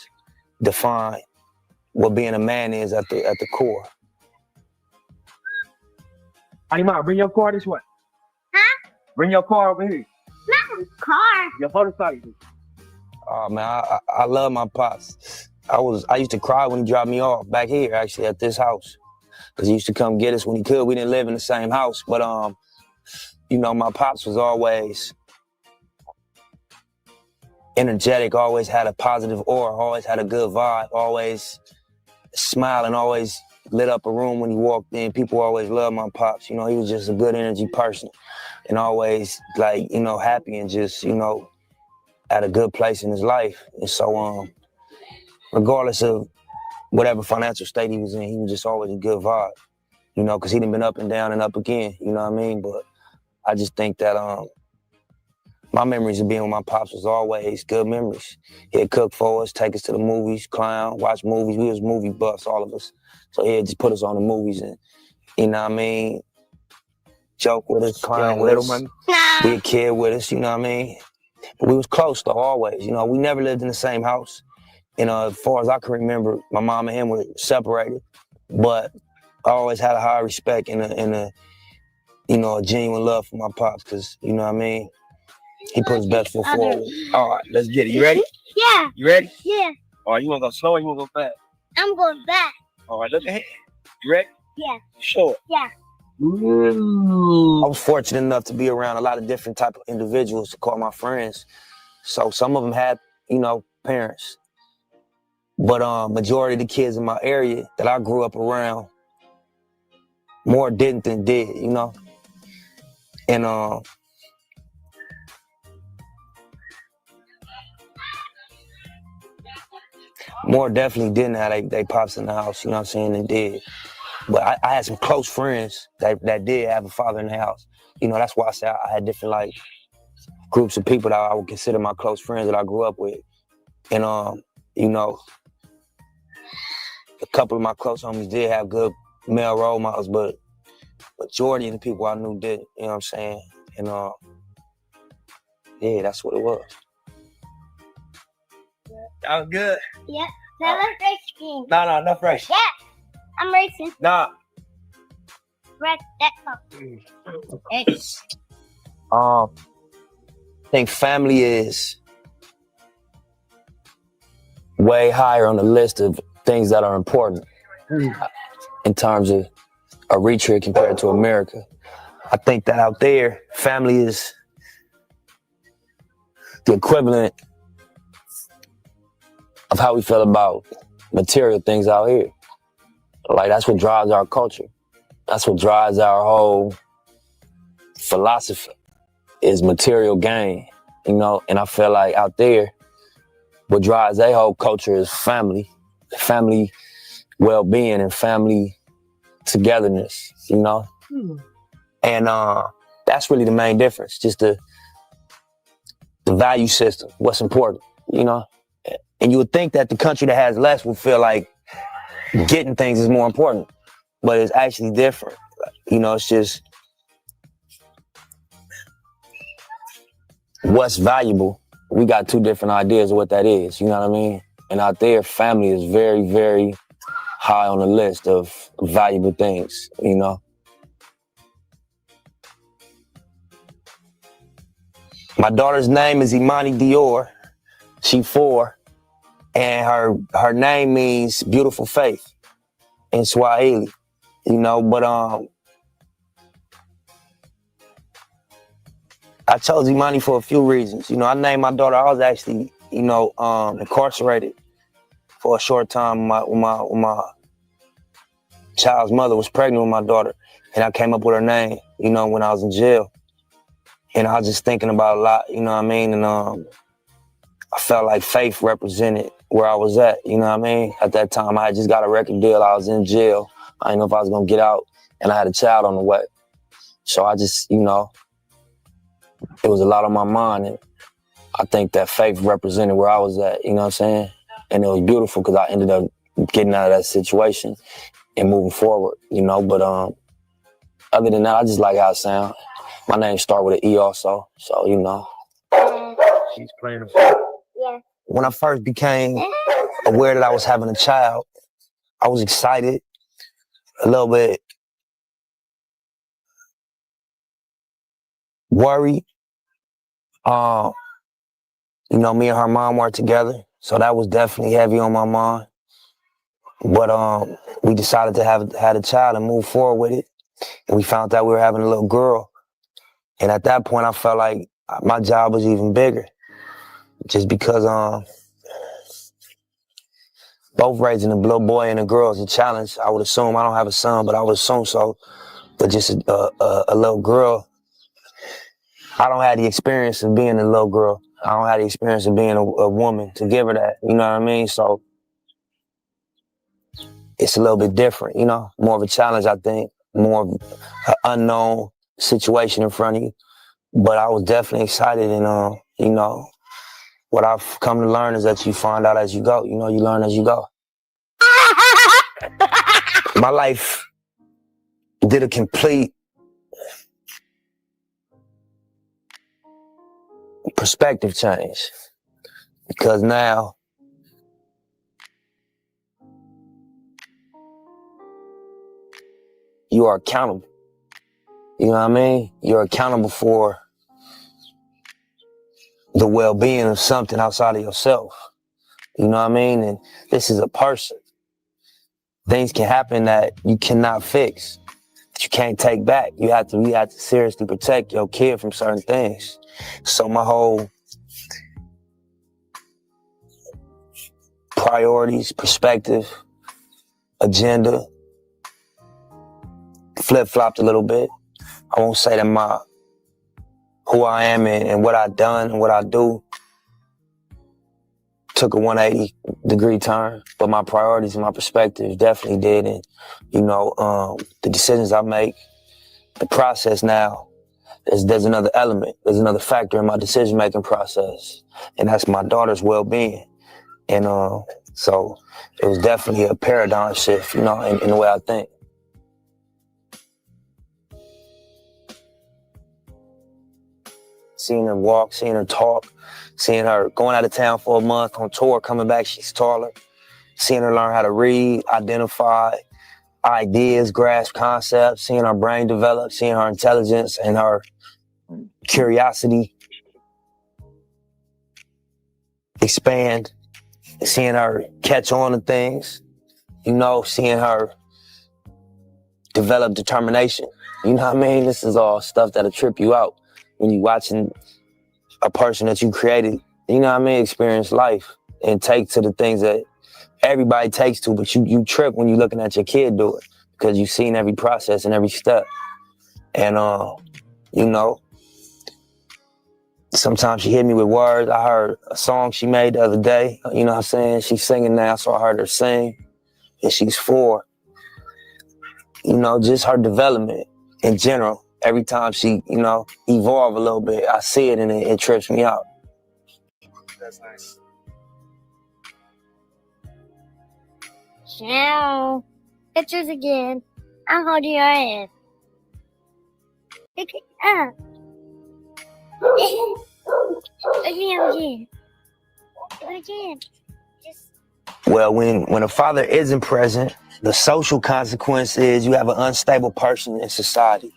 define what being a man is at the core. Hey, Ma, bring your car this way. Huh? Bring your car over here. Not car. Your motorcycle. Oh man, I love my pops. I used to cry when he dropped me off back here, actually, at this house. Because he used to come get us when he could. We didn't live in the same house. But, my pops was always energetic, always had a positive aura, always had a good vibe, always smiling, always lit up a room when he walked in. People always loved my pops. He was just a good energy person and always, happy and just, at a good place in his life. And so, regardless of whatever financial state he was in, he was just always a good vibe, because he done been up and down and up again, you know what I mean? But I just think that my memories of being with my pops was always good memories. He'd cook for us, take us to the movies, clown, watch movies. We was movie buffs, all of us. So he'd just put us on the movies and, you know what I mean, joke with us, clown with us, be a kid with us, you know what I mean? But we was close though, always. We never lived in the same house. As far as I can remember, my mom and him were separated, but I always had a high respect and a genuine love for my pops, because, you know what I mean? He put his best foot forward. All right, let's get it. You ready? Yeah. You ready? Yeah. All right, you want to go slow or you want to go fast? I'm going back. All right, look ahead. You ready? Yeah. Sure. Yeah. I was fortunate enough to be around a lot of different type of individuals to call my friends. So some of them had, parents. But majority of the kids in my area that I grew up around, more didn't than did, And more definitely didn't have they pops in the house, you know what I'm saying, than did. But I had some close friends that did have a father in the house. That's why I say I had different groups of people that I would consider my close friends that I grew up with. And a couple of my close homies did have good male role models, but majority of the people I knew didn't, you know what I'm saying? And yeah, that's what it was. That was good. Yeah. Now let's race game. No, enough race. Yeah. I'm racing. Nah. Race that car. I think family is way higher on the list of things that are important in terms of Eritrea compared to America. I think that out there, family is the equivalent of how we feel about material things out here. That's what drives our culture. That's what drives our whole philosophy is material gain, you know, and I feel like out there, what drives their whole culture is family well-being and family togetherness, you know? And that's really the main difference, just the value system, what's important, you know? And you would think that the country that has less would feel like getting things is more important, but it's actually different. You know, it's just what's valuable. We got two different ideas of what that is, you know what I mean? And out there, family is very, very high on the list of valuable things, you know? My daughter's name is Imani Dior. She's 4, and her name means beautiful faith in Swahili, you know, but I chose Imani for a few reasons. You know, I named my daughter, I was actually, you know, incarcerated for a short time when my child's mother was pregnant with my daughter, and I came up with her name, you know, when I was in jail. And I was just thinking about a lot, you know what I mean? And I felt like faith represented where I was at, you know what I mean? At that time, I had just got a record deal. I was in jail. I didn't know if I was going to get out, and I had a child on the way. So I just, you know, it was a lot on my mind, and I think that faith represented where I was at, you know what I'm saying? And it was beautiful because I ended up getting out of that situation and moving forward, you know? But other than that, I just like how it sounds. My name starts with an E also, so, you know. She's playing a Yeah. When I first became aware that I was having a child, I was excited, a little bit worried. You know, me and her mom were together, so that was definitely heavy on my mind. But we decided to have a child and move forward with it. And we found out we were having a little girl. And at that point, I felt like my job was even bigger. Just because both raising a little boy and a girl is a challenge. I would assume, I don't have a son, but I would assume so. But just a little girl, I don't have the experience of being a little girl. I don't have the experience of being a woman to give her that, you know what I mean? So it's a little bit different, you know, more of a challenge, I think, more of an unknown situation in front of you. But I was definitely excited, and, you know, what I've come to learn is that you find out as you go, you know, you learn as you go. My life did a complete perspective change because now you are accountable. You know what I mean? You're accountable for the well-being of something outside of yourself. You know what I mean? And this is a person. Things can happen that you cannot fix, that you can't take back. You have to seriously protect your kid from certain things. So my whole priorities, perspective, agenda flip-flopped a little bit. I won't say that who I am and what I've done and what I do took a 180-degree turn, but my priorities and my perspectives definitely did. And, you know, the decisions I make, the process now, there's another element, there's another factor in my decision-making process, and that's my daughter's well-being. And so it was definitely a paradigm shift, you know, in the way I think. Seeing her walk, seeing her talk, seeing her going out of town for a month on tour, coming back, she's taller. Seeing her learn how to read, identify ideas, grasp concepts, seeing her brain develop, seeing her intelligence and her curiosity expand, seeing her catch on to things, you know, seeing her develop determination. You know what I mean? This is all stuff that'll trip you out when you're watching a person that you created, you know what I mean, experience life and take to the things that everybody takes to, but you trip when you're looking at your kid do it because you've seen every process and every step. And, you know. Sometimes she hit me with words. I heard a song she made the other day, you know what I'm saying? She's singing now, so I heard her sing, and she's 4. You know, just her development in general. Every time she, you know, evolve a little bit, I see it and it trips me out. That's nice. Now, pictures again. I'm holding your hand. Pick it up. Again. Again. Well, when a father isn't present, the social consequence is you have an unstable person in society.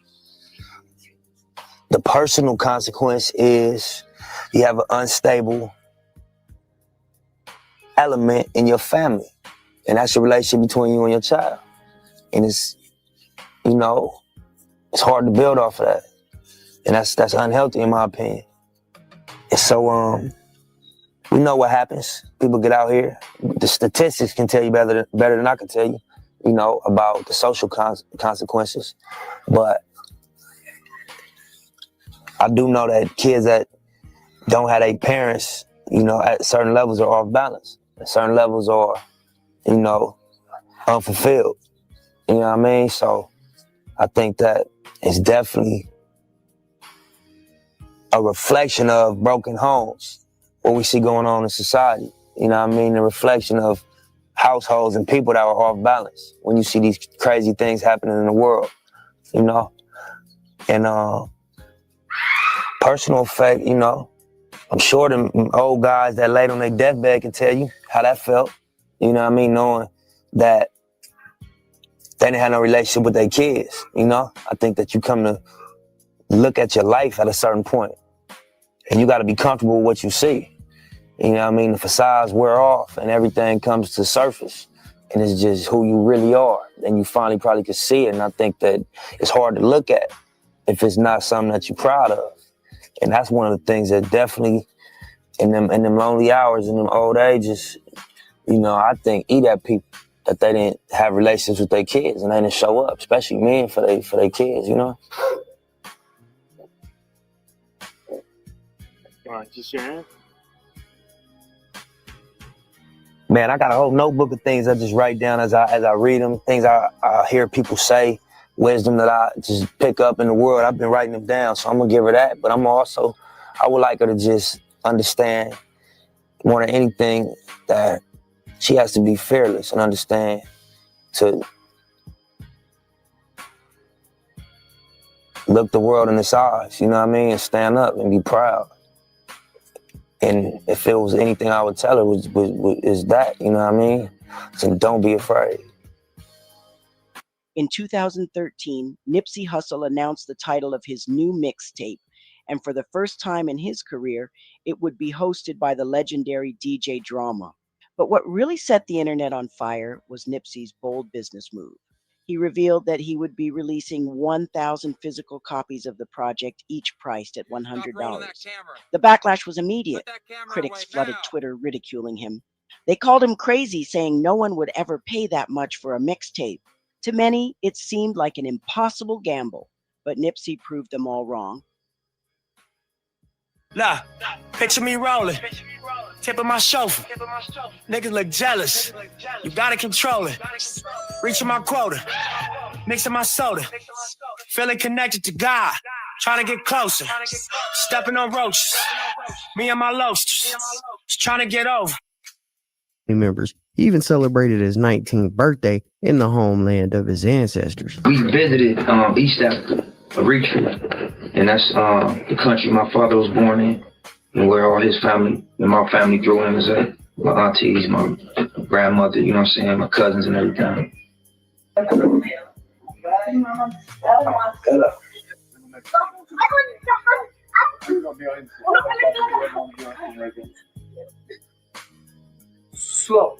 The personal consequence is you have an unstable element in your family. And that's the relationship between you and your child. And it's, you know, it's hard to build off of that. And that's unhealthy in my opinion. And so, we know what happens. People get out here. The statistics can tell you better than I can tell you, you know, about the social consequences. But I do know that kids that don't have their parents, you know, at certain levels are off balance. At certain levels are, you know, unfulfilled. You know what I mean? So I think that it's definitely a reflection of broken homes, what we see going on in society. You know what I mean? A reflection of households and people that are off balance when you see these crazy things happening in the world, you know? And personal effect, you know, I'm sure them old guys that laid on their deathbed can tell you how that felt. You know what I mean? Knowing that they didn't have no relationship with their kids, you know? I think that you come to look at your life at a certain point, and you got to be comfortable with what you see. You know what I mean? The facades wear off and everything comes to surface, and it's just who you really are. And you finally probably could see it, and I think that it's hard to look at if it's not something that you're proud of. And that's one of the things that definitely in them lonely hours, in them old ages, you know, I think eat at people that they didn't have relationships with their kids and they didn't show up, especially men for their kids, you know? All right, just your hand. Man, I got a whole notebook of things I just write down as I read them, things I hear people say, wisdom that I just pick up in the world. I've been writing them down, so I'm gonna give her that. But I would like her to just understand more than anything that she has to be fearless and understand to look the world in its eyes, you know what I mean? And stand up and be proud. And if it was anything I would tell her is that, you know what I mean? So don't be afraid. In 2013, Nipsey Hussle announced the title of his new mixtape, and for the first time in his career, it would be hosted by the legendary DJ Drama. But what really set the internet on fire was Nipsey's bold business move. He revealed that he would be releasing 1,000 physical copies of the project, each priced at $100. The backlash was immediate. Critics flooded Twitter ridiculing him. They called him crazy, saying no one would ever pay that much for a mixtape. To many, it seemed like an impossible gamble, but Nipsey proved them all wrong. Nah, picture me rolling, tip of my chauffeur. Niggas look jealous, you gotta control it. Reaching my quota, mixing my soda. Feeling connected to God, trying to get closer. Stepping on roaches, me and my loasters, just trying to get over. Members. He even celebrated his 19th birthday in the homeland of his ancestors. We visited East Africa, Eritrea, and that's the country my father was born in, and where all his family and my family grew in is at. My aunties, my grandmother, you know what I'm saying, my cousins and everything. Slow.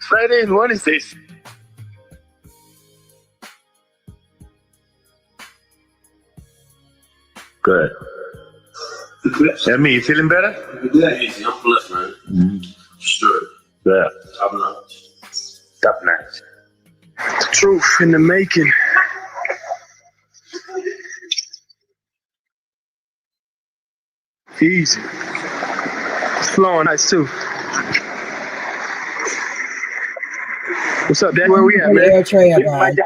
Fridays, what is this? Good. Me, you feeling better? Yeah, easy. I'm blessed, man. Mm-hmm. Sure. Yeah. Top notch. Top notch. Truth in the making. Easy. It's flowing nice too. What's up, Dad? Where we at, man? Eritrea, guys.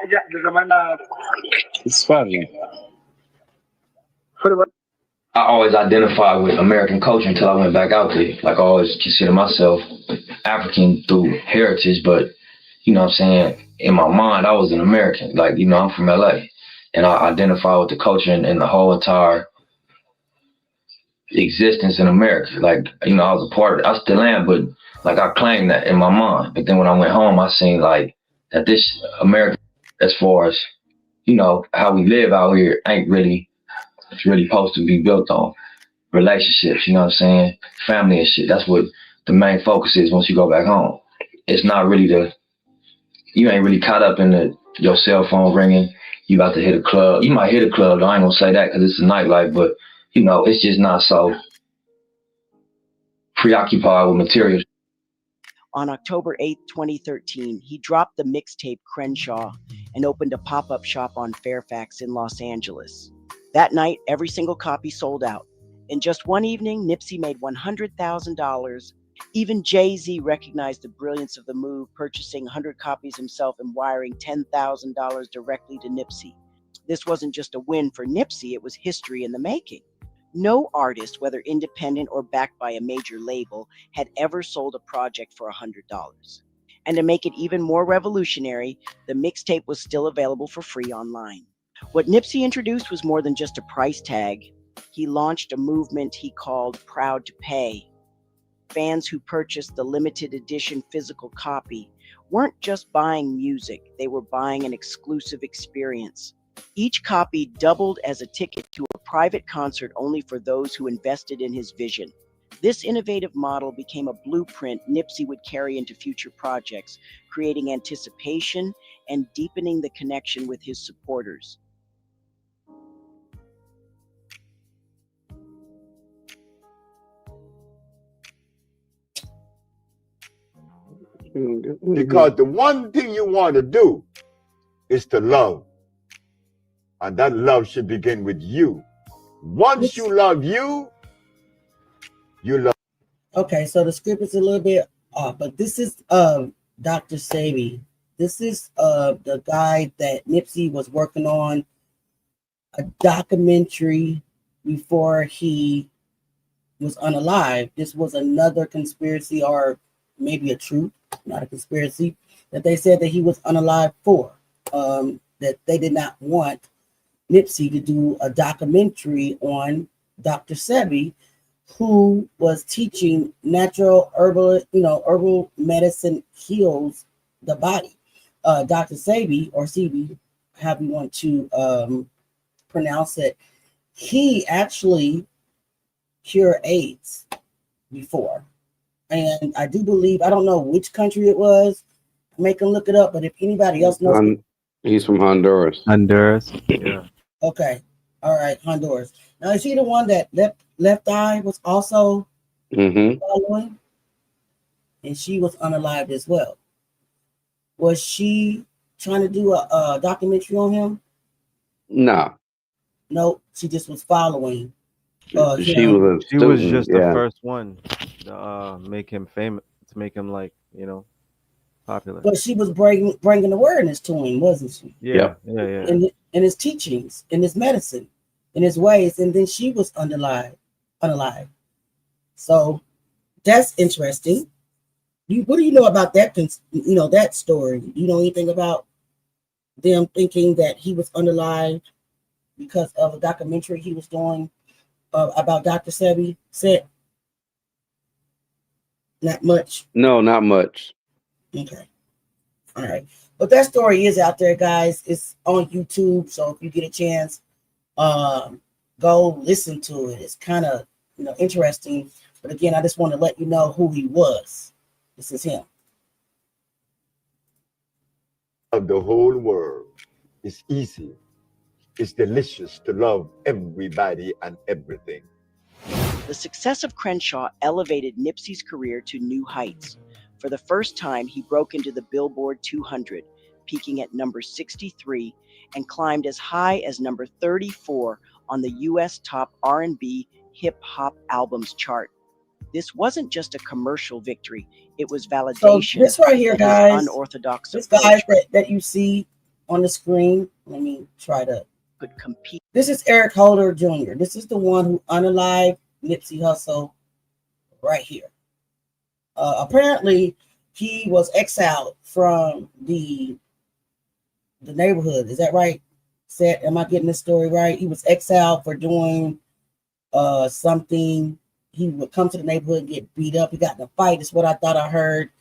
It's funny. I always identified with American culture until I went back out there. Like I always consider myself African through heritage, but you know what I'm saying, in my mind I was an American. Like, you know, I'm from LA and I identify with the culture and the whole entire existence in America. Like, you know, I was a part of it. I still am, but like I claimed that in my mind. But then when I went home, I seen like that this America, as far as, you know, how we live out here ain't really, it's really supposed to be built on relationships, you know what I'm saying? Family and shit. That's what the main focus is once you go back home. It's not really you ain't really caught up in your cell phone ringing. You about to hit a club. You might hit a club, though. I ain't gonna say that because it's a nightlife, but you know, it's just not so preoccupied with material. On October 8, 2013, he dropped the mixtape Crenshaw and opened a pop-up shop on Fairfax in Los Angeles. That night, every single copy sold out. In just one evening, Nipsey made $100,000. Even Jay-Z recognized the brilliance of the move, purchasing 100 copies himself and wiring $10,000 directly to Nipsey. This wasn't just a win for Nipsey, it was history in the making. No artist, whether independent or backed by a major label, had ever sold a project for $100. And to make it even more revolutionary, the mixtape was still available for free online. What Nipsey introduced was more than just a price tag. He launched a movement he called Proud to Pay. Fans who purchased the limited edition physical copy weren't just buying music, they were buying an exclusive experience. Each copy doubled as a ticket to a private concert only for those who invested in his vision. This innovative model became a blueprint Nipsey would carry into future projects, creating anticipation and deepening the connection with his supporters. Because the one thing you want to do is to love. And that love should begin with you. Once you love you, you love. Okay, so the script is a little bit off, but this is Dr. Sebi. This is the guy that Nipsey was working on a documentary before he was unalive. This was another conspiracy, or maybe a truth, not a conspiracy, that they said that he was unalive for. That they did not want Nipsey to do a documentary on Dr. Sebi, who was teaching natural herbal medicine heals the body. Dr. Sebi, or Sebi, however you want to pronounce it, he actually cured AIDS before. And I do believe, I don't know which country it was, make him look it up, but if anybody else knows. He's from Honduras. Honduras, yeah. Okay, all right, Honduras. Now, is he the one that left eye was also following? And she was unalived as well. Was she trying to do a documentary on him? No. No, she just was following. She was just the first one to make him famous, to make him popular. But she was bringing awareness to him, wasn't she? Yeah. In his teachings, in his medicine, in his ways, and then she was unalive. So that's interesting. What do you know about that? That story. You know anything about them thinking that he was unalive because of a documentary he was doing about Dr. Sebi? Said not much. No, not much. Okay. All right. But that story is out there, guys. It's on YouTube. So if you get a chance, go listen to it. It's kind of interesting. But again, I just want to let you know who he was. This is him. Of the whole world. It's easy. It's delicious to love everybody and everything. The success of Crenshaw elevated Nipsey's career to new heights. For the first time, he broke into the Billboard 200, peaking at number 63 and climbed as high as number 34 on the U.S. top R&B hip-hop albums chart. This wasn't just a commercial victory. It was validation. So this right here, that his guys, unorthodox this approach guy that you see on the screen, let me try to could compete. This is Eric Holder Jr. This is the one who unalived Nipsey Hussle right here. Apparently, he was exiled from the neighborhood. Is that right? Am I getting this story right? He was exiled for doing something. He would come to the neighborhood and get beat up. He got in a fight, is what I thought I heard.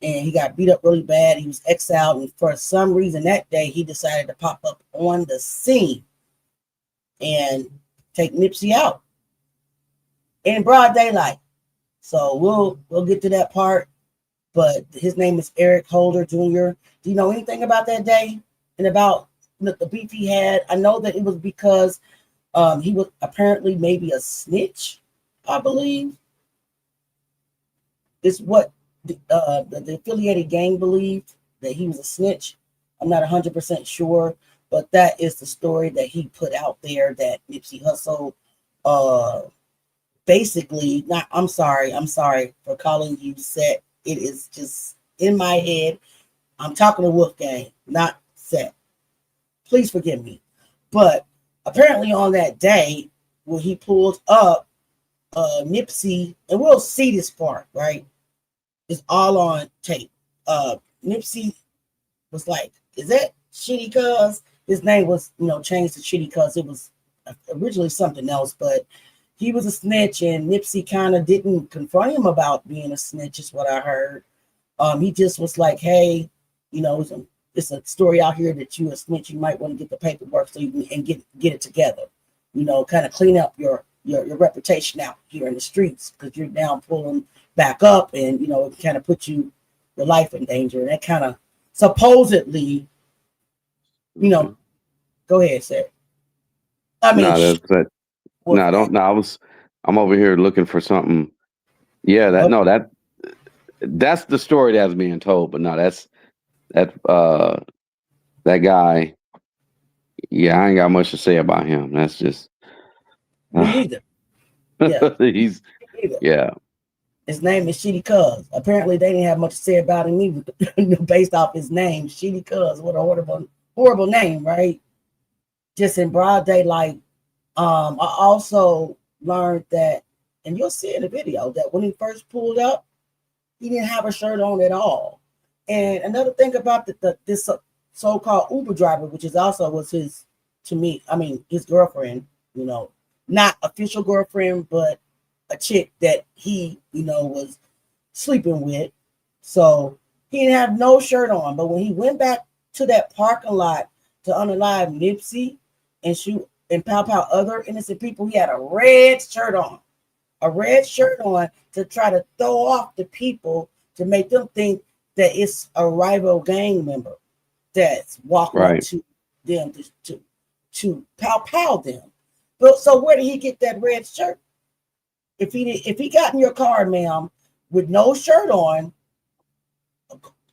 And he got beat up really bad. He was exiled. And for some reason that day, he decided to pop up on the scene and take Nipsey out in broad daylight. So we'll get to that part. But his name is Eric Holder Jr. Do you know anything about that day and about the beef he had? I know that it was because he was apparently maybe a snitch, I believe. It's what the affiliated gang believed, that he was a snitch. I'm not 100% sure, but that is the story that he put out there, that Nipsey Hussle basically, I'm sorry for calling you Set. It is just in my head. I'm talking to Wolfgang, not Set. Please forgive me. But apparently on that day, when he pulled up, Nipsey, and we'll see this part, right? It's all on tape. Nipsey was like, is that Shitty Cuz? His name was, changed to Shitty Cuz. It was originally something else, but he was a snitch, and Nipsey kind of didn't confront him about being a snitch, is what I heard. He just was like, hey, it's a story out here that you a snitch. You might want to get the paperwork so you can get it together. Kind of clean up your reputation out here in the streets, because you're now pulling back up, and it kind of put your life in danger. And that kind of supposedly, go ahead, Seth. I mean, I'm over here looking for something. Yeah, that's the story that's being told, but no, that guy. Yeah, I ain't got much to say about him. That's just me either. Yeah. Yeah. His name is Shitty Cuz. Apparently, they didn't have much to say about him either, based off his name, Shitty Cuz. What a horrible name, right? Just in broad daylight. I also learned that, and you'll see in the video, that when he first pulled up, he didn't have a shirt on at all. And another thing about this so-called Uber driver, which is also was his girlfriend, not official girlfriend, but a chick that he, was sleeping with. So he didn't have no shirt on. But when he went back to that parking lot to unalive Nipsey and shoot and pow other innocent people, he had a red shirt on. A red shirt on to try to throw off the people, to make them think that it's a rival gang member that's walking up to them to pow them. But so where did he get that red shirt? If he got in your car, ma'am, with no shirt on,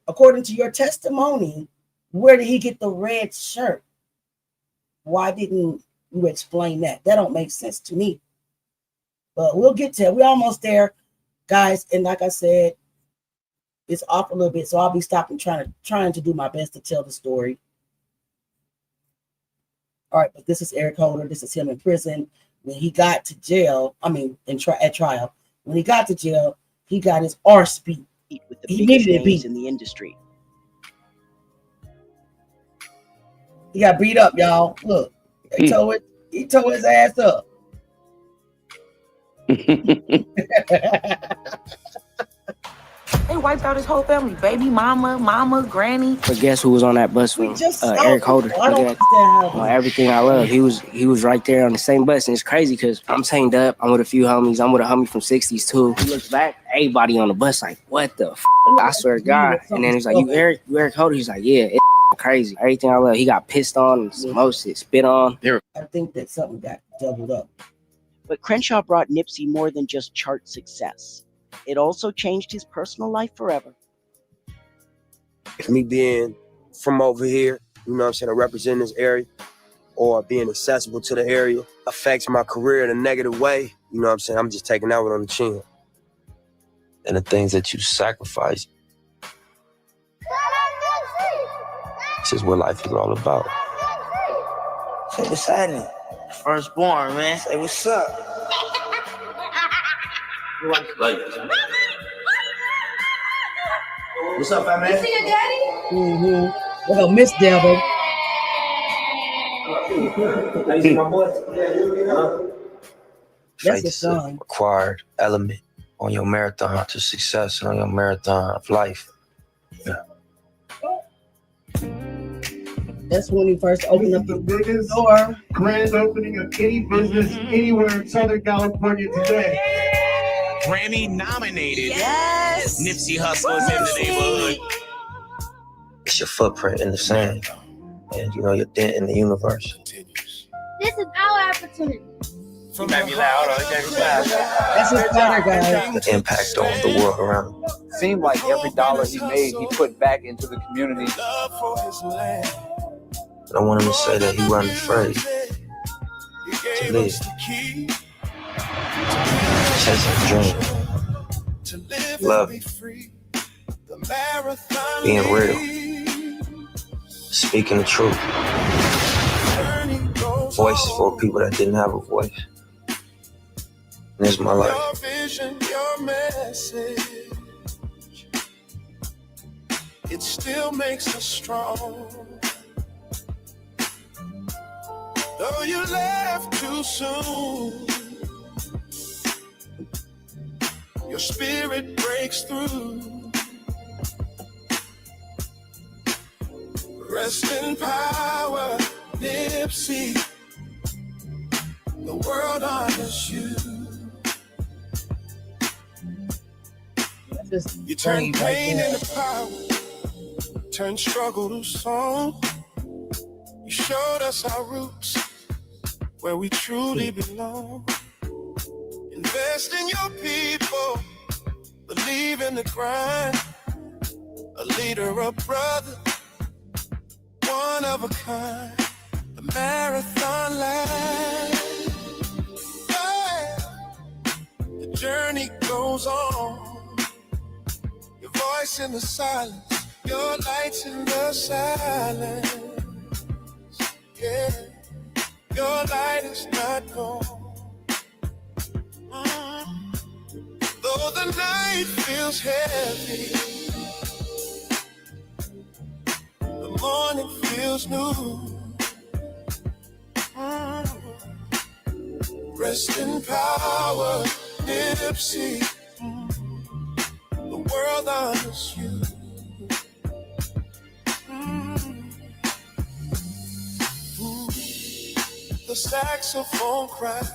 according to your testimony, where did he get the red shirt? Why didn't you explain that? That don't make sense to me. But we'll get to it. We're almost there, guys. And like I said, it's off a little bit, so I'll be stopping trying to do my best to tell the story. All right, but this is Eric Holder. This is him in prison. When he got to jail, at trial, when he got to jail, he got his arse beat. With the biggest names in the industry. He got beat up, y'all. Look, he tore his ass up. They wiped out his whole family, baby, mama, granny. But guess who was on that bus with Eric Holder? Everything I love. He was right there on the same bus, and it's crazy because I'm chained up. I'm with a few homies. I'm with a homie from 60s too. He looks back, everybody on the bus like, what the f? I swear to God. And then he's like, you Eric Holder? He's like, yeah, it's crazy. Everything I love. He got pissed on and some more shit, spit on. I think that something got doubled up. But Crenshaw brought Nipsey more than just chart success. It also changed his personal life forever. Me being from over here, you know what I'm saying, or representing this area, or being accessible to the area affects my career in a negative way, you know what I'm saying, I'm just taking that one on the chin. And the things that you sacrifice, this is what life is all about. Say what's happening. Firstborn, man. Say what's up. What's up, fat man? You see your daddy? Mm-hmm. What up, Miss Devil? Hey, you my boy? That's Faith a is a song. required element on your marathon to success and on your marathon of life. Yeah. That's when he first opened up the biggest door. Grand opening of any business anywhere in Southern California today. Grammy nominated. Yes. Nipsey Hussle is in the neighborhood. It's your footprint in the sand, and you know your dent in the universe. This is our opportunity. You got me loud, That's his partner, guys. The impact on the world around him. Seemed like every dollar he made, he put back into the community. I don't want him to say that he wasn't afraid to live. Chasing a dream. Loving. Being real. Speaking the truth. Voices for people that didn't have a voice. And this is my life. Your vision, your message, it still makes us strong. Though you left too soon, your spirit breaks through. Rest in power, Nipsey. The world honors you. You turn pain into power, turn struggle to song. You showed us our roots, where we truly belong. Invest in your people, believe in the grind. A leader, a brother, one of a kind. The marathon life. The journey goes on. Your voice in the silence, your lights in the silence. Yeah, your light is not gone. Though the night feels heavy, the morning feels new. Rest in power, Nipsey. The world honors you. The saxophone cries,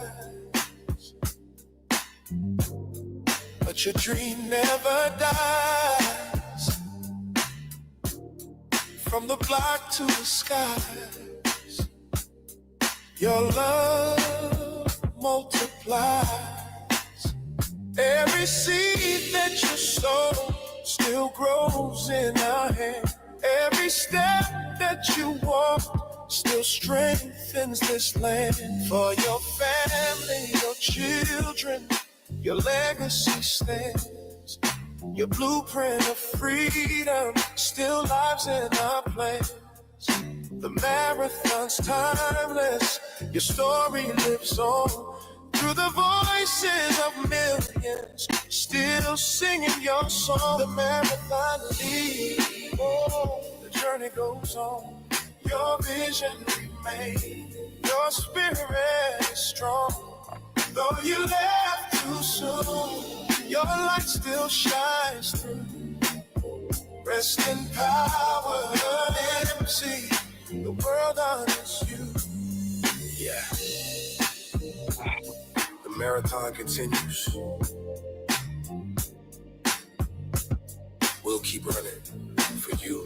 but your dream never dies. From the block to the skies, your love multiplies. Every seed that you sow still grows in our hand. Every step that you walk still strengthens this land. For your family, your children, your legacy stands. Your blueprint of freedom still lives in our plans. The marathon's timeless, your story lives on. Through the voices of millions, still singing your song. The marathon leads, oh, the journey goes on. Your vision remains, your spirit is strong. Though you left too soon, your light still shines through. Rest in power, Nipsey. The world honors you. Yeah. The marathon continues. We'll keep running for you.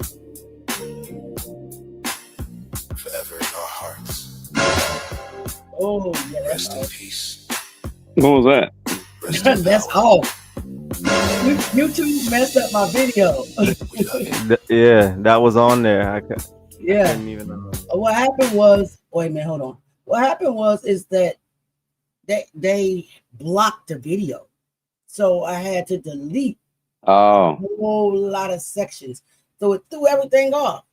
Forever in our hearts. Oh, rest in peace. What was that? That's all. YouTube messed up my video. Yeah, that was on there. I Yeah. couldn't even. What happened was, wait a minute, hold on. What happened is that they blocked the video, so I had to delete a whole lot of sections. So it threw everything off.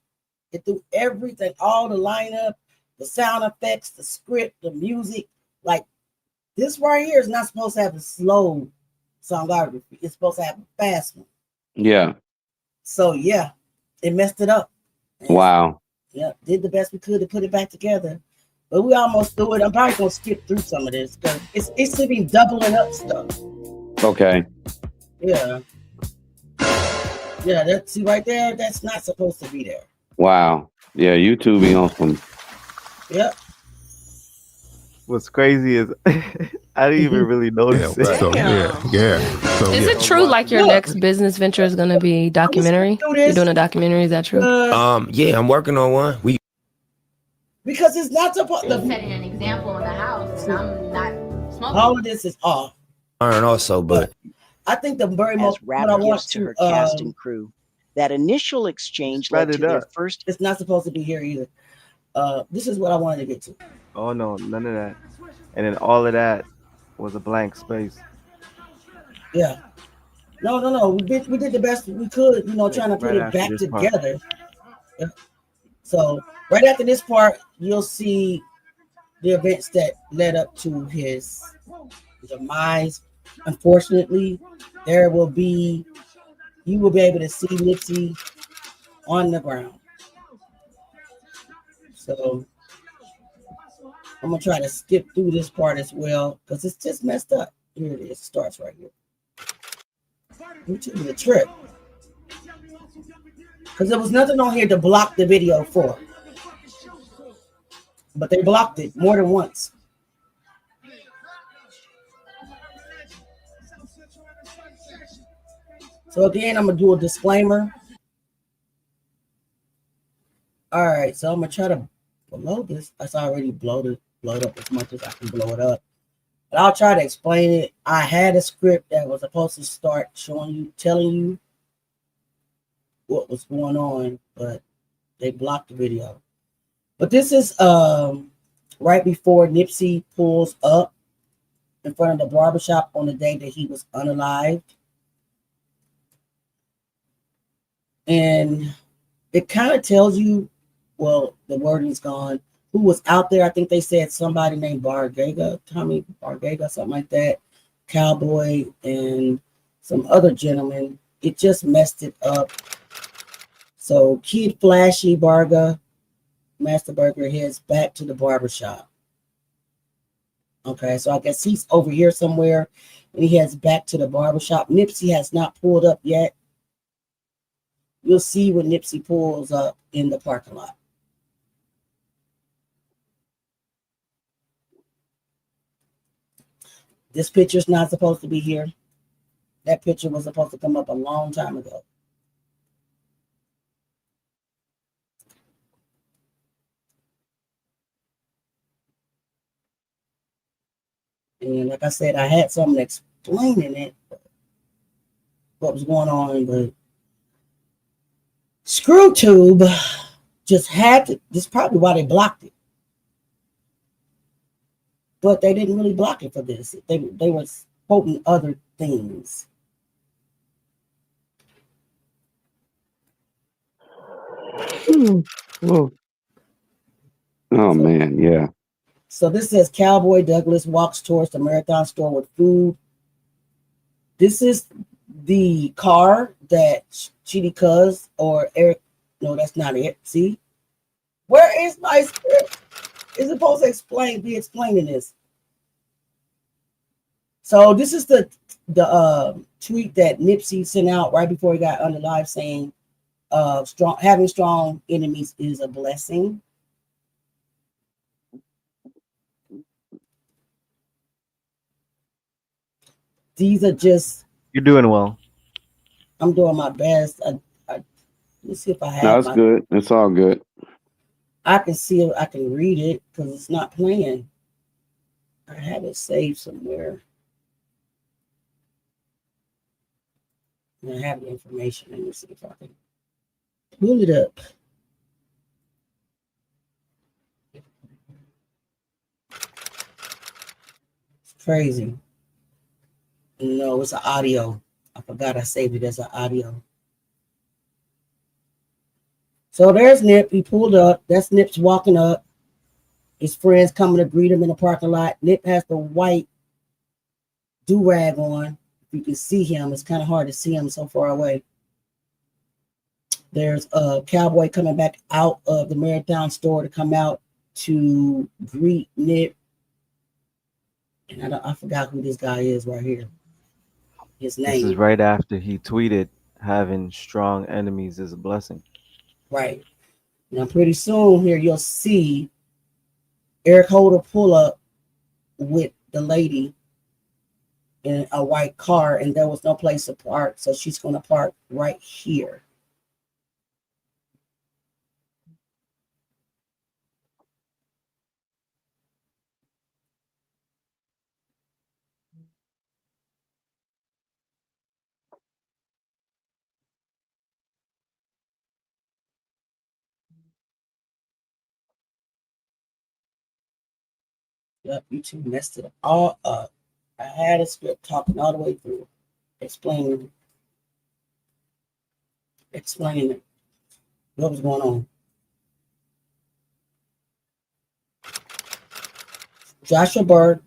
It threw everything, all the lineup, the sound effects, the script, the music. Like this right here is not supposed to have a slow sonography. It's supposed to have a fast one. Yeah. So yeah, it messed it up. Wow. Yeah, did the best we could to put it back together, but we almost threw it. I'm probably gonna skip through some of this because it's to be doubling up stuff. Okay. Yeah, yeah. That see right there. That's not supposed to be there. Wow. Yeah, YouTube be on some. Yep. What's crazy is I didn't even really notice it. So yeah. So Is it true like your next business venture is going to be documentary? You're doing a documentary, is that true? Yeah, I'm working on one. Because it's not supposed to. Setting an example in the house, and I'm not smoking. All of this is off. Learn also, but I think the very most what I Rabbit want gives to her cast and crew. That initial exchange led to their first. It's not supposed to be here either. This is what I wanted to get to. Oh no, none of that. And then all of that was a blank space. Yeah. No. We did the best we could, trying to put it back together. Yeah. So right after this part, you'll see the events that led up to his demise. Unfortunately, you will be able to see Nipsey on the ground. So I'm gonna try to skip through this part as well because it's just messed up. Here it is. It starts right here. YouTube is a trip because there was nothing on here to block the video for, but they blocked it more than once. So again, I'm gonna do a disclaimer. All right, so I'm gonna try to blow this. That's already blowed up as much as I can blow it up. But I'll try to explain it. I had a script that was supposed to start telling you what was going on, but they blocked the video. But this is right before Nipsey pulls up in front of the barbershop on the day that he was unalived. And it kind of tells you, well, the wording's gone, who was out there. I think they said somebody named Tommy Bargega, something like that, Cowboy, and some other gentleman. It just messed it up. So Kid Flashy Master Burger heads back to the barbershop. Okay, so I guess he's over here somewhere, and he heads back to the barbershop. Nipsey has not pulled up yet. You'll see when Nipsey pulls up in the parking lot. This picture's not supposed to be here. That picture was supposed to come up a long time ago. And like I said, I had something explaining it, what was going on, but ScrewTube just had to. This is probably why they blocked it. But they didn't really block it for this. They were quoting other things. Oh man, yeah. So this says Cowboy Douglas walks towards the Marathon store with food. This is the car that Chidi Cuz or Eric. No, that's not it. See? Where is my script? It's supposed to be explaining this. So this is the tweet that Nipsey sent out right before he got under live saying having strong enemies is a blessing. These are just. You're doing well. I'm doing my best. Let's see if I have. No, it's good. It's all good. I can see it. I can read it because it's not playing. I have it saved somewhere. I have the information. Let me see if I can pull it up. It's crazy. No, it's an audio. I forgot I saved it as an audio. So there's Nip. He pulled up. That's Nip's walking up. His friends coming to greet him in the parking lot. Nip has the white do-rag on. If you can see him, it's kind of hard to see him so far away. There's a cowboy coming back out of the Marathon store to come out to greet Nip. And I forgot who this guy is right here. His name. This is right after he tweeted, having strong enemies is a blessing. Right. Now, pretty soon here, you'll see Eric Holder pull up with the lady in a white car, and there was no place to park, so she's going to park right here. Yep, you two messed it all up. I had a script talking all the way through, explaining what was going on. Joshua Bird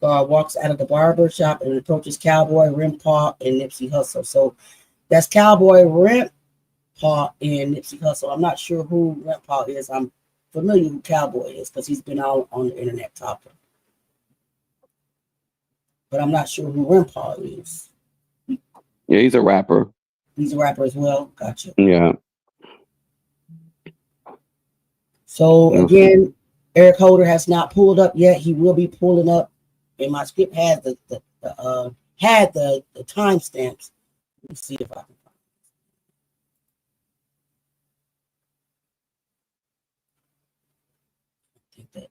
walks out of the barber shop and approaches Cowboy, Rimpaw, and Nipsey Hussle. So that's Cowboy, Rimpaw, and Nipsey Hussle. I'm not sure who Rimpaw is. I'm familiar who Cowboy is because he's been out on the internet talking. But I'm not sure who Rimpaw is. Yeah, he's a rapper. He's a rapper as well. Gotcha. Yeah. So again, Eric Holder has not pulled up yet. He will be pulling up, and my script has the timestamps. Let's see if I can find it. I think that.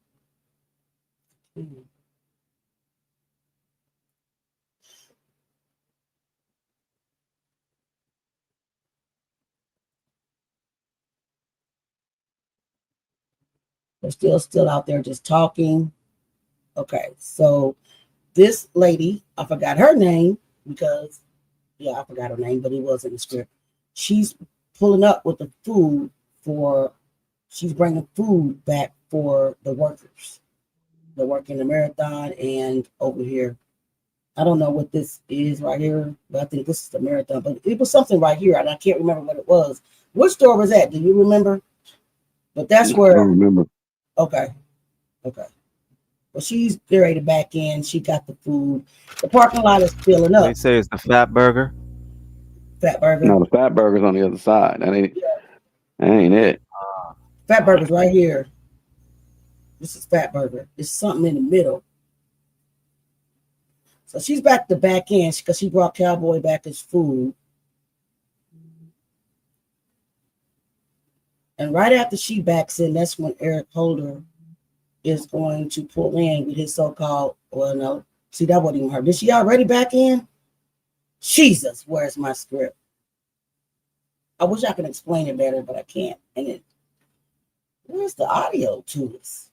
They're still out there just talking. Okay, so this lady, I forgot her name because, yeah, I forgot her name, but it was in the script. She's pulling up with the food she's bringing food back for the workers. They're working the marathon and over here. I don't know what this is right here, but I think this is the marathon. But it was something right here, and I can't remember what it was. Which store was that? Do you remember? But that's where. I don't remember. Okay. Well, she's ready to back in. She got the food. The parking lot is filling up. They say it's the Fat Burger. Fat Burger. No, the Fat Burger's on the other side. That ain't it. Fat Burger's right here. This is Fat Burger. It's something in the middle. So she's back to back in because she brought Cowboy back his food. And right after she backs in, that's when Eric Holder is going to pull in with his so-called, well, no, see, that wasn't even her. Did she already back in? Jesus, where's my script? I wish I could explain it better, but I can't. And where's the audio to this?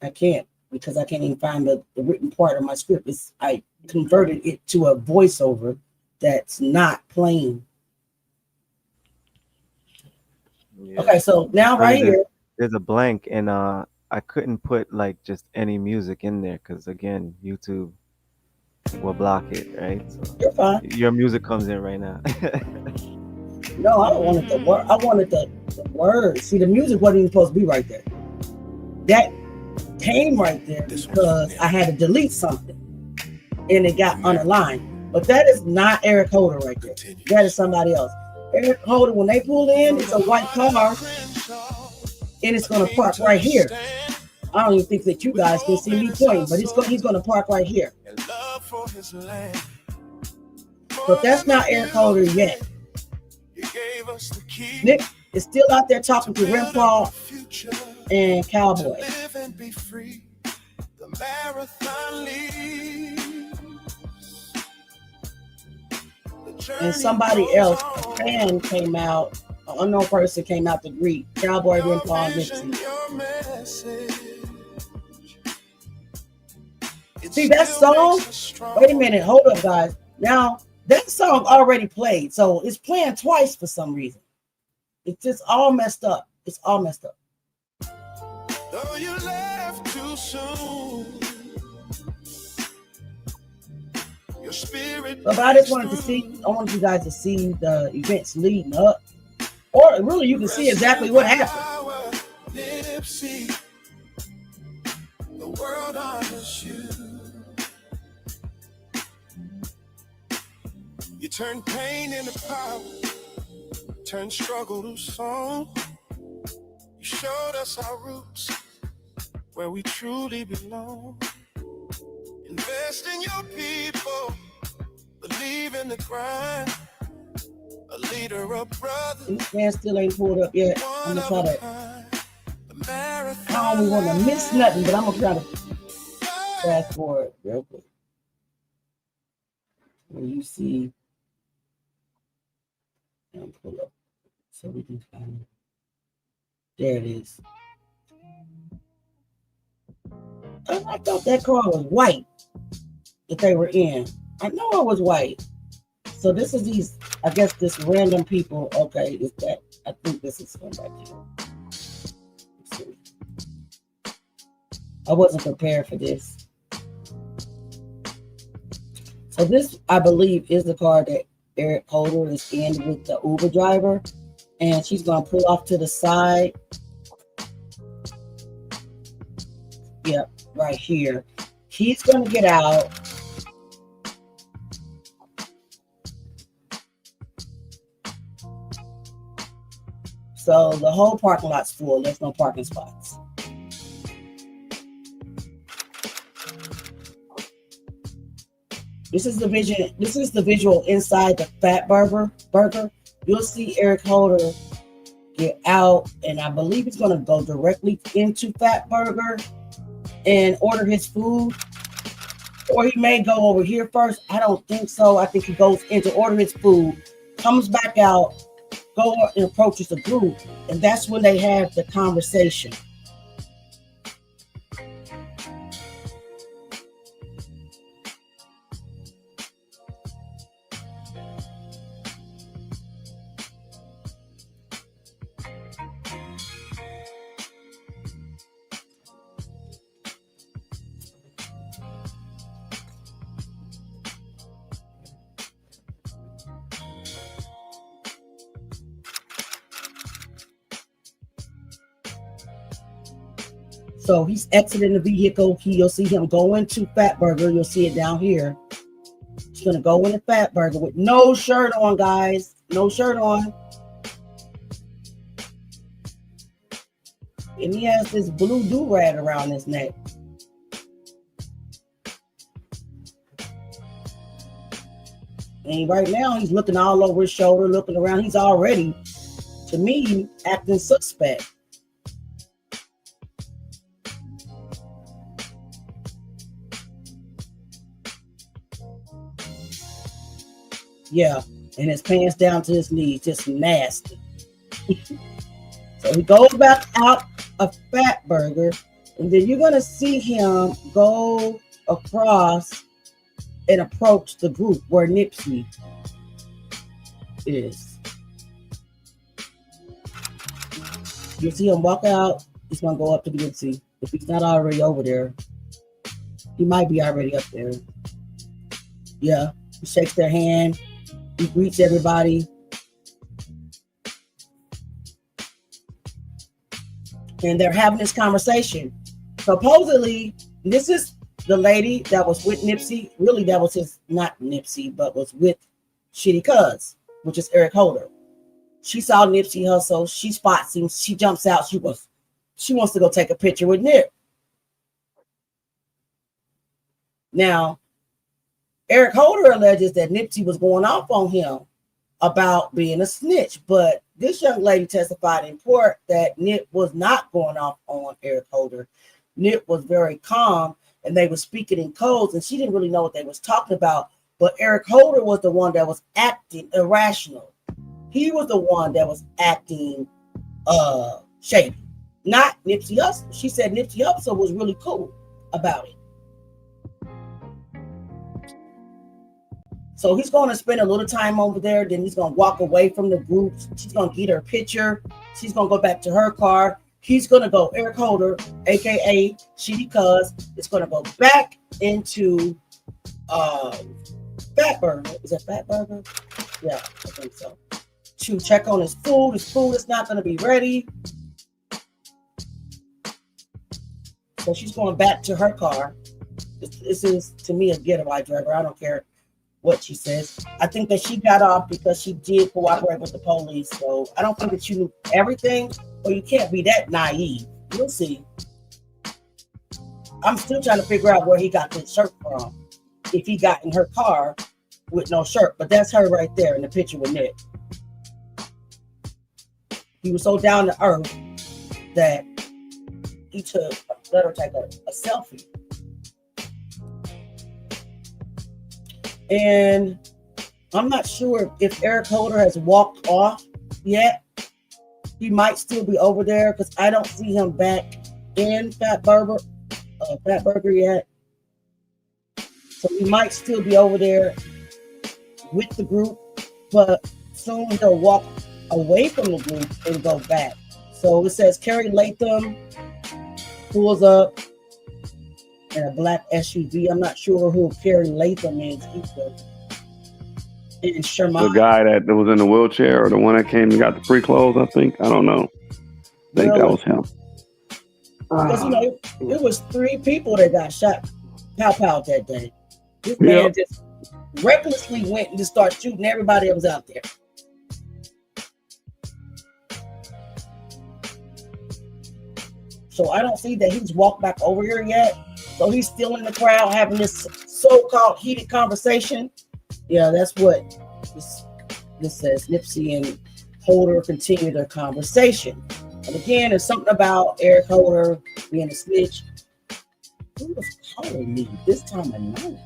I can't because I can't even find the written part of my script. I converted it to a voiceover that's not playing. Yeah. Okay, so now right here. There's a blank, and I couldn't put like just any music in there because again, YouTube will block it, right? So you're fine. Your music comes in right now. No, I don't want the word. I wanted the word. See, the music wasn't even supposed to be right there. That came right there because I had to delete something, and it got unaligned. But that is not Eric Holder right there. That is somebody else. Eric Holder, when they pull in, it's a white car, and it's going to park right here. I don't even think that you guys can see me pointing, but he's going to park right here. But that's not Eric Holder yet. Nick is still out there talking to Rimpaw and Cowboy. and somebody else, a fan came out, an unknown person came out to greet Cowboy Grandpa Nipsey. See that song? Wait a minute, hold up, guys. Now that song already played, so it's playing twice for some reason. It's just all messed up. It's all messed up. Though you left too soon. Your spirit. But I just wanted to see, I wanted you guys to see the events leading up. Or really you can see exactly what happened. Nipsey, the world honors you. You turn pain into power, turn struggle to song. You showed us our roots, where we truly belong. Invest in your people, believe in the grind. A leader, a brother. This man still ain't pulled up yet. I'm gonna try to. I don't want to miss nothing, but I'm gonna try to fast forward real quick. Where you see, and pull up so we can find it. There it is. I thought that car was white that they were in. I know it was white. So this is these, I guess this random people. Okay, is that? I think this is one right here. Let's see. I wasn't prepared for this. So this, I believe, is the car that Eric Holder is in with the Uber driver. And she's going to pull off to the side. Yep, right here. He's going to get out. So the whole parking lot's full. There's no parking spots. This is the vision. This is the visual inside the Fat Burger. You'll see Eric Holder get out, and I believe he's going to go directly into Fat Burger and order his food. Or he may go over here first. I don't think so. I think he goes in to order his food, comes back out, go and approaches the group, and that's when they have the conversation. So he's exiting the vehicle. You'll see him go into Fat Burger. You'll see it down here. He's going to go into Fat Burger with no shirt on, guys. No shirt on. And he has this blue do-rag around his neck. And right now, he's looking all over his shoulder, looking around. He's already, to me, acting suspect. Yeah, and his pants down to his knees, just nasty. So he goes back out of Fat Burger, and then you're going to see him go across and approach the group where Nipsey is. You'll see him walk out. He's going to go up to Nipsey. If he's not already over there, he might be already up there. Yeah, he shakes their hand. He greets everybody. And they're having this conversation. Supposedly, this is the lady that was with Nipsey. Really, that was his, not Nipsey, but was with Shitty Cuz, which is Eric Holder. She saw Nipsey Hussle. She spots him. She jumps out. She wants to go take a picture with Nip. Now, Eric Holder alleges that Nipsey was going off on him about being a snitch, but this young lady testified in court that Nip was not going off on Eric Holder. Nip was very calm, and they were speaking in codes, and she didn't really know what they was talking about. But Eric Holder was the one that was acting irrational. He was the one that was acting shady, not Nipsey Hussle. She said Nipsey Hussle was really cool about it. So he's going to spend a little time over there. Then he's going to walk away from the group. She's going to get her picture. She's going to go back to her car. He's going to go, Eric Holder, a.k.a. She Cuz, is going to go back into Fatburger. Is that Fatburger? Yeah, I think so. To check on his food. His food is not going to be ready. So she's going back to her car. This is, to me, a getaway driver. I don't care what she says. I think that she got off because she did cooperate with the police. So I don't think that you knew everything, or you can't be that naive. You'll see. I'm still trying to figure out where he got this shirt from. If he got in her car with no shirt, but that's her right there in the picture with Nick. He was so down to earth that he let her take a selfie. And I'm not sure if Eric Holder has walked off yet. He might still be over there because I don't see him back in Fatburger yet. So he might still be over there with the group, but soon he'll walk away from the group and go back. So it says Carrie Latham pulls up in a black SUV. I'm not sure who Carrie Latham is either. And Sherman. The guy that was in the wheelchair, or the one that came and got the free clothes, I think. I don't know. I think that was him. Because it was 3 people that got shot pow that day. This man just recklessly went and just started shooting everybody that was out there. So I don't see that he's walked back over here yet. So he's still in the crowd having this so-called heated conversation. Yeah, that's what this says. Nipsey and Holder continue their conversation. And again, there's something about Eric Holder being a snitch. Who was calling me this time of night?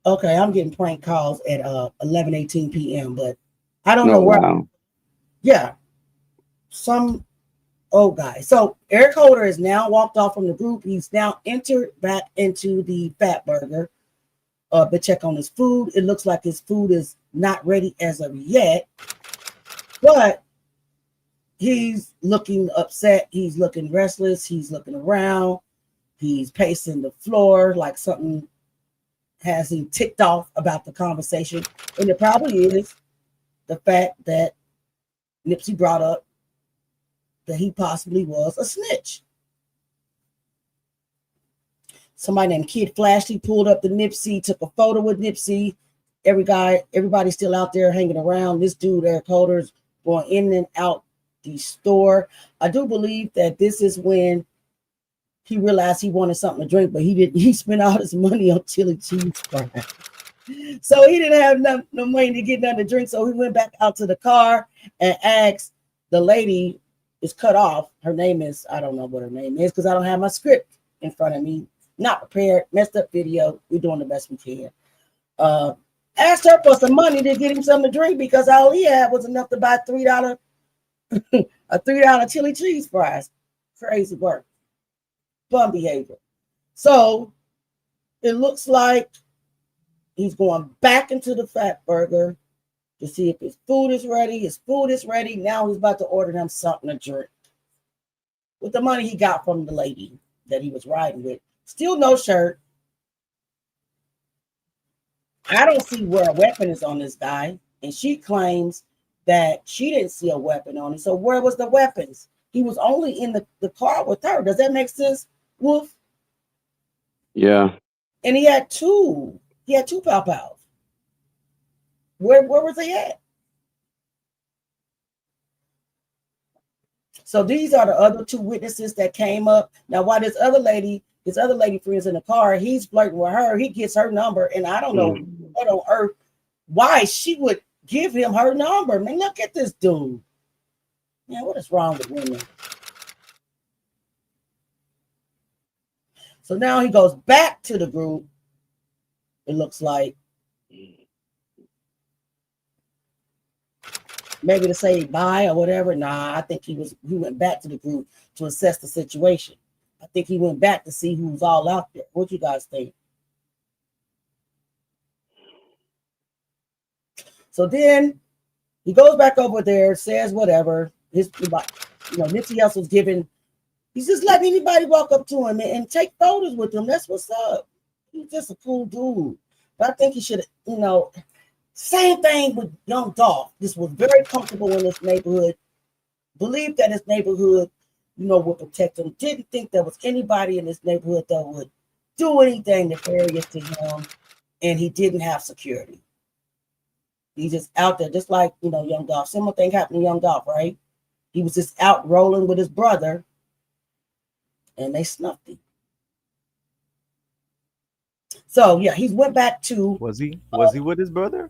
Okay, I'm getting prank calls at 11:18 p.m., but I don't know where. Wow. Yeah, some old guy. So Eric Holder has now walked off from the group. He's now entered back into the Fatburger. But check on his food. It looks like his food is not ready as of yet, but he's looking upset. He's looking restless. He's looking around. He's pacing the floor like something has him ticked off about the conversation. And it probably is the fact that Nipsey brought up that he possibly was a snitch. Somebody named Kid Flashy pulled up to Nipsey, took a photo with Nipsey. Everybody's still out there hanging around. This dude, Eric Holder's going in and out the store. I do believe that this is when he realized he wanted something to drink, but he didn't. He spent all his money on chili cheese fries. So he didn't have no money to get nothing to drink. So he went back out to the car and asked the lady, is cut off. Her name is, I don't know what her name is because I don't have my script in front of me. Not prepared, messed up video. We're doing the best we can. Asked her for some money to get him something to drink because all he had was enough to buy $3 a $3 chili cheese fries. Crazy work. Fun behavior. So it looks like he's going back into the Fatburger to see if his food is ready. His food is ready. Now he's about to order him something to drink. With the money he got from the lady that he was riding with. Still no shirt. I don't see where a weapon is on this guy. And she claims that she didn't see a weapon on him. So where was the weapons? He was only in the car with her. Does that make sense, Wolf? Yeah. And he had two. He had two pow-pows. Where was he at? So these are the other two witnesses that came up. Now, while his other lady friend's in the car, he's flirting with her. He gets her number, and I don't know what on earth why she would give him her number. Man, look at this dude. Man, what is wrong with women? So now he goes back to the group. It looks like maybe to say bye or whatever. Nah, I think he went back to the group to assess the situation. I think he went back to see who's all out there. What you guys think? So then he goes back over there, says whatever. Nipsey Hussle's giving. He's just letting anybody walk up to him and take photos with him. That's what's up. He's just a cool dude. But I think he should, same thing with young Dolph. This was very comfortable in this neighborhood. Believed that his neighborhood, would protect him. Didn't think there was anybody in this neighborhood that would do anything nefarious to him. And he didn't have security. He's just out there, just like, young Dolph. Similar thing happened to young Dolph, right? He was just out rolling with his brother. And they snuffed him. So yeah, he went back to. Was he with his brother?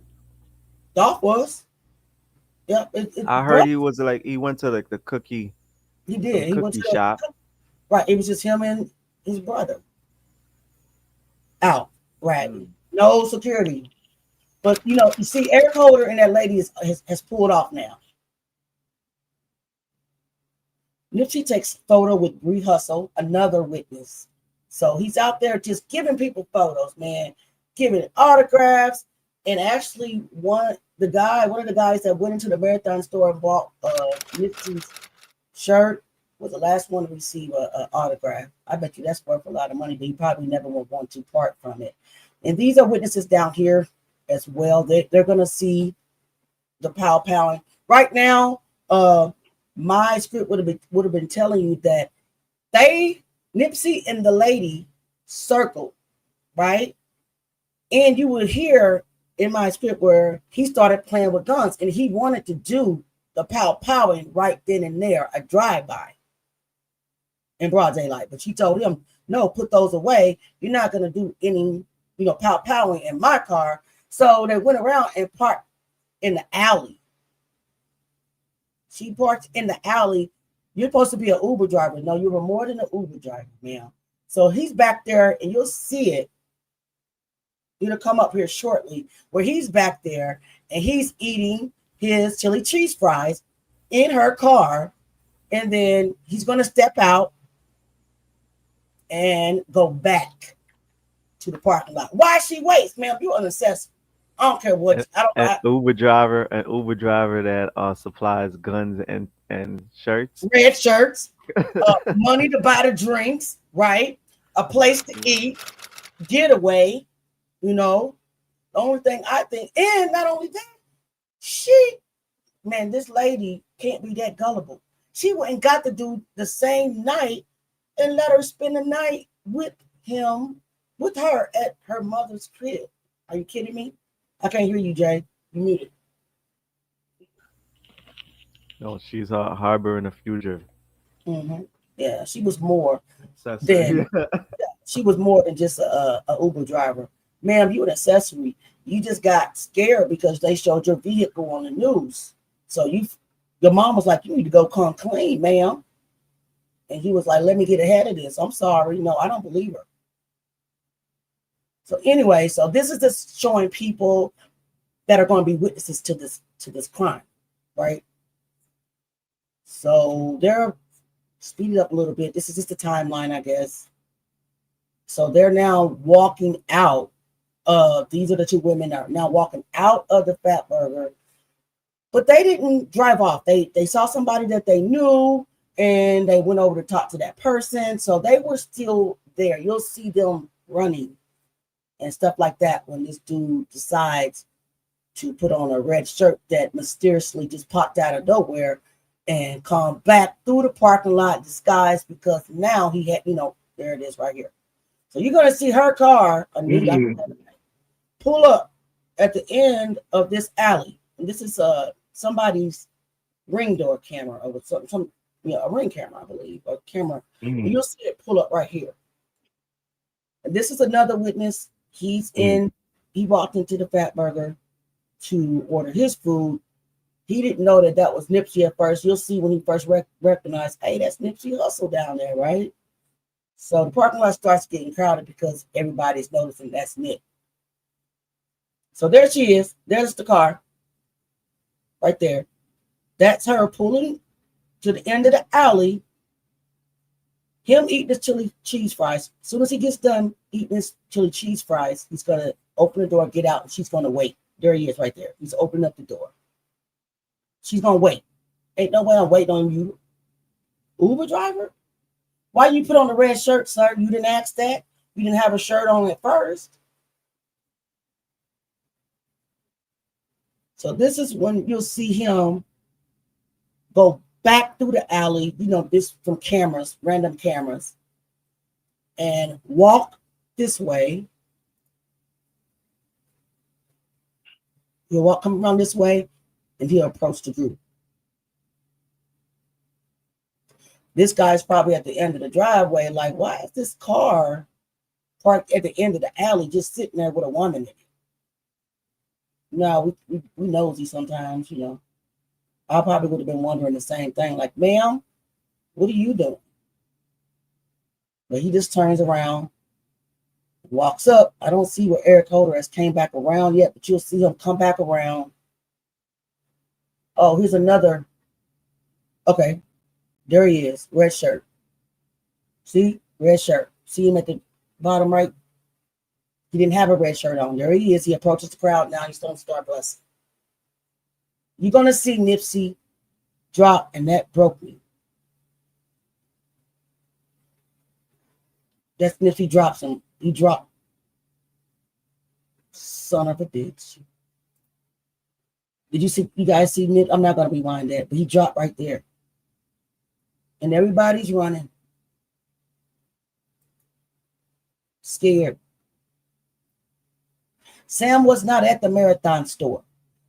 Dolph was. Yeah, I heard he was he went to the cookie. He did. He went to shop. Right. It was just him and his brother. Out. Right. No security. But you see, Eric Holder and that lady has pulled off now. Nipsey takes a photo with Bree Hussle, another witness. So he's out there just giving people photos, man, giving autographs. And actually, one of the guys that went into the Marathon store and bought Nipsey's shirt was the last one to receive an autograph. I bet you that's worth a lot of money, but he probably never would want to part from it. And these are witnesses down here as well. They're going to see the pow-powing. Right now, my script would have been telling you that Nipsey and the lady circled, right? And you would hear in my script where he started playing with guns and he wanted to do the pow-powing right then and there, a drive-by in broad daylight. But she told him, no, put those away. You're not going to do any, pow-powing in my car. So they went around and parked in the alley. She parked in the alley. You're supposed to be an Uber driver. No, you were more than an Uber driver, ma'am. So he's back there, and you'll see it. It'll come up here shortly, where he's back there, and he's eating his chili cheese fries in her car, and then he's going to step out and go back to the parking lot. Why she waits, ma'am? You're an accessory. I don't care what. An Uber driver that supplies guns and shirts, red shirts, money to buy the drinks, right? A place to eat, getaway. The only thing I think, and not only that, this lady can't be that gullible. She went and got the dude the same night and let her spend the night with her at her mother's crib. Are you kidding me? I can't hear you, Jay. You muted. No, she's harboring a fugitive. Mm-hmm. Yeah, she was more than she was more than just a Uber driver. Ma'am, you an accessory. You just got scared because they showed your vehicle on the news. So your mom was like, you need to go come clean, ma'am. And he was like, let me get ahead of this. I'm sorry. No, I don't believe her. So anyway, so this is just showing people that are going to be witnesses to this crime, right? So they're speeded up a little bit. This is just the timeline, I guess. So they're now walking out. These are the two women that are now walking out of the Fat Burger. But they didn't drive off. They saw somebody that they knew, and they went over to talk to that person. So they were still there. You'll see them running and stuff like that when this dude decides to put on a red shirt that mysteriously just popped out of nowhere and come back through the parking lot disguised, because now he had, there it is right here. So you're going to see her car, pull up at the end of this alley. And this is somebody's ring door camera, or some a ring camera, I believe, or camera. And you'll see it pull up right here. And this is another witness. He walked into the Fat Burger to order his food. He didn't know that was Nipsey at first. You'll see when he first recognized, hey, that's Nipsey Hussle down there, right? So the parking lot starts getting crowded because everybody's noticing that's Nip. So there she is. There's the car right there. That's her pulling to the end of the alley. Him eating his chili cheese fries. As soon as he gets done eating his chili cheese fries, he's going to open the door, get out, and she's going to wait. There he is right there. He's opening up the door. She's going to wait. Ain't no way I'm waiting on you. Uber driver? Why you put on the red shirt, sir? You didn't ask that? You didn't have a shirt on at first. So this is when you'll see him go back through the alley, this from cameras, random cameras, and walk this way. He'll come around this way, and he'll approach the group. This guy's probably at the end of the driveway, like, why is this car parked at the end of the alley just sitting there with a woman in it? No, we nosy sometimes, I probably would have been wondering the same thing, like, ma'am, what are you doing? But he just turns around, walks up. I don't see where Eric Holder has came back around yet, but you'll see him come back around. Oh, here's another. Okay, there he is, red shirt. See, red shirt. See him at the bottom right? He didn't have a red shirt on. There he is. He approaches the crowd. Now he's going to start busting. You're going to see Nipsey drop, and that broke me. That's Nipsey drops him. He dropped. Son of a bitch. Did you guys see Nip? I'm not going to rewind that, but he dropped right there. And everybody's running. Scared. Sam was not at the Marathon store.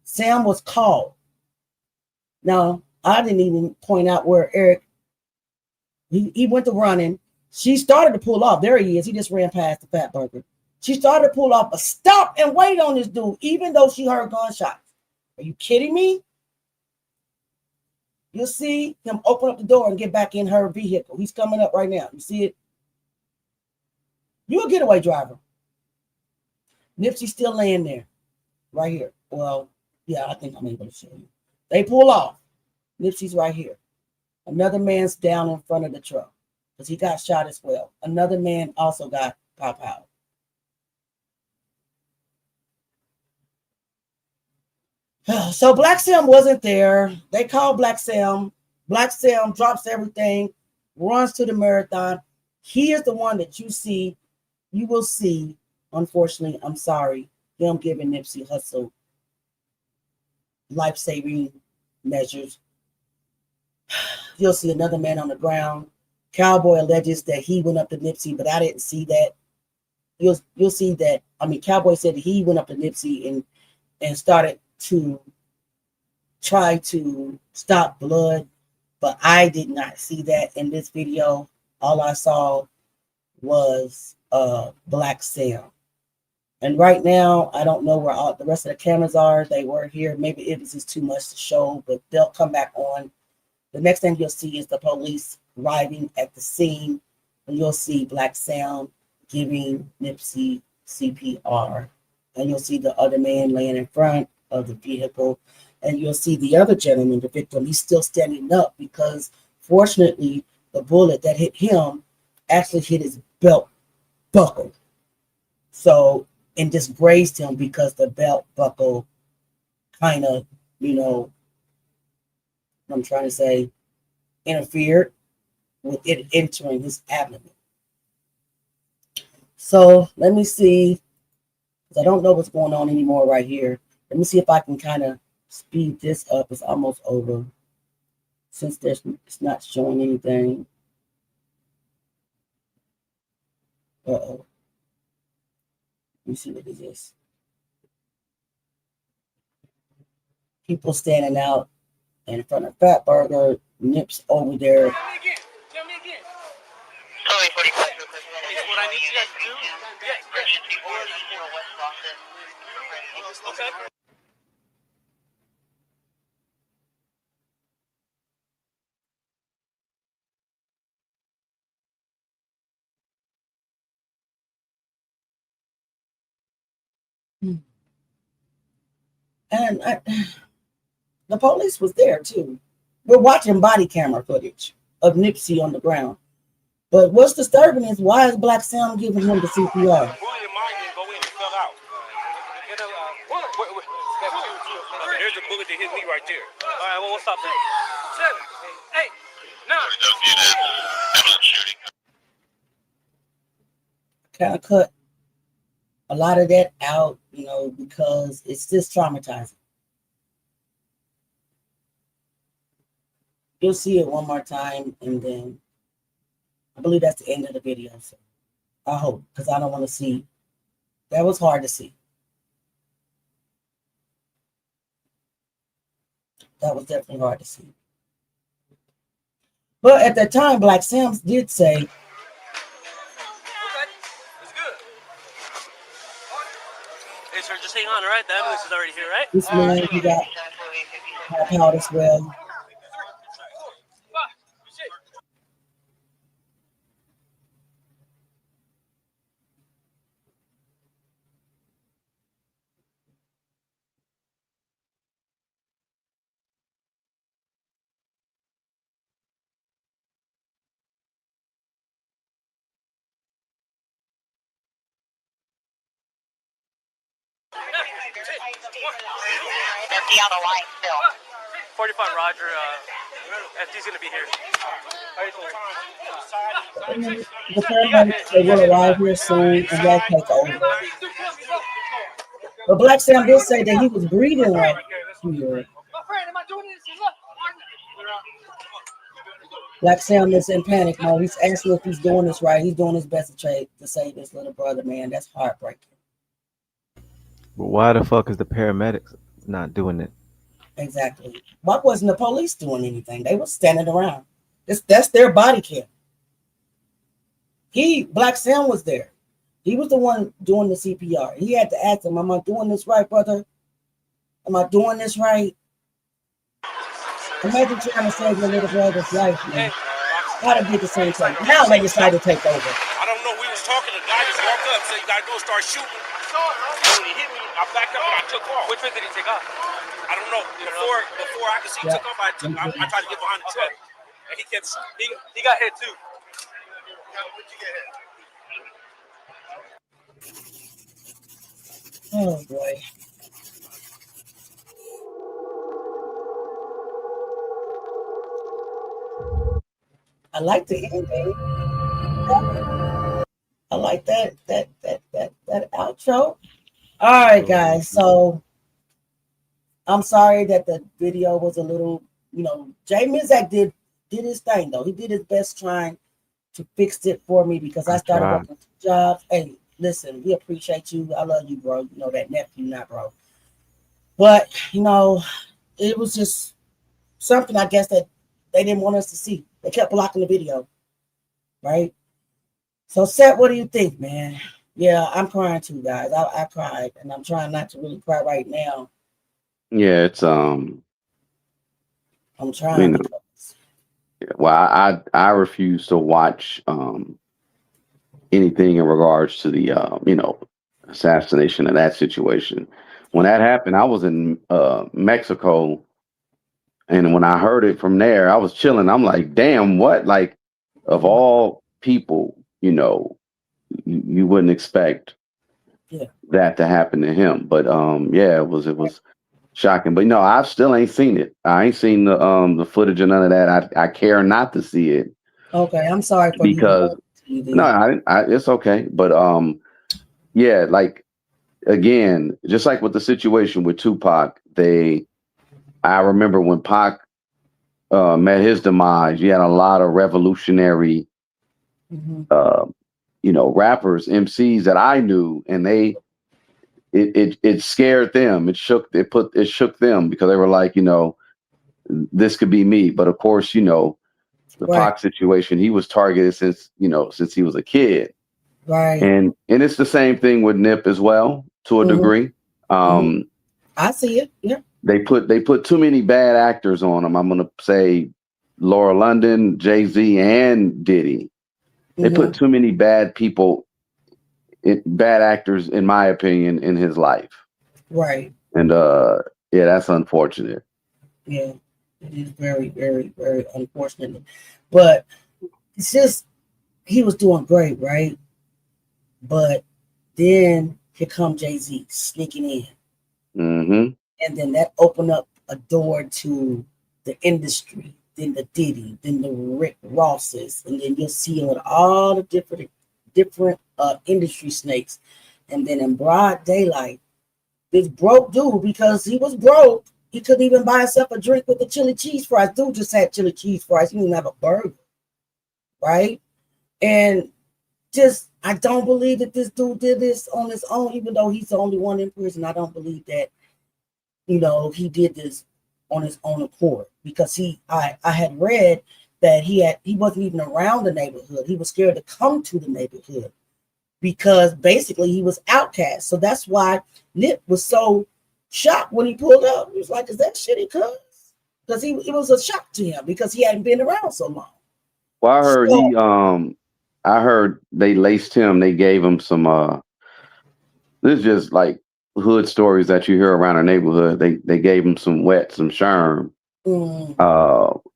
Sam was called. Now, I didn't even point out where Eric, he went to running. She started to pull off. There he is. He just ran past the Fat Burger. She started to pull off, but stop and wait on this dude, even though she heard gunshots. Are you kidding me? You'll see him open up the door and get back in her vehicle. He's coming up right now. You see it? You're a getaway driver. Nipsey's still laying there, right here. Well, yeah, I think I'm able to show you. They pull off. Nipsey's right here. Another man's down in front of the truck because he got shot as well. Another man also got pop out. So Black Sam wasn't there. They called Black Sam. Black Sam drops everything, runs to the Marathon. He is the one that you will see, unfortunately, I'm sorry, him giving Nipsey Hussle life-saving measures. You'll see another man on the ground. Cowboy alleges that he went up to Nipsey, but I didn't see that. You'll see that. I mean, Cowboy said that he went up to Nipsey and started to try to stop blood, but I did not see that in this video. All I saw was Black Sam. And right now, I don't know where all the rest of the cameras are. They were here. Maybe it was just too much to show, but they'll come back on. The next thing you'll see is the police arriving at the scene, and you'll see Black Sam giving Nipsey CPR. And you'll see the other man laying in front of the vehicle. And you'll see the other gentleman, the victim, he's still standing up because fortunately, the bullet that hit him actually hit his belt buckle. So, and just grazed him because the belt buckle kind of, I'm trying to say, interfered with it entering his abdomen. So let me see, because I don't know what's going on anymore right here. Let me see if I can kind of speed this up. It's almost over. Since it's not showing anything. Uh-oh. Let me see what it is. People standing out in front of Fat Burger. Nips over there. Tell me again. What I need you guys to do? Okay. And the police was there too. We're watching body camera footage of Nipsey on the ground. But what's disturbing is, why is Black Sam giving him the CPR? There's a bullet that hit me right there. All right, well, we'll stop there. 7, 8, 9. Kind of cut a lot of that out, because it's just traumatizing. You'll see it one more time, and then I believe that's the end of the video. So I hope, because I don't want to see. That was hard to see. That was definitely hard to see. But at that time, Black Sam did say, Okay, it's good. Hey, sir, just hang on, all right? The ambulance is already here, right? this man, he got help out as well. FD on the line still. 45 Roger, FD's gonna be here. The paramedics, they will arrive here soon, and they'll take over. But Black Sam did say that he was breathing right here. Black Sam is in panic mode. He's asking if he's doing this right. He's doing his best to save his little brother, man. That's heartbreaking. But why the fuck is the paramedics not doing it? Exactly. Why wasn't the police doing anything? They were standing around. That's their body cam. Black Sam was there. He was the one doing the CPR. He had to ask him, am I doing this right, brother? Am I doing this right? Imagine trying to save your little brother's life, man. I'd have did the same thing. Now they decided to take over. I don't know. We was talking. The guy just walked up, said, "You gotta go start shooting." When he hit me, I backed up and I took off. Which way did he take off? I don't know. Before I could see he took off, I tried to get behind the truck, and he kept shooting. He got hit too. Oh boy. I like the ending. I like that outro. All right, guys. So I'm sorry that the video was a little, Jay Mizak did his thing though. He did his best trying to fix it for me, because I started working 2 jobs. Hey, listen, we appreciate you. I love you, bro. You know that nephew, not bro. But it was just something, I guess, that they didn't want us to see. They kept blocking the video, right? So, Seth, what do you think, man? Yeah, I'm crying too, guys. I cried, and I'm trying not to really cry right now. Yeah, it's I'm trying. Well, I refuse to watch anything in regards to the assassination of that situation. When that happened, I was in Mexico, and when I heard it from there, I was chilling. I'm like, damn, what? Like, of all people, you wouldn't expect that to happen to him. But it was shocking. But no, I still ain't seen it. I ain't seen the footage or none of that. I care not to see it. Okay, I'm sorry for because you. No, it's okay. But yeah, like again, just like with the situation with Tupac, I remember when Pac met his demise, you had a lot of revolutionary rappers, MCs that I knew, and it scared them. It shook them because they were like, this could be me. But of course, the Pac situation, he was targeted since he was a kid. Right. And it's the same thing with Nip as well, to a degree. I see it. Yeah. They put too many bad actors on him. I'm gonna say Laura London, Jay-Z, and Diddy. They put too many bad actors, in my opinion, in his life. Right. And yeah, that's unfortunate. Yeah, it is very, very, very unfortunate. But it's just he was doing great, right? But then here come Jay-Z sneaking in. And then that opened up a door to the industry, then the Diddy, then the Rick Rosses, and then you'll see with all the different industry snakes. And then in broad daylight, this broke dude, because he was broke, he couldn't even buy himself a drink with the chili cheese fries. Dude just had chili cheese fries. He didn't have a burger, right? And just, I don't believe that this dude did this on his own, even though he's the only one in prison. I don't believe that, he did this on his own accord, because I had read that he wasn't even around the neighborhood. He was scared to come to the neighborhood because basically he was outcast. So that's why Nip was so shocked when he pulled up. He was like, "Is that shitty, cuz?" Because it was a shock to him because he hadn't been around so long. Well, I heard they laced him. They gave him some. This is just like hood stories that you hear around our neighborhood. They gave him some sherm.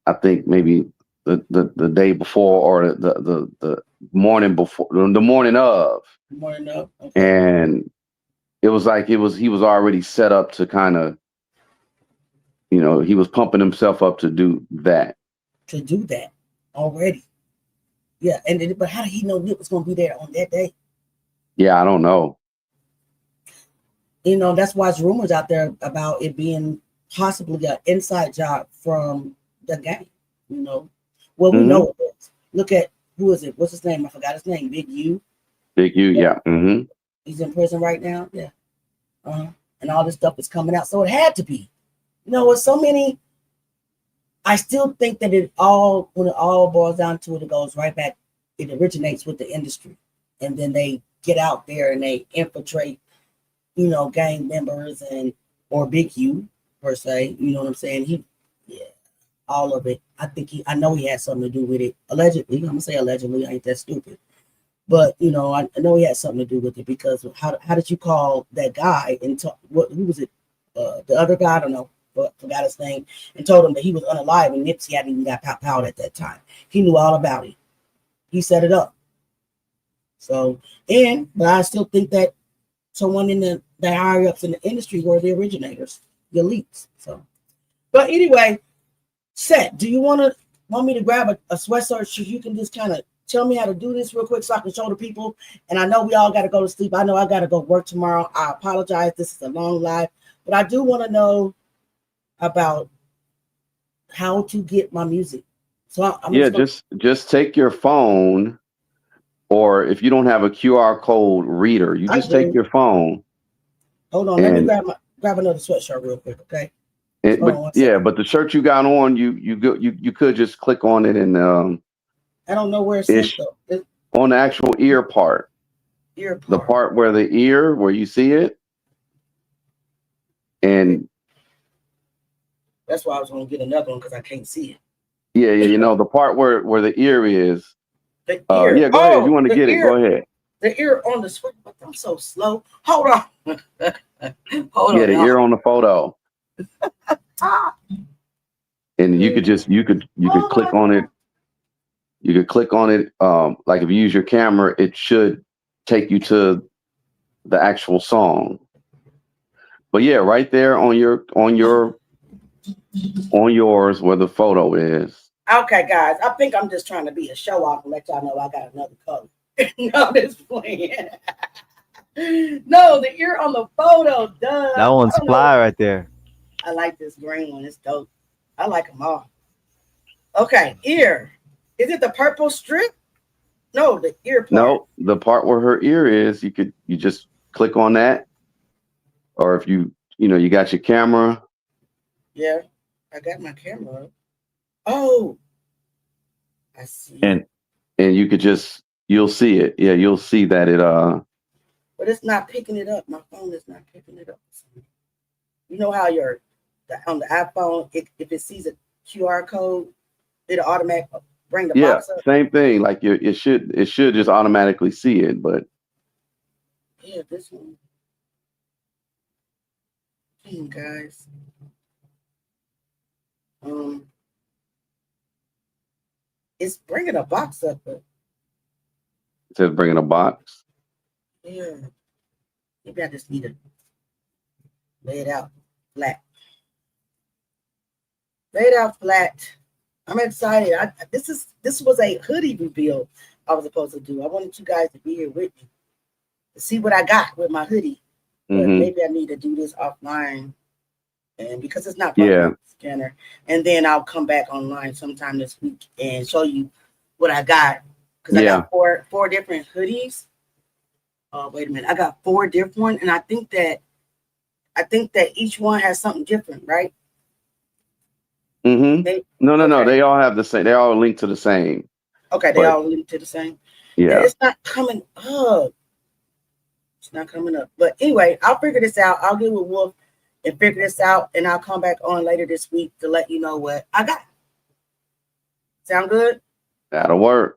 I think maybe the day before or the morning before, the morning of. Okay. And it was like he was already set up to kind of, he was pumping himself up to do that. Already. Yeah, but how did he know Nip was going to be there on that day? Yeah, I don't know. That's why there's rumors out there about it being possibly an inside job from the gang. Well, we know it is. Look at, who is it? What's his name? I forgot his name. Big U. Big U, yeah. He's in prison right now. Yeah. And all this stuff is coming out. So it had to be. With so many, I still think that when it all boils down to it, it goes right back. It originates with the industry. And then they get out there and they infiltrate, gang members or Big U per se. You know what I'm saying? All of it. I know he had something to do with it. Allegedly. I'm gonna say allegedly. I ain't that stupid. But I know he had something to do with it, because how did you call that guy and who was it? The other guy, I don't know, but forgot his name, and told him that he was unalive and Nipsey hadn't even got out at that time. He knew all about it. He set it up. So, but I still think that someone in the higher ups in the industry were the originators, the elites. So, but anyway, Seth, do you want me to grab a sweatshirt so you can just kind of tell me how to do this real quick so I can show the people? And I know we all got to go to sleep. I know I got to go work tomorrow. I apologize. This is a long live, but I do want to know about how to get my music. So just take your phone, or if you don't have a QR code reader, you just take your phone. Hold on, let me grab another sweatshirt real quick, okay? But the shirt you got on, you could just click on it and I don't know where it's though. On the actual ear part. The part where where you see it. And that's why I was gonna get another one, because I can't see it. Yeah, the part where the ear is. The ear. Yeah, go ahead. If you want to get it, go ahead. The ear on the sweat. I'm so slow. Hold on. Hold on. Yeah, the ear on the photo. And you could click on it. You could click on it. Like if you use your camera, it should take you to the actual song. But yeah, right there on yours where the photo is. Okay, guys. I think I'm just trying to be a show off and let y'all know I got another color. No, this playing. No, the ear on the photo, duh. That one's fly right there. I like this green one. It's dope. I like them all. Okay, ear. Is it the purple strip? No, the ear part. No, the part where her ear is, you just click on that. Or if you got your camera. Yeah, I got my camera up. Oh, I see. And you could you'll see it. Yeah, you'll see that it but it's not picking it up. My phone is not picking it up. You know how on the iPhone, if it sees a QR code, it'll automatically bring the box up. Same thing. Like it should just automatically see it, but yeah, this one. Guys. It's bringing a box up. But it says bringing a box. Yeah. Maybe I just need to lay it out flat. Lay it out flat. I'm excited. This was a hoodie reveal I was supposed to do. I wanted you guys to be here with me to see what I got with my hoodie. But maybe I need to do this offline, and because it's not scanner, and then I'll come back online sometime this week and show you what I got. Because I got four different hoodies. Oh, wait a minute. I got 4 different, and I think that each one has something different, right? No. They all have the same. They all linked to the same. Okay, they all linked to the same. Yeah. And it's not coming up. It's not coming up. But anyway, I'll figure this out. I'll get with Wolf and figure this out, and I'll come back on later this week to let you know what I got. Sound good? That'll work.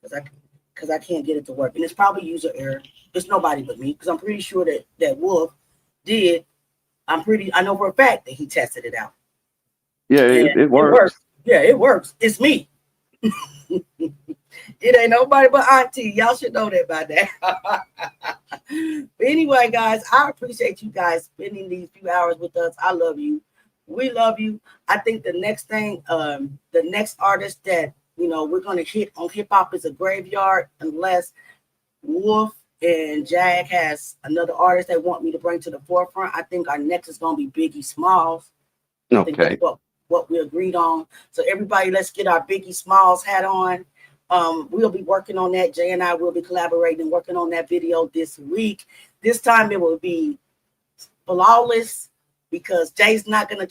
Because I can't get it to work. And it's probably user error. It's nobody but me, because I'm pretty sure that Wolf did. I know for a fact that he tested it out. Yeah, it works. Yeah, it works. It's me. It ain't nobody but Auntie. Y'all should know that by now. But anyway, guys, I appreciate you guys spending these few hours with us. I love you. We love you. I think the next thing, the next artist that we're gonna hit on hip hop is a graveyard, unless Wolf and Jag has another artist they want me to bring to the forefront. I think our next is gonna be Biggie Smalls. I think that's what we agreed on. So everybody, let's get our Biggie Smalls hat on. We'll be working on that. Jay and I will be collaborating and working on that video this week. This time it will be flawless because Jay's not gonna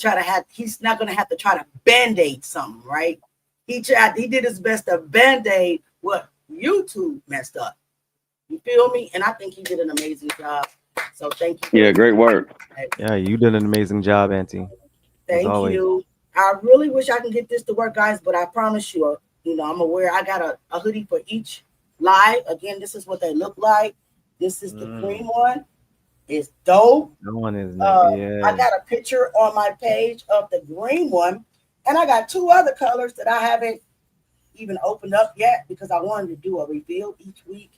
he's not gonna have to try to band-aid something, right? He did his best to band-aid what YouTube messed up. You feel me? And I think he did an amazing job. So thank you. Yeah, great work. Yeah, you did an amazing job, Auntie. Thank you. I really wish I can get this to work, guys, but I promise you, I'm aware I got a hoodie for each live. Again, this is what they look like. This is the green one. It's dope. That one is I got a picture on my page of the green one, and I got 2 other colors that I haven't even opened up yet because I wanted to do a reveal each week.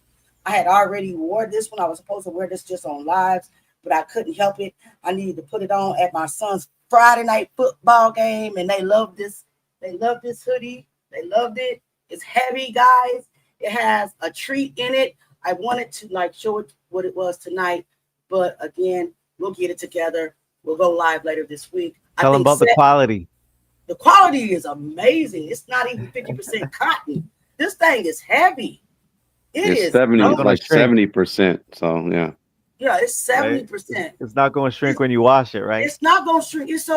I had already wore this one. I was supposed to wear this just on lives, but I couldn't help it. I needed to put it on at my son's Friday night football game, and they love this. They love this hoodie. They loved it. It's heavy, guys. It has a treat in it. I wanted to show it what it was tonight, but again, we'll get it together. We'll go live later this week. Tell them about the quality. The quality is amazing. It's not even 50% cotton. This thing is heavy. It's 70%. So yeah. Yeah, it's 70%. It's not going to shrink when you wash it, right? It's not going to shrink. This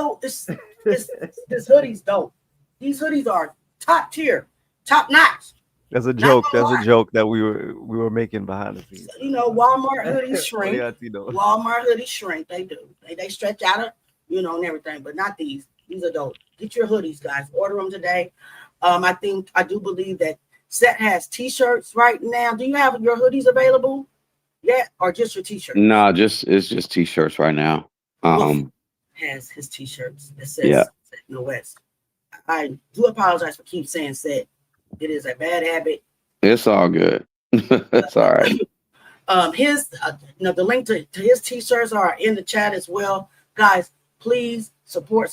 hoodie's dope. These hoodies are top tier, top notch. That's a joke. That's a joke that we were making behind the scenes. Walmart hoodies shrink. Walmart hoodies shrink. They do. They stretch out of, and everything, but not these. These are dope. Get your hoodies, guys. Order them today. I do believe that Set has t-shirts right now. Do you have your hoodies available yet, or just your t-shirts? No, it's just t-shirts right now. Has his t-shirts that says Set in the West. I do apologize for keep saying Set. It is a bad habit. It's all good. It's all right. His, the link to his t-shirts are in the chat as well. Guys, please support.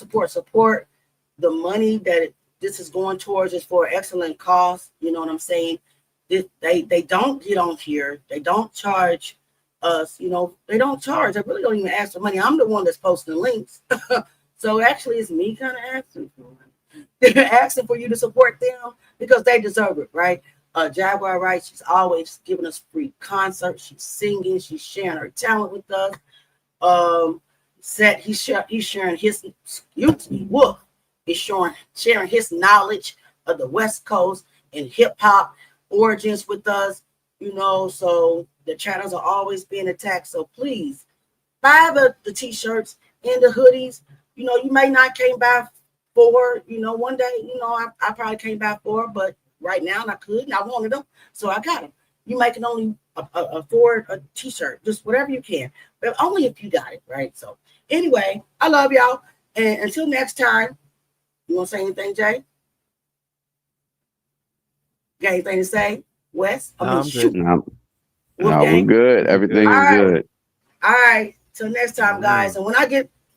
The money that this is going towards is for excellent cause. You know what I'm saying? They don't get on here. They don't charge us. They don't charge. I really don't even ask for money. I'm the one that's posting links. So actually, it's me kind of asking for it. Asking for you to support them because they deserve it, right? Jaguar Wright, she's always giving us free concerts. She's singing. She's sharing her talent with us. He's sharing his, He's sharing his knowledge of the West Coast and hip hop origins with us. So the channels are always being attacked. So please buy the t-shirts and the hoodies. You may not came by 4. One day, I probably came by 4, but right now I could and I wanted them, so I got them. You can only afford a t-shirt, just whatever you can, but only if you got it, right? So anyway, I love y'all, and until next time, you want to say anything, Jay? Got anything to say, Wes? Shoot. No, we're good. Everything is good. All right, till next time, guys. And when I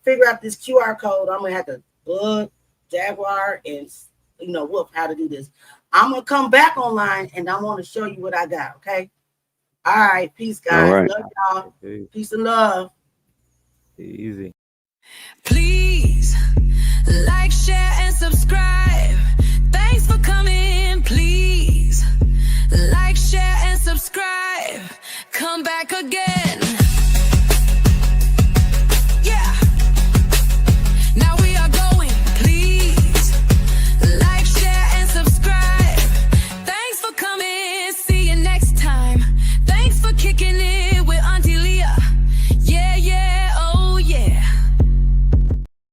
figure out this QR code, I'm gonna have to bug Jaguar and Wolf how to do this. I'm gonna come back online and I want to show you what I got. Okay. All right. Peace, guys. All right. Love y'all. Okay. Peace and love. Easy. Please like, share, and subscribe. Thanks for coming. Please like, share, and subscribe. Come back again.